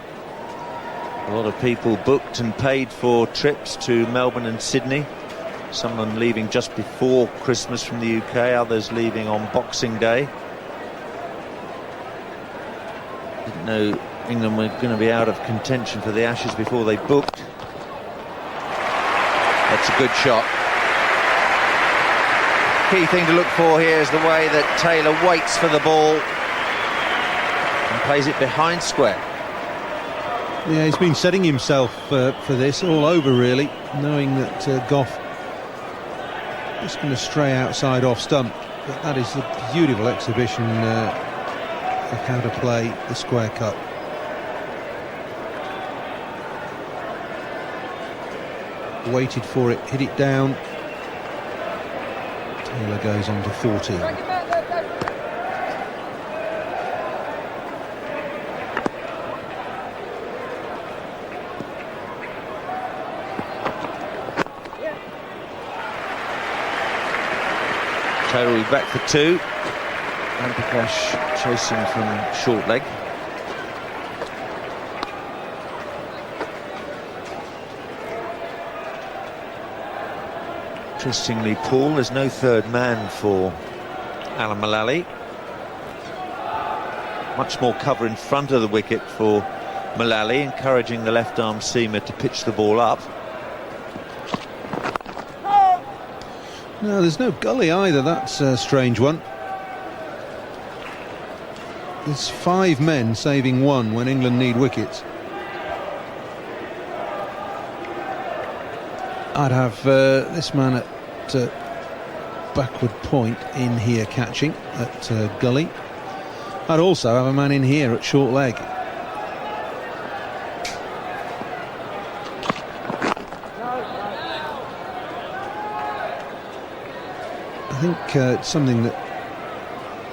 A lot of people booked and paid for trips to Melbourne and Sydney. Someone leaving just before Christmas from the UK, others leaving on Boxing Day. Didn't know England were going to be out of contention for the Ashes before they booked. That's a good shot. Key thing to look for here is the way that Taylor waits for the ball and plays it behind square. Yeah, he's been setting himself for this all over, really, knowing that Gough is going to stray outside off stump. But that is a beautiful exhibition of how to play the square cut. Waited for it, hit it down. Taylor goes on to 14. Taylor will be back for 2. Prakash chasing from short leg. Interestingly, Paul, there's no third man for Alan Mullally. Much more cover in front of the wicket for Mullally, encouraging the left-arm seamer to pitch the ball up. No, there's no gully either. That's a strange one. There's 5 men saving 1 when England need wickets. I'd have this man at backward point in here catching at gully. I'd also have a man in here at short leg. I think it's something that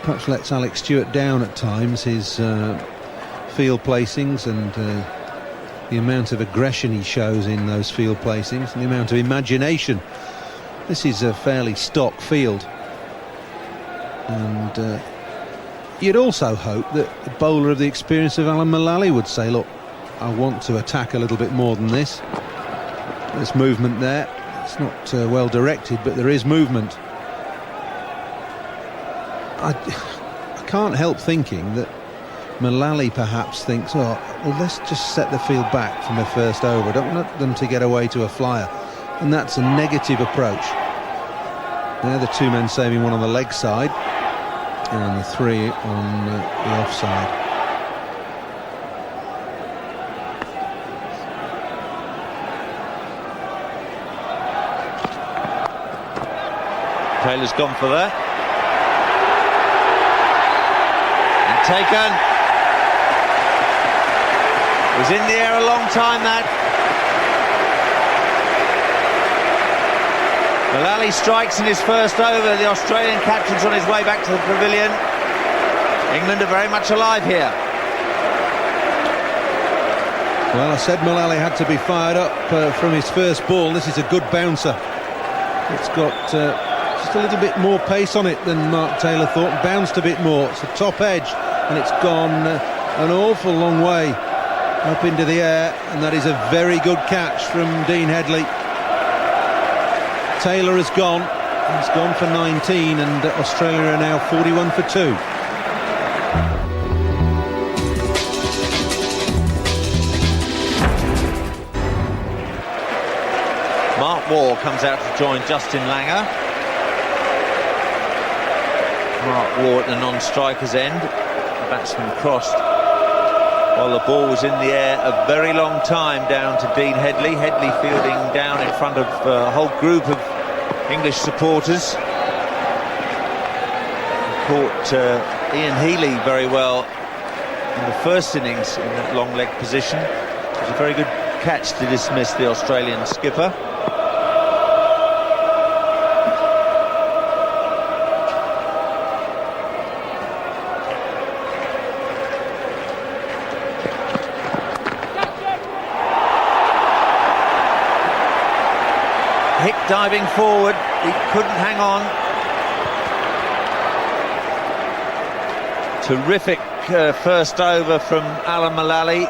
perhaps lets Alex Stewart down at times, his field placings and the amount of aggression he shows in those field placings and the amount of imagination. This is a fairly stock field, and you'd also hope that the bowler of the experience of Alan Mullally would say, look, I want to attack a little bit more than this. There's movement there. It's not well directed, but there is movement. I can't help thinking that Mullally perhaps thinks, oh, well, let's just set the field back from the first over. I don't want them to get away to a flyer. And that's a negative approach. There, the 2 men saving 1 on the leg side and the 3 on the offside. Taylor's gone for that. And taken. Was in the air a long time, that. Mullally strikes in his first over. The Australian captain's on his way back to the pavilion. England are very much alive here. Well, I said Mullally had to be fired up from his first ball. This is a good bouncer. It's got just a little bit more pace on it than Mark Taylor thought, and bounced a bit more. It's a top edge, and it's gone an awful long way up into the air, and that is a very good catch from Dean Headley. Taylor has gone. He's gone for 19, and Australia are now 41 for 2. Mark Waugh comes out to join Justin Langer. Mark Waugh at the non-striker's end. The batsman crossed while the ball was in the air a very long time down to Dean Headley. Headley fielding down in front of a whole group of English supporters. Caught Ian Healy very well in the first innings in that long leg position. It was a very good catch to dismiss the Australian skipper. Diving forward, he couldn't hang on. Terrific first over from Alan Mullally.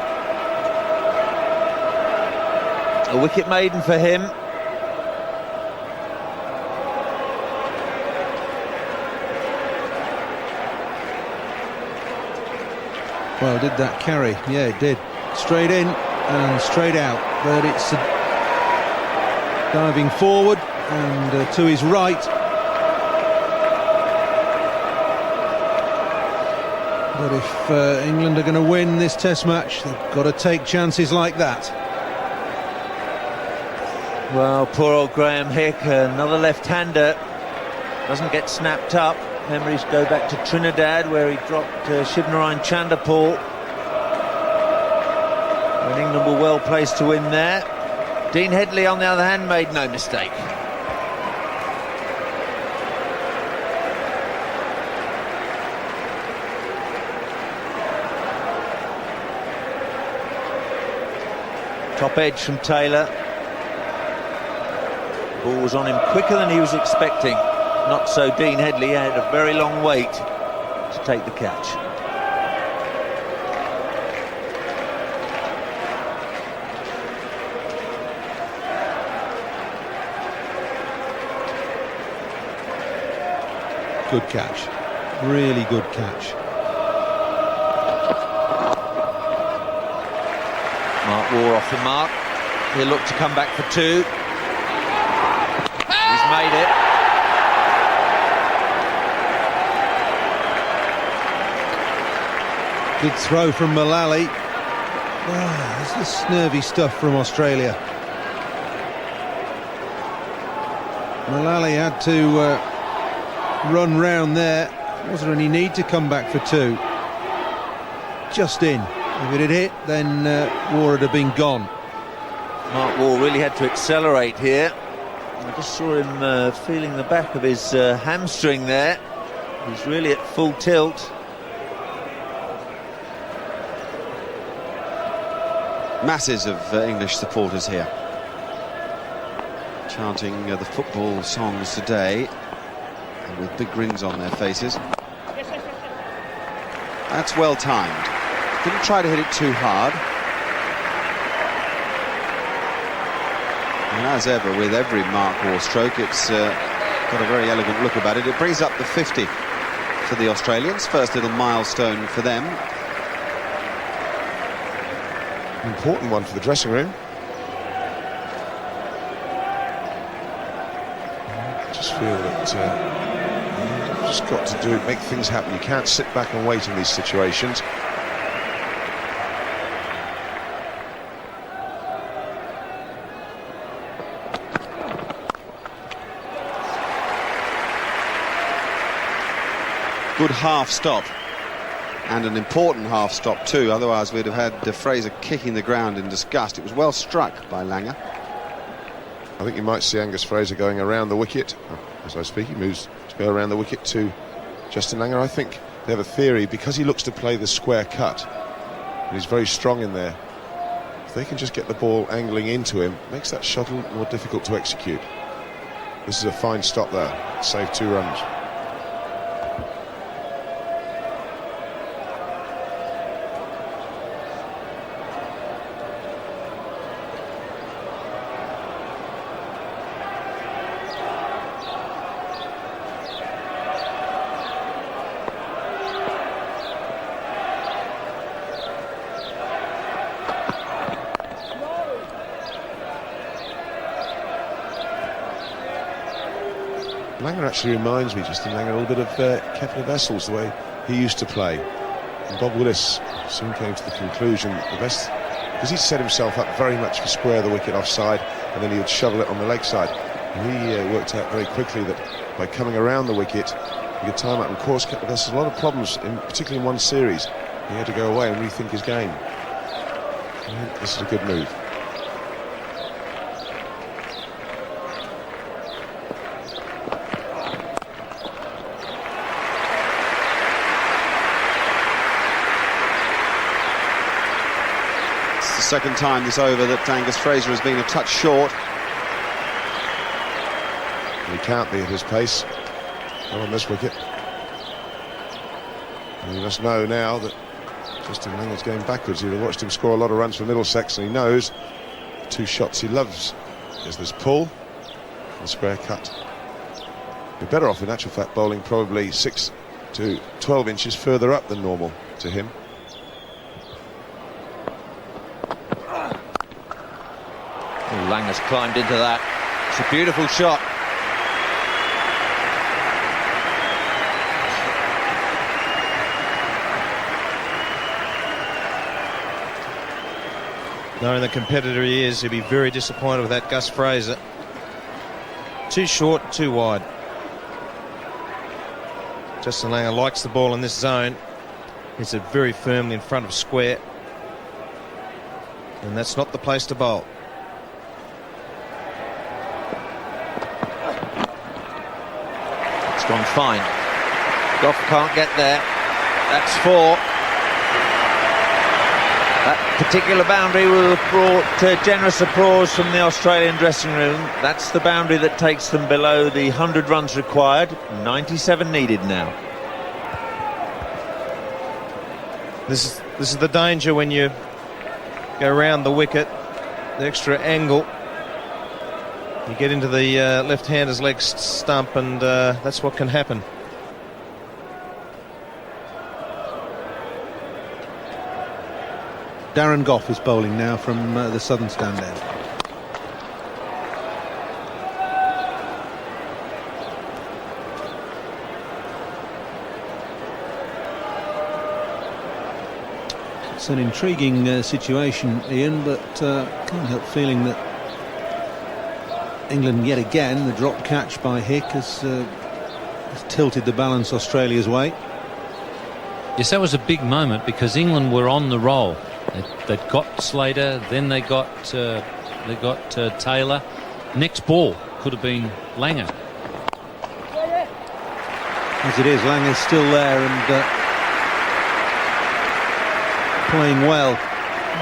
A wicket maiden for him. Well, did that carry? Yeah, it did. Straight in and straight out, but it's diving forward and to his right. But if England are going to win this Test match, they've got to take chances like that. Well, poor old Graham Hick, another left-hander, doesn't get snapped up. Memories go back to Trinidad, where he dropped Shivnarine Chanderpaul when England were well placed to win there. Dean Headley, on the other hand, made no mistake. Top edge from Taylor. Ball was on him quicker than he was expecting. Not so Dean Headley, had a very long wait to take the catch. Good catch, really good catch. Mark Waugh off the mark. He'll look to come back for 2. He's made it. Good throw from Mullally. This is nervy stuff from Australia. Mullally had to run round there. Wasn't any need to come back for 2. Just in. If it had hit, then Waugh would have been gone. Mark Waugh really had to accelerate here. I just saw him feeling the back of his hamstring there. He's really at full tilt. Masses of English supporters here, chanting the football songs today, and with big grins on their faces. That's well timed. Didn't try to hit it too hard. And as ever, with every Mark Waugh stroke, it's got a very elegant look about it. It brings up the 50 for the Australians. First little milestone for them. Important one for the dressing room. I just feel that you've just got to make things happen. You can't sit back and wait in these situations. Good half stop. and an important half stop too, otherwise we'd have had Fraser kicking the ground in disgust. It was well struck by Langer. I think you might see Angus Fraser going around the wicket. As I speak, he moves to go around the wicket to Justin Langer. I think they have a theory, because he looks to play the square cut, and he's very strong in there. If they can just get the ball angling into him, it makes that shot a little more difficult to execute. This is a fine stop there. Saved 2 runs. Langer actually reminds me, Justin Langer, a little bit of Kevin Vessels, the way he used to play. And Bob Willis soon came to the conclusion the best, because he set himself up very much for square the wicket offside, and then he would shovel it on the leg side. And he worked out very quickly that by coming around the wicket, he could time up and cause Kevin Vessels a lot of problems, particularly in one series. He had to go away and rethink his game. I think this is a good move. Second time this over that Angus Fraser has been a touch short. He can't be at his pace, not on this wicket. And you must know now that Justin Langer's going backwards. You've watched him score a lot of runs for Middlesex, and he knows the 2 shots he loves is this pull and square cut. You're better off in actual fact bowling probably 6 to 12 inches further up than normal to him. Langer's climbed into that. It's a beautiful shot. Knowing the competitor he is, he'll be very disappointed with that Gus Fraser. Too short, too wide. Justin Langer likes the ball in this zone. Hits it very firmly in front of square, and that's not the place to bowl. Gone fine. Goff can't get there. That's 4. That particular boundary will have brought generous applause from the Australian dressing room. That's the boundary that takes them below the 100 runs required. 97 needed now. This is the danger when you go around the wicket, the extra angle. You get into the left-hander's leg stump, and that's what can happen. Darren Gough is bowling now from the southern stand end. It's an intriguing situation, Ian, but can't help feeling that England yet again, the drop catch by Hick has tilted the balance Australia's way. Yes, that was a big moment because England were on the roll. They'd got Slater, then they got Taylor. Next ball could have been Langer. As it is, Langer's still there and playing well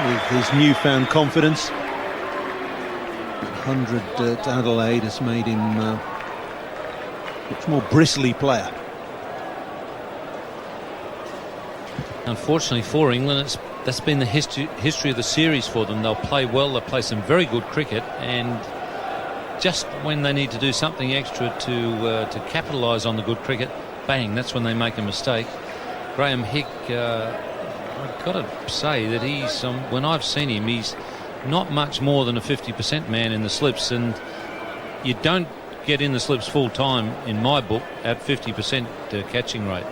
with his newfound confidence. 100 at Adelaide has made him a much more bristly player. Unfortunately for England, that's been the history of the series for them. They'll play well, they'll play some very good cricket, and just when they need to do something extra to capitalise on the good cricket, bang, that's when they make a mistake. Graham Hick, I've got to say that he's when I've seen him, he's not much more than a 50% man in the slips, and you don't get in the slips full time in my book at 50% catching rate.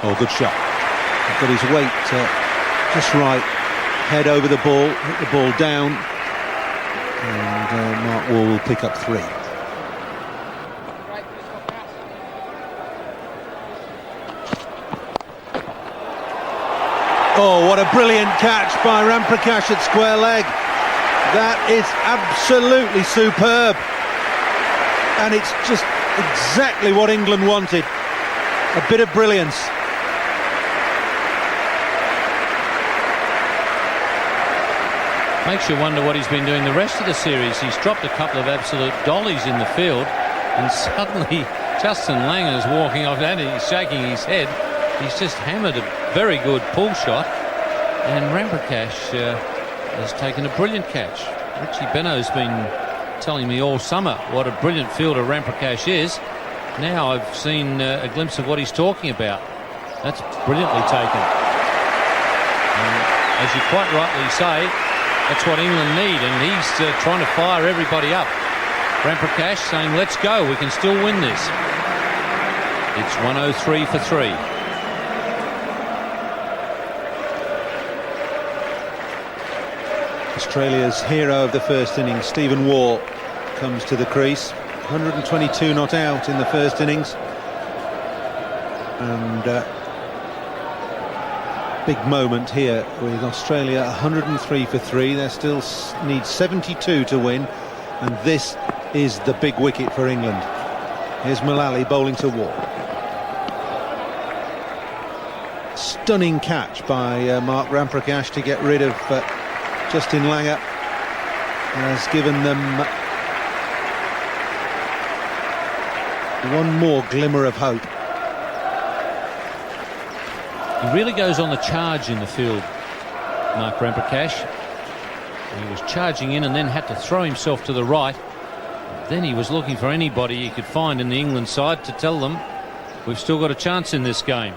Oh, good shot. He's got his weight just right. Head over the ball, hit the ball down, and Mark Wall will pick up 3. Oh, what a brilliant catch by Ramprakash at square leg. That is absolutely superb. And it's just exactly what England wanted. A bit of brilliance. Makes you wonder what he's been doing the rest of the series. He's dropped a couple of absolute dollies in the field, and suddenly Justin Langer's walking off and he's shaking his head. He's just hammered a very good pull shot, and Ramprakash has taken a brilliant catch. Richie Beno's been telling me all summer what a brilliant fielder Ramprakash is. Now I've seen a glimpse of what he's talking about. That's brilliantly taken. And as you quite rightly say, that's what England need, and he's trying to fire everybody up. Ramprakash saying, let's go, we can still win this. It's 103 for 3. Australia's hero of the first innings, Stephen Waugh, comes to the crease. 122 not out in the first innings. And big moment here with Australia 103 for 3. They still need 72 to win, and this is the big wicket for England. Here's Mullally bowling to Waugh. Stunning catch by Mark Ramprakash to get rid of Justin Langer. Has given them one more glimmer of hope. He really goes on the charge in the field, Mark Ramprakash. He was charging in and then had to throw himself to the right. Then he was looking for anybody he could find in the England side to tell them, we've still got a chance in this game.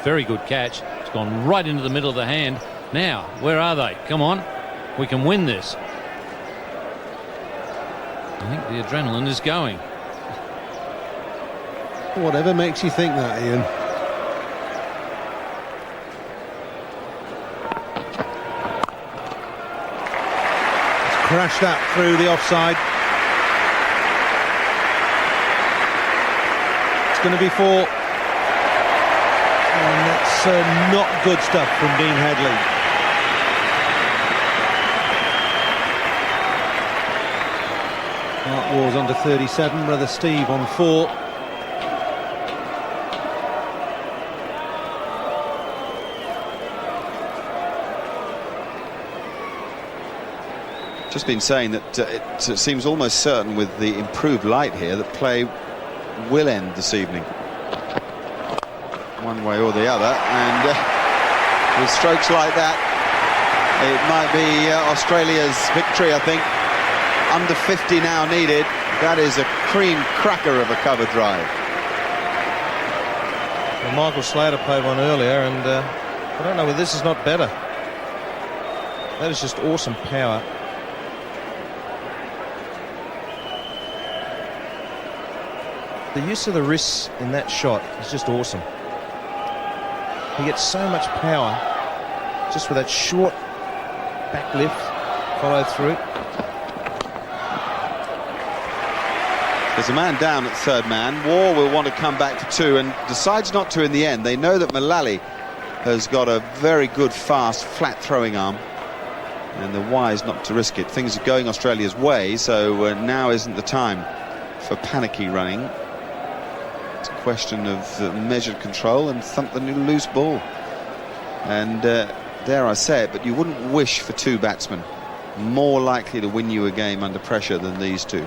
Very good catch. It's gone right into the middle of the hand. Now, where are they? Come on, we can win this. I think the adrenaline is going. Whatever makes you think that, Ian. Crashed that through the offside. It's going to be 4. And that's not good stuff from Dean Headley. Mark Waugh's on to 37, brother Steve on 4. Just been saying that it seems almost certain with the improved light here that play will end this evening, one way or the other, and with strokes like that it might be Australia's victory. I think under 50 now needed. That is a cream cracker of a cover drive. Well, Michael Slater played one earlier, and I don't know whether this is not better. That is just awesome power. The use of the wrists in that shot is just awesome. He gets so much power just with that short back lift, follow through. There's a man down at third man. Waugh will want to come back for 2 and decides not to in the end. They know that Mullally has got a very good, fast, flat throwing arm, and they're wise not to risk it. Things are going Australia's way, so now isn't the time for panicky running. It's a question of measured control and thump the loose ball. And dare I say it, but you wouldn't wish for 2 batsmen more likely to win you a game under pressure than these 2,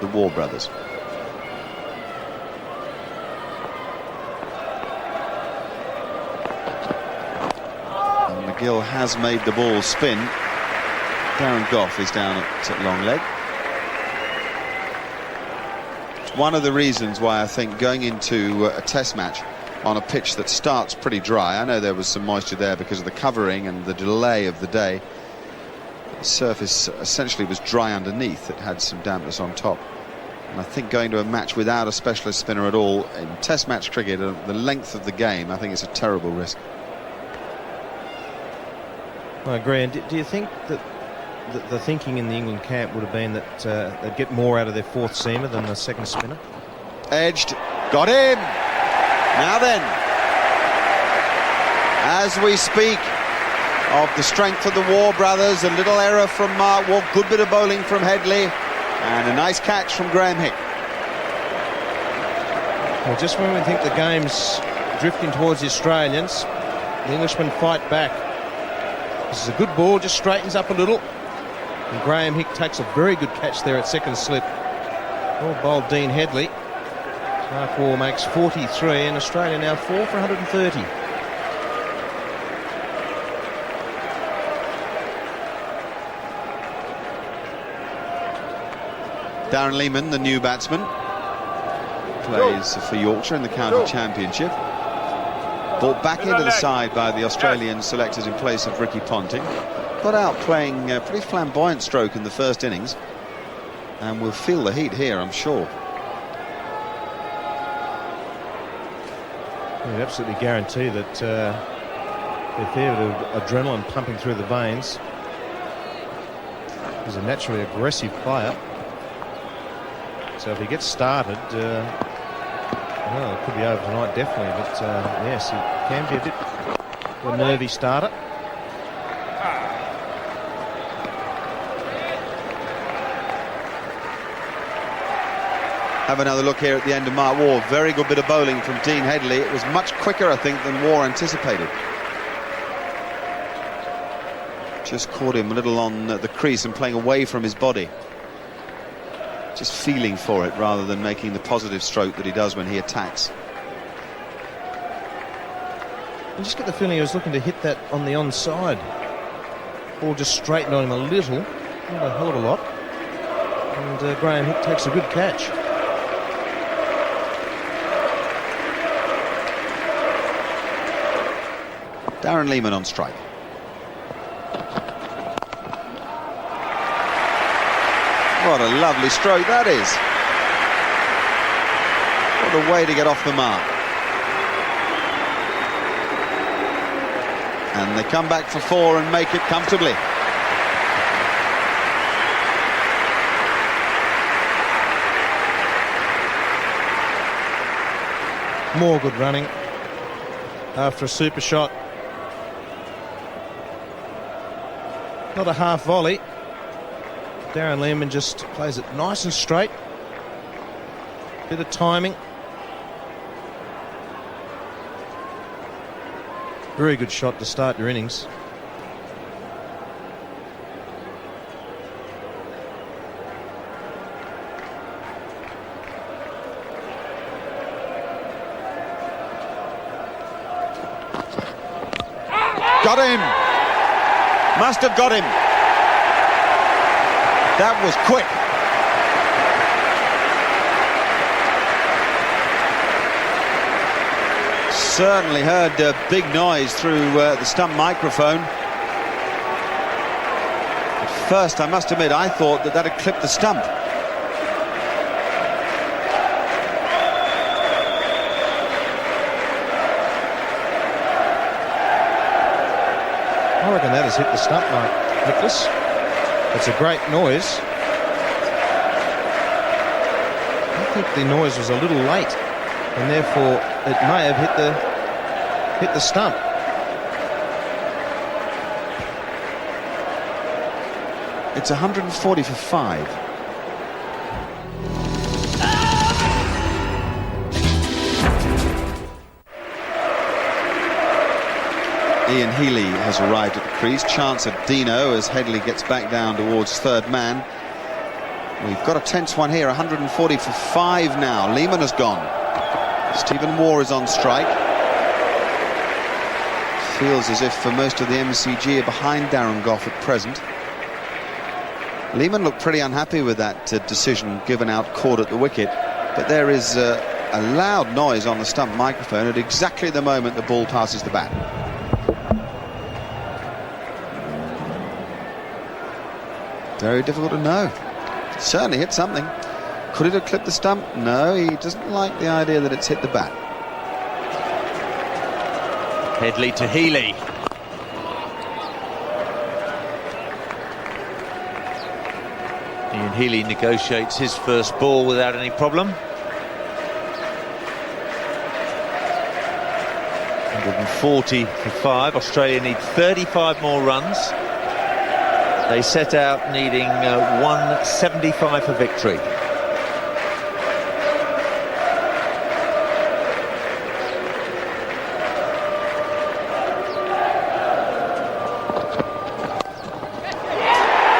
the Waugh brothers. And McGill has made the ball spin. Darren Gough is down at long leg. One of the reasons why I think going into a test match on a pitch that starts pretty dry, I know there was some moisture there because of the covering and the delay of the day, the surface essentially was dry underneath. It had some dampness on top, and I think going to a match without a specialist spinner at all in test match cricket, the length of the game, I think it's a terrible risk. I agree. And do you think that the thinking in the England camp would have been that they'd get more out of their 4th seamer than the 2nd spinner? Edged, got him. Now then, As we speak of the strength of the War brothers, a little error from Mark Waugh, good bit of bowling from Headley, and a nice catch from Graham Hick. Well, just when we think the game's drifting towards the Australians, the Englishmen fight back. This is a good ball, just straightens up a little. And Graham Hick takes a very good catch there at second slip. Well bowled Dean Headley. Mark Waugh makes 43 and Australia now 4 for 130. Darren Lehmann, the new batsman, plays for Yorkshire in the county championship. Brought back into the side by the Australian selectors in place of Ricky Ponting. Got out playing a pretty flamboyant stroke in the first innings, and will feel the heat here, I'm sure. You'd absolutely guarantee that a fair bit of adrenaline pumping through the veins. He's a naturally aggressive player. So if he gets started, well, it could be over tonight, definitely. But yes, he can be a bit of a nervy starter. Have another look here at the end of Mark Waugh. Very good bit of bowling from Dean Headley. It was much quicker, I think, than Waugh anticipated. Just caught him a little on the crease and playing away from his body. Just feeling for it rather than making the positive stroke that he does when he attacks. You just get the feeling he was looking to hit that on the onside. Ball just straightened on him a little, not a hell of a lot. And Graham Hick takes a good catch. Darren Lehmann on strike. What a lovely stroke that is. What a way to get off the mark. And they come back for 4 and make it comfortably. More good running after a super shot. Not a half volley. Darren Lehmann just plays it nice and straight. Bit of timing. Very good shot to start your innings. Got him! Must have got him. That was quick. Certainly heard a big noise through the stump microphone. At first, I must admit, I thought that had clipped the stump. I reckon that has hit the stump, Nicholas. It's a great noise. I think the noise was a little late, and therefore it may have hit the stump. It's 140 for 5. Ian Healy has arrived at the crease. Chance at Dino as Headley gets back down towards third man. We've got a tense one here, 140 for 5 now. Lehmann has gone. Stephen Waugh is on strike. Feels as if for most of the MCG are behind Darren Gough at present. Lehmann looked pretty unhappy with that decision given out caught at the wicket, but there is a loud noise on the stump microphone at exactly the moment the ball passes the bat. Very difficult to know. Certainly hit something. Could it have clipped the stump? No, he doesn't like the idea that it's hit the bat. Headley to Healy. Ian Healy negotiates his first ball without any problem. 140 for 5. Australia need 35 more runs. They set out needing 175 for victory.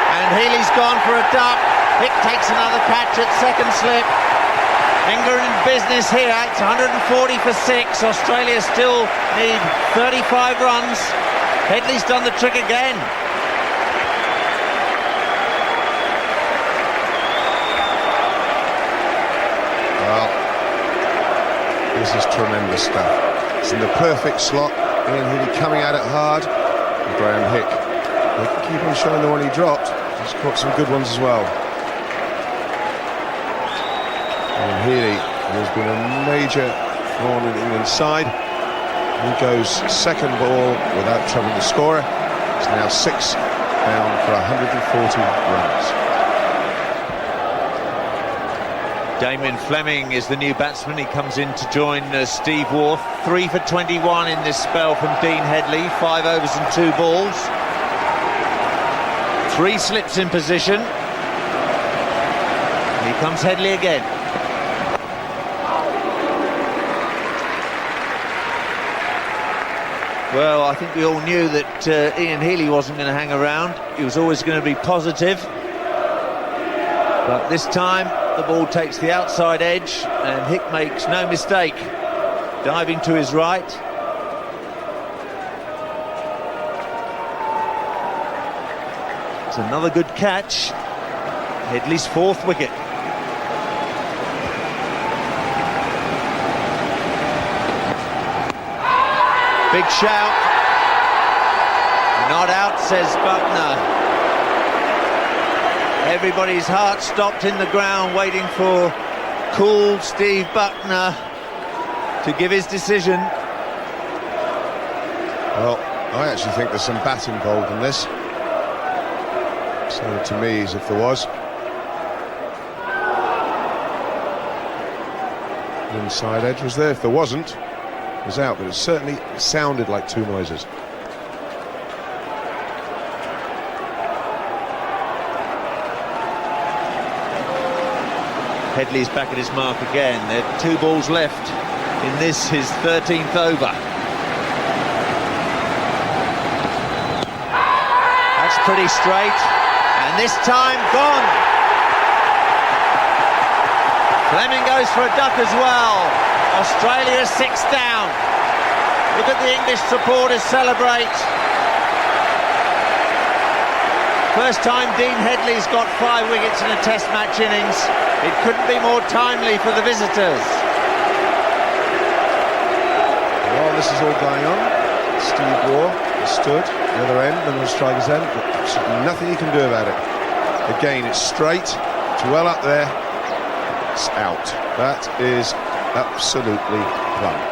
And Healy's gone for a duck. Hick takes another catch at second slip. England in business here. It's 140 for 6. Australia still need 35 runs. Headley's done the trick again. Well, this is tremendous stuff. It's in the perfect slot. Ian Healy coming at it hard. And Graham Hick. They keep on showing the one he dropped. He's caught some good ones as well. And Healy, who's been a major thorn in England's side, he goes second ball without troubling the scorer. It's now 6 down for 140 runs. Damien Fleming is the new batsman. He comes in to join Steve Waugh. 3 for 21 in this spell from Dean Headley. 5 overs and 2 balls. 3 slips in position. Here comes Headley again. Well, I think we all knew that Ian Healy wasn't going to hang around. He was always going to be positive. But this time, the ball takes the outside edge, and Hick makes no mistake. Diving to his right. It's another good catch. Headley's 4th wicket. Big shout. Not out, says Buckner. Everybody's heart stopped in the ground waiting for cool Steve Buckner to give his decision. Well, I actually think there's some bat involved in this. So to me, as if there was. The inside edge was there. If there wasn't, it was out. But it certainly sounded like 2 noises. Headley's back at his mark again. There are 2 balls left in this, his 13th over. That's pretty straight, and this time gone. Fleming goes for a duck as well. Australia 6 down. Look at the English supporters celebrate. First time Dean Headley's got 5 wickets in a Test match innings. It couldn't be more timely for the visitors. While this is all going on, Steve Waugh has stood the other end, and on striker's end, but absolutely nothing he can do about it. Again, it's straight, it's well up there, it's out. That is absolutely plumb.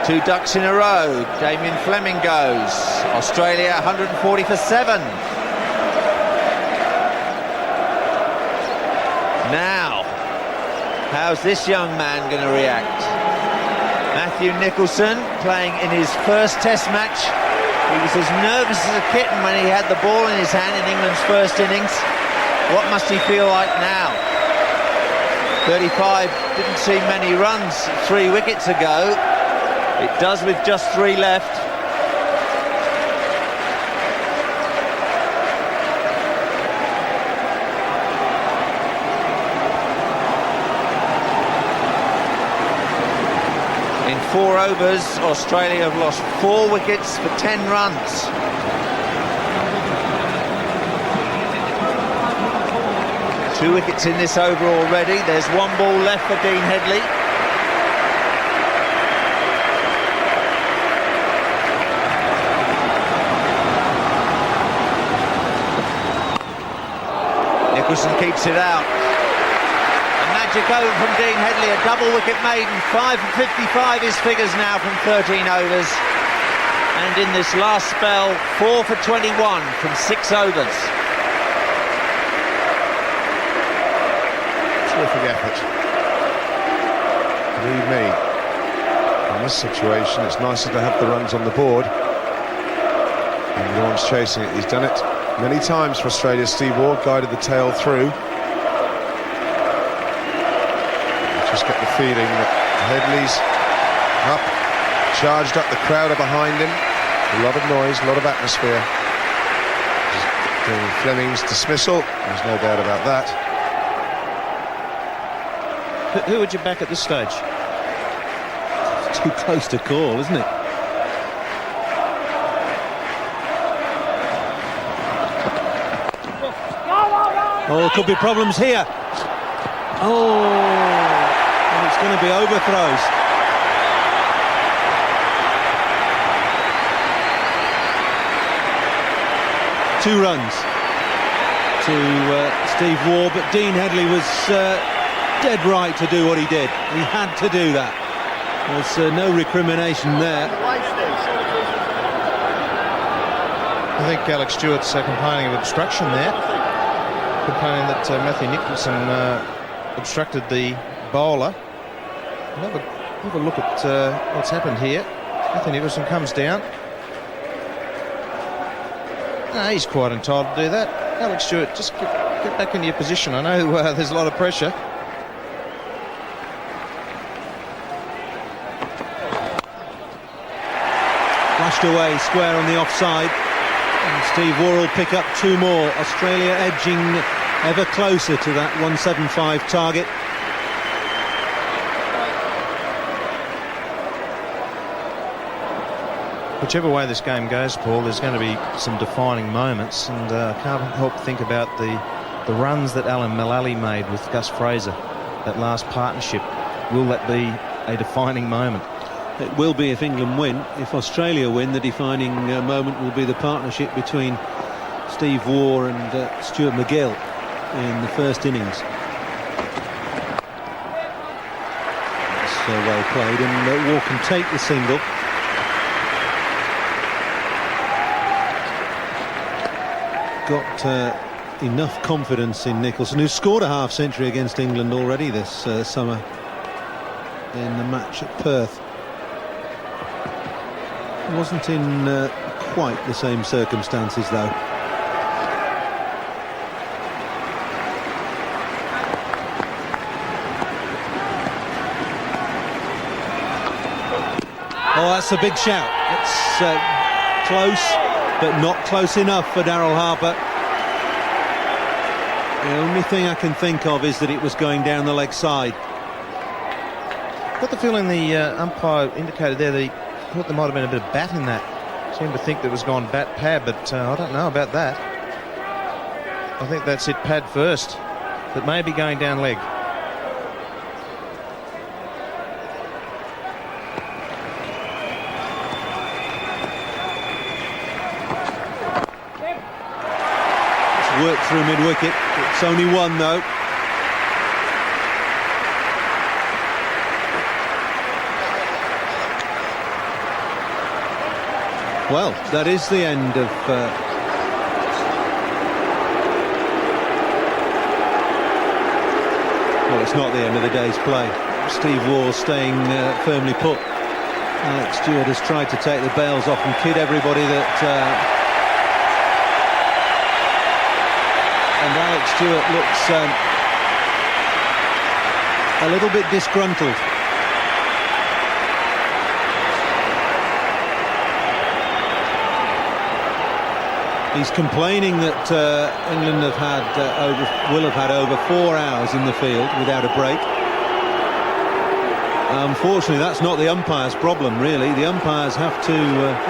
Two ducks in a row. Damien Fleming goes. Australia 140 for 7. Now, how's this young man going to react? Matthew Nicholson playing in his first Test match. He was as nervous as a kitten when he had the ball in his hand in England's first innings. What must he feel like now? 35 didn't see many runs 3 wickets ago. It does with just 3 left. In 4 overs, Australia have lost 4 wickets for 10 runs. Two wickets in this over already. There's 1 ball left for Dean Headley. Nicholson keeps it out. A magic over from Dean Headley, a double wicket maiden. 5 for 55 his figures now from 13 overs. And in this last spell, 4 for 21 from 6 overs. Terrific effort. Believe me, in this situation, it's nicer to have the runs on the board. And the one's chasing it. He's done it many times for Australia. Steve Waugh guided the tail through. I just get the feeling that Headley's up, charged up, the crowd are behind him. A lot of noise, a lot of atmosphere. Fleming's dismissal, there's no doubt about that. Who would you back at this stage? It's too close to call, isn't it? Oh, there could be problems here. Oh, and it's going to be overthrows. Two runs to Steve Waugh, but Dean Headley was dead right to do what he did. He had to do that. There's no recrimination there. I think Alex Stewart's complaining of obstruction there, complaining that Matthew Nicholson obstructed the bowler. Have a look at what's happened here. Matthew Nicholson comes down. No, he's quite entitled to do that. Alex Stewart, just get back into your position. I know there's a lot of pressure. Flashed away, square on the offside. And Steve Waugh will pick up two more. Australia edging ever closer to that 175 target. Whichever way this game goes, Paul, there's going to be some defining moments, and I can't help think about the runs that Alan Mullally made with Gus Fraser, that last partnership. Will that be a defining moment? It will be if England win. If Australia win, the defining moment will be the partnership between Steve Waugh and Stuart MacGill in the first innings. That's well played, and Waugh can take the single. Got enough confidence in Nicholson, who scored a half-century against England already this summer in the match at Perth. Wasn't in quite the same circumstances, though. Oh, that's a big shout. It's close, but not close enough for Daryl Harper. The only thing I can think of is that it was going down the leg side. Got the feeling the umpire indicated there that he thought there might have been a bit of bat in that. Seemed to think that it was gone bat pad, but I don't know about that. I think that's it pad first, but maybe going down leg. Work through mid-wicket. It's only one, though. Well, that is the end of well, it's not the end of the day's play. Steve Waugh staying firmly put. Alex Stewart has tried to take the bails off and kid everybody that and Alex Stewart looks a little bit disgruntled. He's complaining that England will have had over 4 hours in the field without a break. Unfortunately, that's not the umpire's problem, really. The umpires have to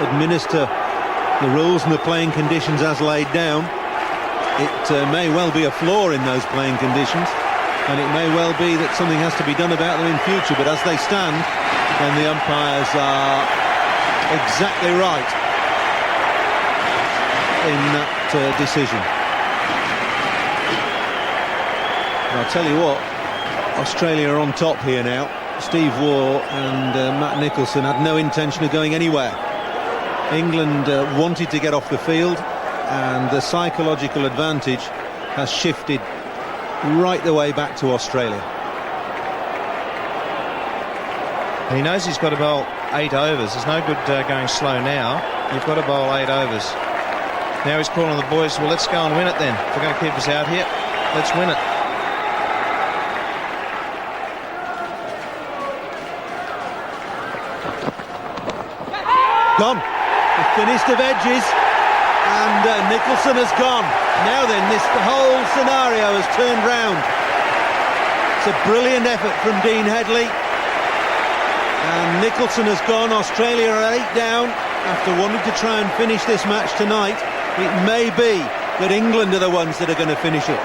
administer the rules and the playing conditions as laid down. It may well be a flaw in those playing conditions, and it may well be that something has to be done about them in future, but as they stand, then the umpires are exactly right in that decision. And I'll tell you what, Australia are on top here now. Steve Waugh and Matt Nicholson had no intention of going anywhere. England wanted to get off the field, and the psychological advantage has shifted right the way back to Australia. He knows he's got to bowl 8 overs. There's no good going slow now. You've got to bowl 8 overs. Now he's calling the boys, well, let's go and win it then. If we're going to keep us out here, let's win it. Gone. The thinnest of edges, and Nicholson has gone. Now then, the whole scenario has turned round. It's a brilliant effort from Dean Headley. And Nicholson has gone. Australia are 8 down after wanting to try and finish this match tonight. It may be that England are the ones that are going to finish it.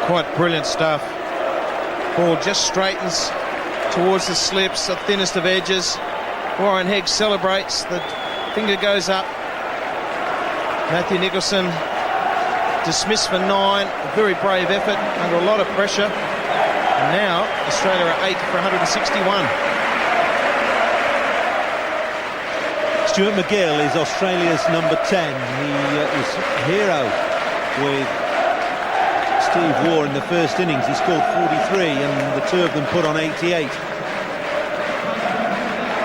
Quite brilliant stuff. Ball just straightens towards the slips, the thinnest of edges. Warren Hegg celebrates. The finger goes up. Matthew Nicholson dismissed for 9. A very brave effort under a lot of pressure. And now Australia are 8 for 161. Stuart MacGill is Australia's number 10. He was hero with Steve Waugh in the first innings. He scored 43 and the two of them put on 88.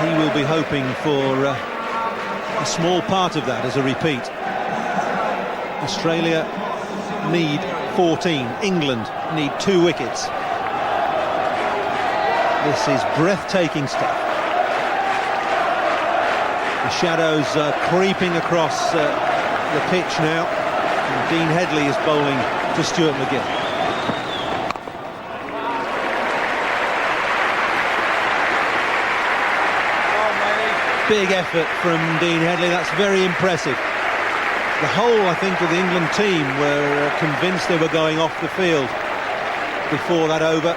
He will be hoping for a small part of that as a repeat. Australia need 14. England need 2 wickets. This is breathtaking stuff. The shadows are creeping across the pitch now. And Dean Headley is bowling to Stuart MacGill. Big effort from Dean Headley. That's very impressive. The whole, I think, of the England team were convinced they were going off the field before that over.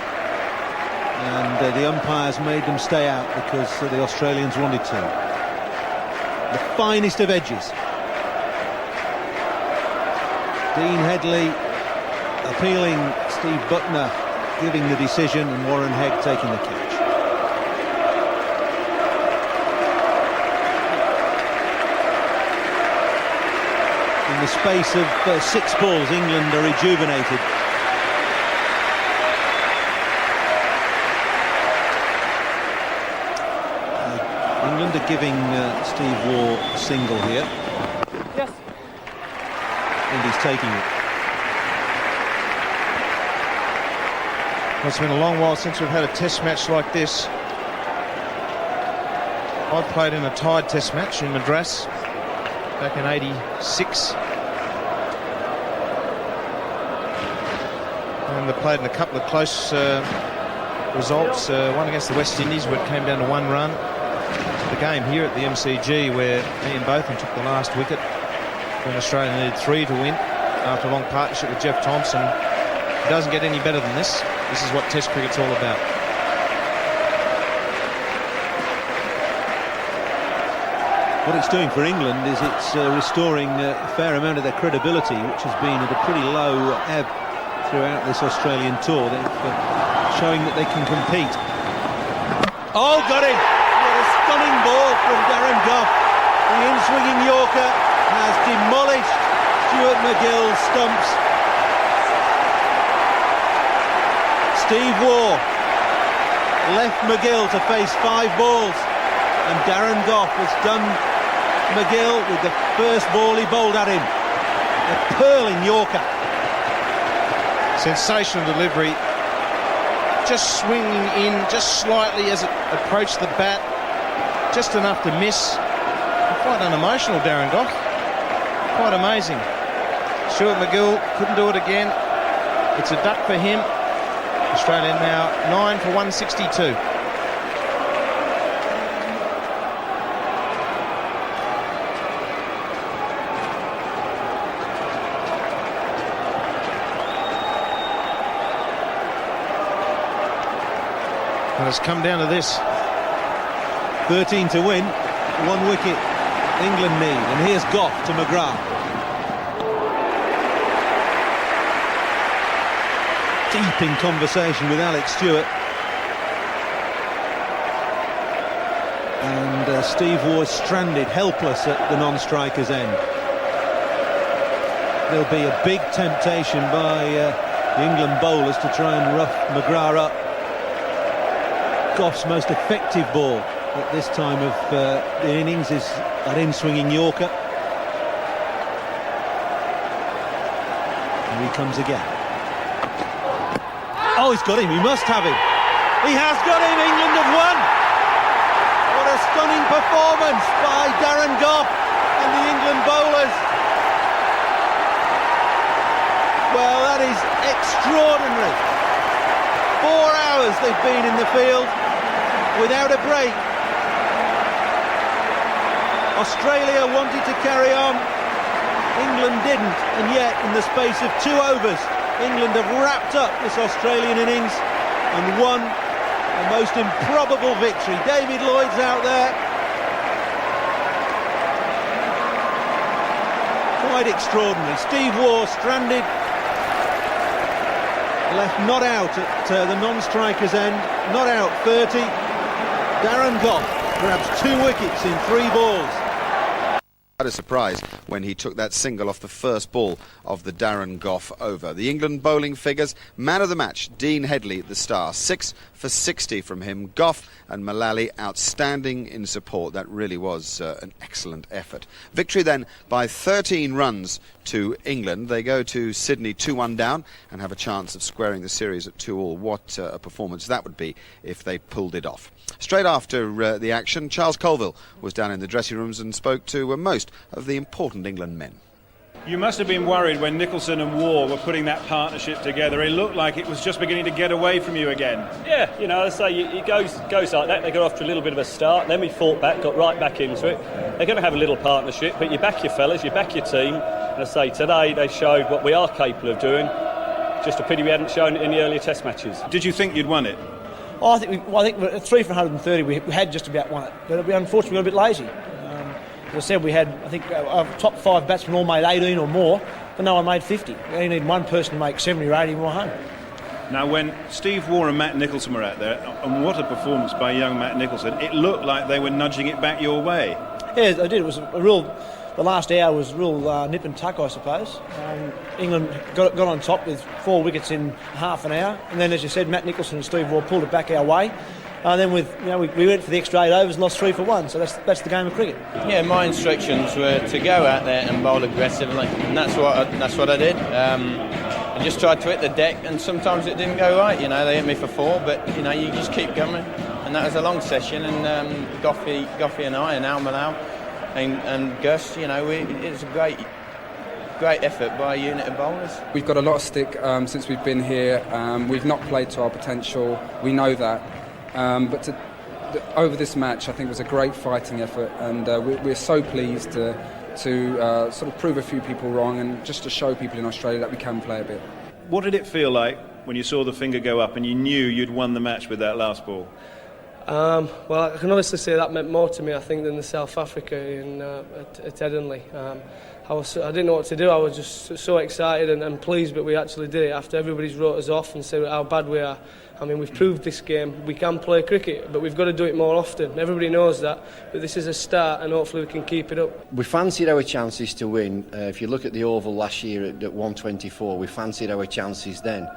And the umpires made them stay out because the Australians wanted to. The finest of edges. Dean Headley appealing, Steve Buckner giving the decision, and Warren Hegg taking the catch. In the space of 6 balls, England are rejuvenated. England are giving Steve Waugh a single here. Yes. And he's taking it. Well, it's been a long while since we've had a test match like this. I played in a tied test match in Madras back in '86. And they played in a couple of close results. One against the West Indies where it came down to 1 run. The game here at the MCG where Ian Botham took the last wicket when Australia needed 3 to win after a long partnership with Jeff Thompson. It doesn't get any better than this. This is what Test cricket's all about. What it's doing for England is it's restoring a fair amount of their credibility, which has been at a pretty low ebb throughout this Australian tour. They're showing that they can compete. Oh, got him! Stunning ball from Darren Gough. The in-swinging Yorker has demolished Stuart MacGill's stumps. Steve Waugh left MacGill to face 5 balls, and Darren Gough has done MacGill with the first ball he bowled at him. A purling Yorker. Sensational delivery. Just swinging in just slightly as it approached the bat. Just enough to miss. Quite unemotional, Darren Gough. Quite amazing. Stuart MacGill couldn't do it again. It's a duck for him. Australia now 9 for 162. And it's come down to this. 13 to win, 1 wicket England need, and here's Gough to McGrath. Deep in conversation with Alex Stewart, and Steve Waugh stranded, helpless at the non-striker's end. there'll be a big temptation by the England bowlers to try and rough McGrath up. Goff's most effective ball at this time of the innings is that in-swinging Yorker. Here he comes again. Oh, he's got him, he must have him. He has got him, England have won! What a stunning performance by Darren Goff and the England bowlers. Well, that is extraordinary. 4 hours they've been in the field without a break. Australia wanted to carry on, England didn't, and yet in the space of 2 overs England have wrapped up this Australian innings and won a most improbable victory. David Lloyd's out there, quite extraordinary. Steve Waugh stranded, left not out at the non-striker's end, not out 30. Darren Goff grabs 2 wickets in 3 balls. Quite a surprise when he took that single off the first ball of the Darren Goff over. The England bowling figures: man of the match, Dean Headley, the star, 6 for 60 from him. Goff and Mullally outstanding in support. That really was an excellent effort. Victory then by 13 runs to England. They go to Sydney 2-1 down and have a chance of squaring the series at 2-2. What a performance that would be if they pulled it off. Straight after the action, Charles Colville was down in the dressing rooms and spoke to most of the important England men. You must have been worried when Nicholson and Waugh were putting that partnership together. It looked like it was just beginning to get away from you again. Yeah, you know, as I say, it goes like that. They got off to a little bit of a start, then we fought back, got right back into it. They're going to have a little partnership, but you back your fellas, you back your team. And I say, today they showed what we are capable of doing. Just a pity we hadn't shown it in the earlier Test matches. Did you think you'd won it? Oh, I think at 3 for 130 we had just about won it, but we unfortunately got a bit lazy. As I said, we had, I think, our top 5 batsmen all made 18 or more, but no one made 50. You only need one person to make 70 or 80 more home. Now, when Steve Waugh and Matt Nicholson were out there, and what a performance by young Matt Nicholson, it looked like they were nudging it back your way. Yeah, they did. It was a real... The last hour was real nip and tuck, I suppose. England got on top with 4 wickets in half an hour, and then, as you said, Matt Nicholson and Steve Waugh pulled it back our way. Then we went for the extra 8 overs and lost 3 for 1, so that's the game of cricket. Yeah, my instructions were to go out there and bowl aggressively, and that's what I did. I just tried to hit the deck, and sometimes it didn't go right. You know, they hit me for 4, but you know, you just keep going, and that was a long session. And Goffy and I, and Al Malau and Gus, you know, it's a great effort by a unit of bowlers. We've got a lot of stick since we've been here. We've not played to our potential. We know that. But over this match, I think it was a great fighting effort, and we're so pleased to sort of prove a few people wrong and just to show people in Australia that we can play a bit. What did it feel like when you saw the finger go up and you knew you'd won the match with that last ball? Well, I can honestly say that meant more to me, I think, than the South Africa at Headingley. I didn't know what to do. I was just so excited and pleased that we actually did it after everybody's wrote us off and said how bad we are. I mean, we've proved this game. We can play cricket, but we've got to do it more often. Everybody knows that, but this is a start, and hopefully we can keep it up. We fancied our chances to win. If you look at the Oval last year at 124, we fancied our chances then.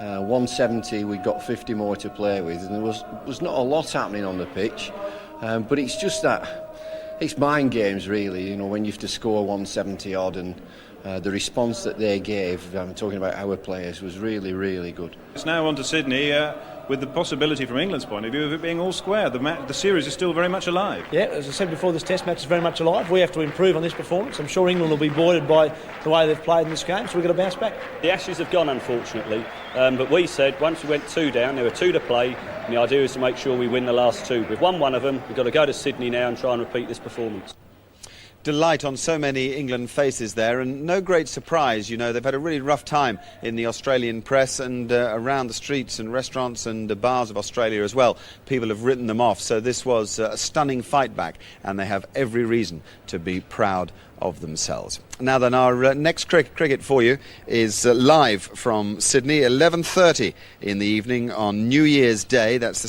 170, we got 50 more to play with, and there was not a lot happening on the pitch. But it's just that it's mind games, really. You know, when you have to score 170 odd, and the response that they gave, I'm talking about our players, was really, really good. It's now on to Sydney with the possibility from England's point of view of it being all square. The series is still very much alive. Yeah, as I said before, this Test match is very much alive. We have to improve on this performance. I'm sure England will be buoyed by the way they've played in this game, so we've got to bounce back. The Ashes have gone, unfortunately, but we said once we went 2 down, there were 2 to play, and the idea is to make sure we win the last 2. We've won one of them. We've got to go to Sydney now and try and repeat this performance. Delight on so many England faces there, and no great surprise. You know, they've had a really rough time in the Australian press and around the streets and restaurants and bars of Australia as well. People have written them off, so this was a stunning fight back, and they have every reason to be proud of themselves. Now then, our next cricket for you is live from Sydney, 11:30 in the evening on New Year's Day. That's the